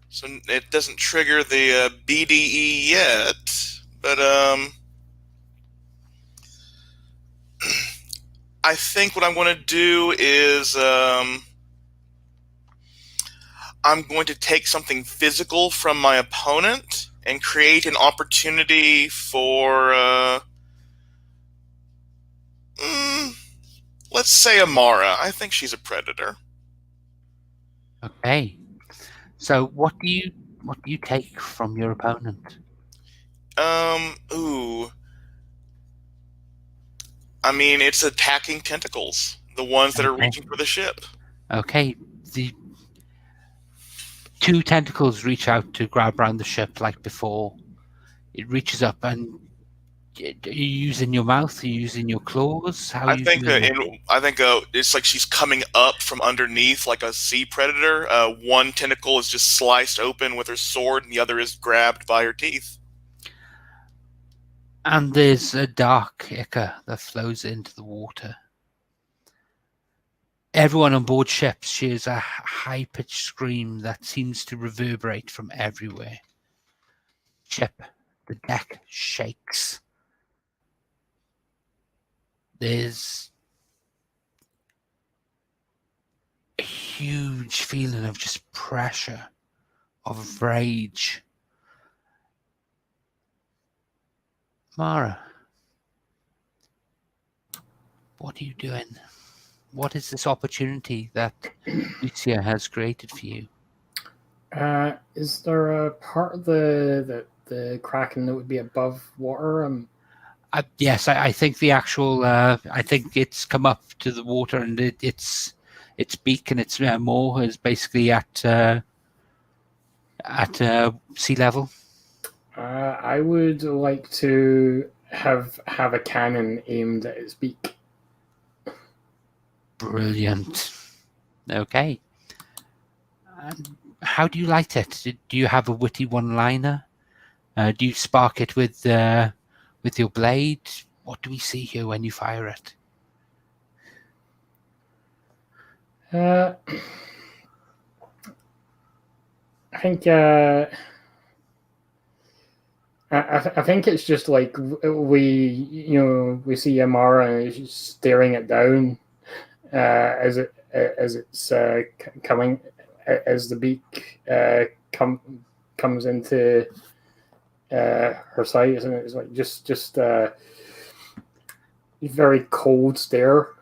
So it doesn't trigger the BDE yet, but I think what I'm going to do is I'm going to take something physical from my opponent and create an opportunity for, let's say Amara. I think she's a predator. Okay. So what do you take from your opponent? Ooh. I mean, it's attacking tentacles, the ones that are Okay. reaching for the ship. Okay. The two tentacles reach out to grab around the ship like before. It reaches up, and are you using your mouth? Are you using your claws? How are I you think doing it? it's like she's coming up from underneath like a sea predator. One tentacle is just sliced open with her sword, and the other is grabbed by her teeth. And there's a dark ichor that flows into the water. Everyone on board ship shares a high-pitched scream that seems to reverberate from everywhere. Ship, the deck shakes. There's a huge feeling of just pressure, of rage. Mara, what are you doing? What is this opportunity that Lucia has created for you? Is there a part of the Kraken that would be above water? Yes, I think the actual. I think it's come up to the water, and its beak and its maw is basically at sea level. I would like to have a cannon aimed at its beak. Brilliant. Okay. How do you light it? Do you have a witty one-liner? Do you spark it with your blade? What do we see here when you fire it? I think I think it's just like we see Amara and she's staring it down as it's coming, as the beak comes into her sight, and it's like just a very cold stare,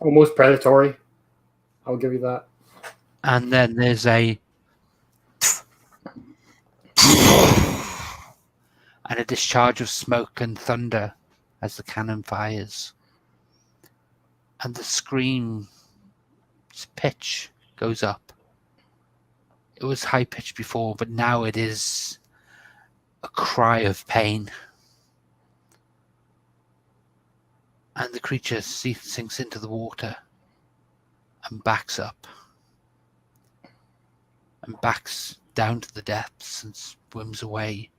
almost predatory. I'll give you that. And then there's a and a discharge of smoke and thunder as the cannon fires. And the scream's pitch goes up. It was high pitched before, but now it is a cry of pain. And the creature sinks into the water and backs up. And backs down to the depths and swims away.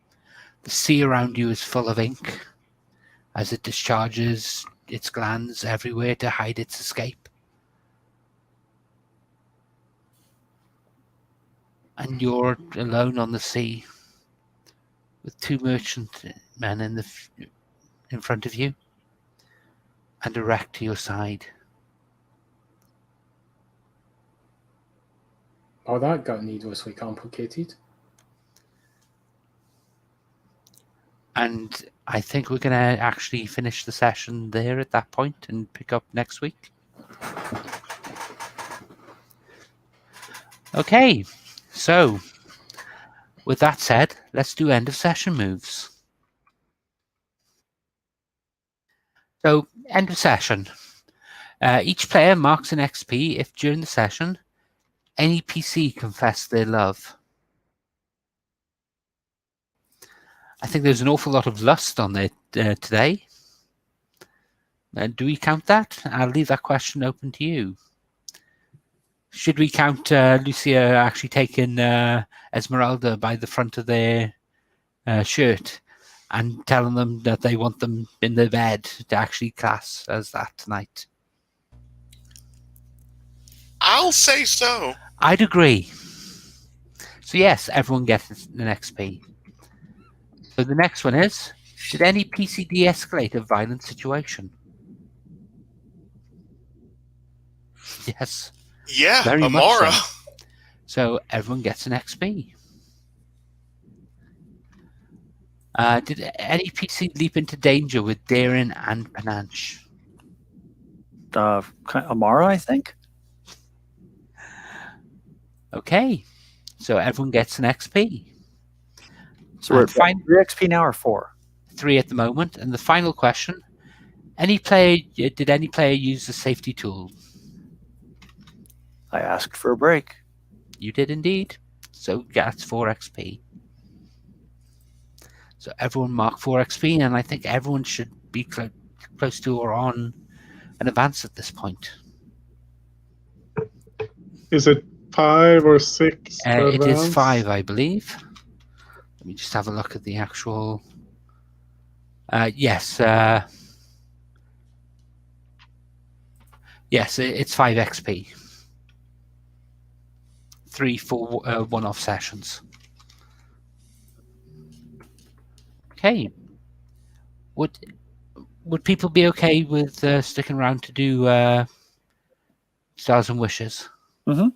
The sea around you is full of ink as it discharges its glands everywhere to hide its escape. And you're alone on the sea with two merchantmen in front of you and a wreck to your side. Oh, that got needlessly complicated. And I think we're going to actually finish the session there at that point and pick up next week. Okay, so with that said, let's do end of session moves. So, end of session. Each player marks an XP if during the session any PC confess their love. I think there's an awful lot of lust on there today. Do we count that? I'll leave that question open to you. Should we count Lucia actually taking Esmeralda by the front of their shirt and telling them that they want them in their bed to actually class as that tonight? I'll say so. I'd agree. So yes, everyone gets an XP. So the next one is Did any PC de-escalate a violent situation? Yes, Yeah, very much Amara. so. So everyone gets an XP. Did any PC leap into danger with daring and panache? Amara, I think. Okay, so everyone gets an XP. So we're And at 3 XP now or 4? 3 at the moment. And the final question: did any player use the safety tool? I asked for a break. You did indeed. So that's 4 XP. So everyone mark 4 XP, and I think everyone should be close to or on an advance at this point. Is it 5 or 6 to It is advance? 5, I believe. Let me just have a look at the actual. Yes. Yes, it's 5 XP. 3 for one-off sessions. Okay. Would people be okay with sticking around to do Stars and Wishes? Mm-hmm.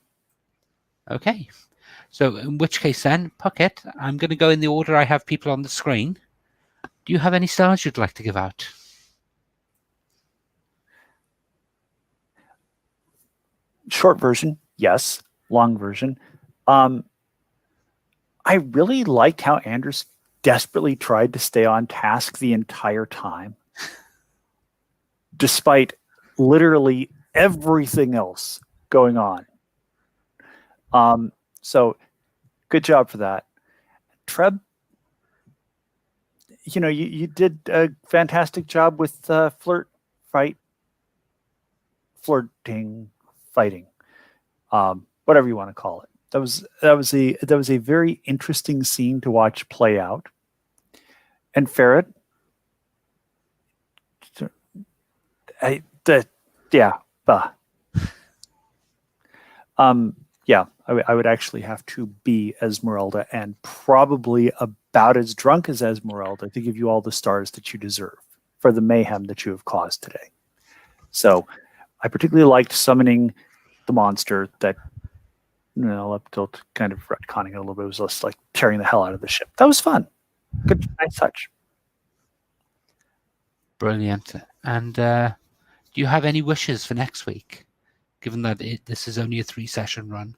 Okay. So in which case then, Puckett, I'm going to go in the order I have people on the screen. Do you have any stars you'd like to give out? Short version, yes. Long version. I really liked how Anders desperately tried to stay on task the entire time, despite literally everything else going on. So good job for that. Treb, you did a fantastic job with flirting, fighting, whatever you want to call it. That was a very interesting scene to watch play out. And Ferret, I would actually have to be Esmeralda and probably about as drunk as Esmeralda to give you all the stars that you deserve for the mayhem that you have caused today. So I particularly liked summoning the monster that, up till kind of retconning it a little bit, was just like tearing the hell out of the ship. That was fun. Good, nice touch. Brilliant. And do you have any wishes for next week, given that this is only a 3-session run?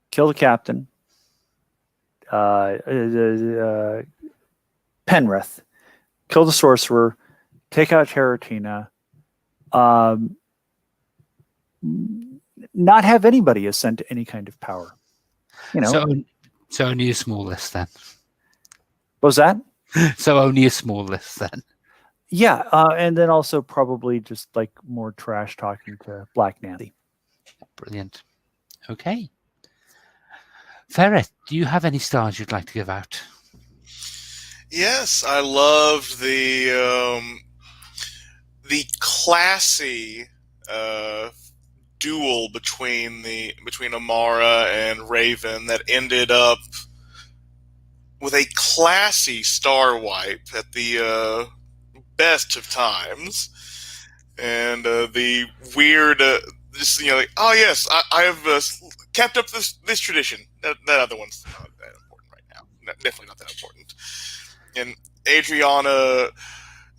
Kill the captain. Penrith. Kill the sorcerer. Take out Terratina. Not have anybody ascend to any kind of power. So only a small list then. What was that? So only a small list then. Yeah, and then also probably just like more trash talking to Black Nancy. Brilliant. Okay. Ferret, do you have any stars you'd like to give out? Yes, I loved the classy duel between Amara and Raven that ended up with a classy star wipe at the best of times, and the weird, oh yes, I have kept up this tradition. That other one's not that important right now. Definitely not that important. And Adriana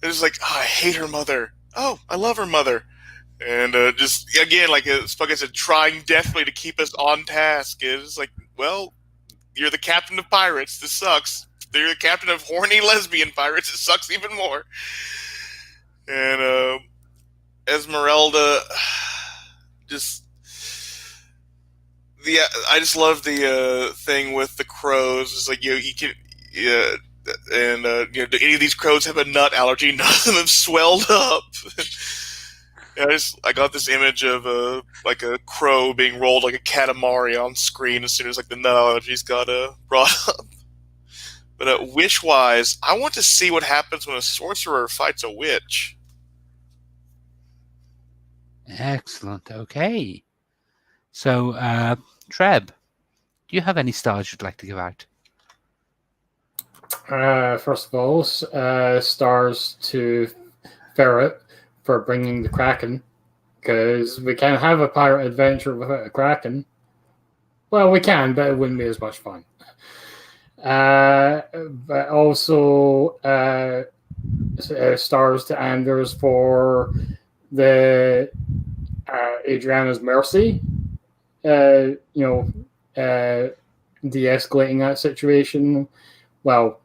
is like, oh, I hate her mother. Oh, I love her mother. And just, again, like Spugget said, trying desperately to keep us on task. It's like, well, you're the captain of pirates. This sucks. You're the captain of horny lesbian pirates. It sucks even more. And Esmeralda, I just love the thing with the crows. It's like, you can, and do any of these crows have a nut allergy? None of them have swelled up. I got this image of a crow being rolled like a Katamari on screen as soon as the nut allergies got brought up. But wish-wise, I want to see what happens when a sorcerer fights a witch. Excellent. Okay. So, Treb, do you have any stars you'd like to give out? First of all, stars to Ferret for bringing the Kraken, because we can't have a pirate adventure without a Kraken. Well, we can, but it wouldn't be as much fun. But also stars to Anders for the Adriana's mercy. De-escalating that situation. Well,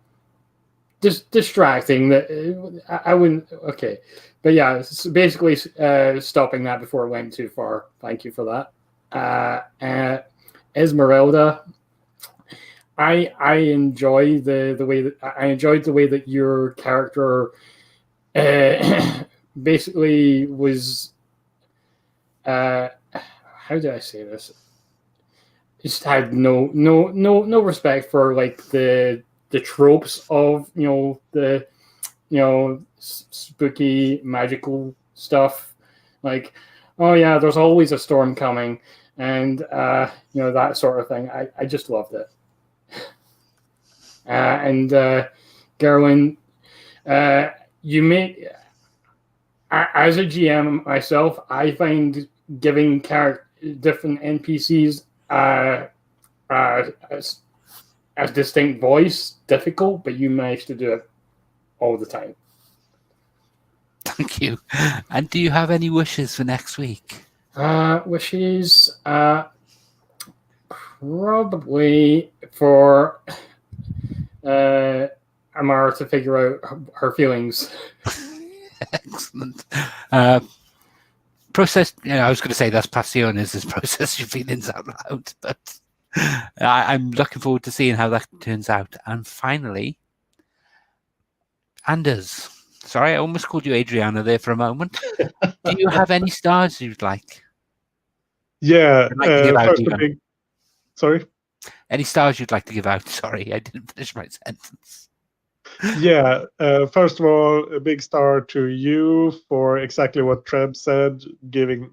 just distracting. That I wouldn't. Okay, but yeah, basically stopping that before it went too far. Thank you for that. Esmeralda, I enjoy the way that I enjoyed the way that your character basically was. How do I say this? Just had no respect for like the tropes of the spooky magical stuff, like, oh yeah, there's always a storm coming, and that sort of thing. I just loved it. And Gerwin, you make as a GM myself, I find giving different NPCs as distinct voice difficult, but you manage to do it all the time. Thank you. And do you have any wishes for next week? Wishes, probably for Amara to figure out her feelings. Excellent. Process. I was going to say that's Passiones is process your feelings out loud, but I'm looking forward to seeing how that turns out. And finally, Anders. Sorry, I almost called you Adriana there for a moment. Do you have any stars you'd like? Yeah. I'd like to give out First, even. Sorry. Any stars you'd like to give out? Sorry, I didn't finish my sentence. Yeah. First of all, a big star to you for exactly what Treb said,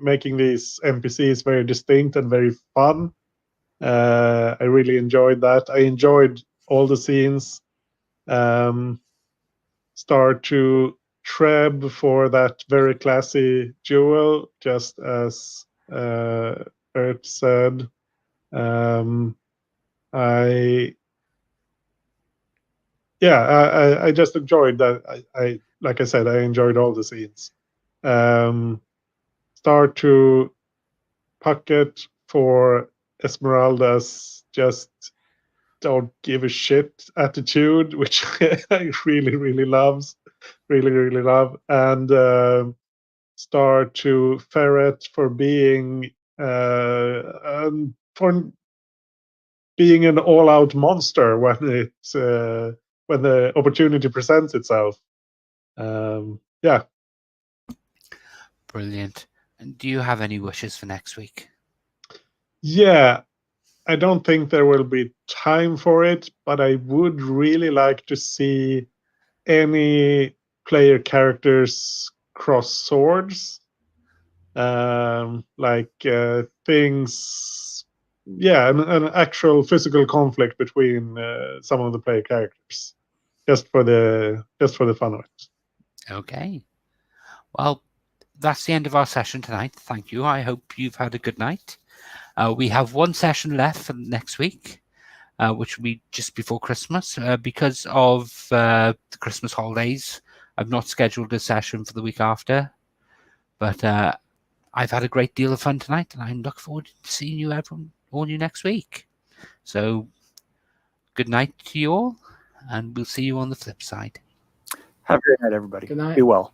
making these NPCs very distinct and very fun. I really enjoyed that. I enjoyed all the scenes. Star to Treb for that very classy duel, just as Bert said. I just enjoyed that. I like I said, I enjoyed all the scenes. Star to Puckett for Esmeralda's just don't give a shit attitude, which I really love. And star to Ferret for being an all-out monster when when the opportunity presents itself. Yeah. Brilliant. And do you have any wishes for next week? Yeah, I don't think there will be time for it, but I would really like to see any player characters cross swords. Things, an actual physical conflict between some of the player characters, just for the fun of it. Okay. Well, that's the end of our session tonight. Thank you. I hope you've had a good night. We have one session left for next week, which will be just before Christmas. Because of the Christmas holidays, I've not scheduled a session for the week after. But I've had a great deal of fun tonight, and I look forward to seeing you all you next week. So, good night to you all, and we'll see you on the flip side. Have a great night, everybody. Good night. Be well.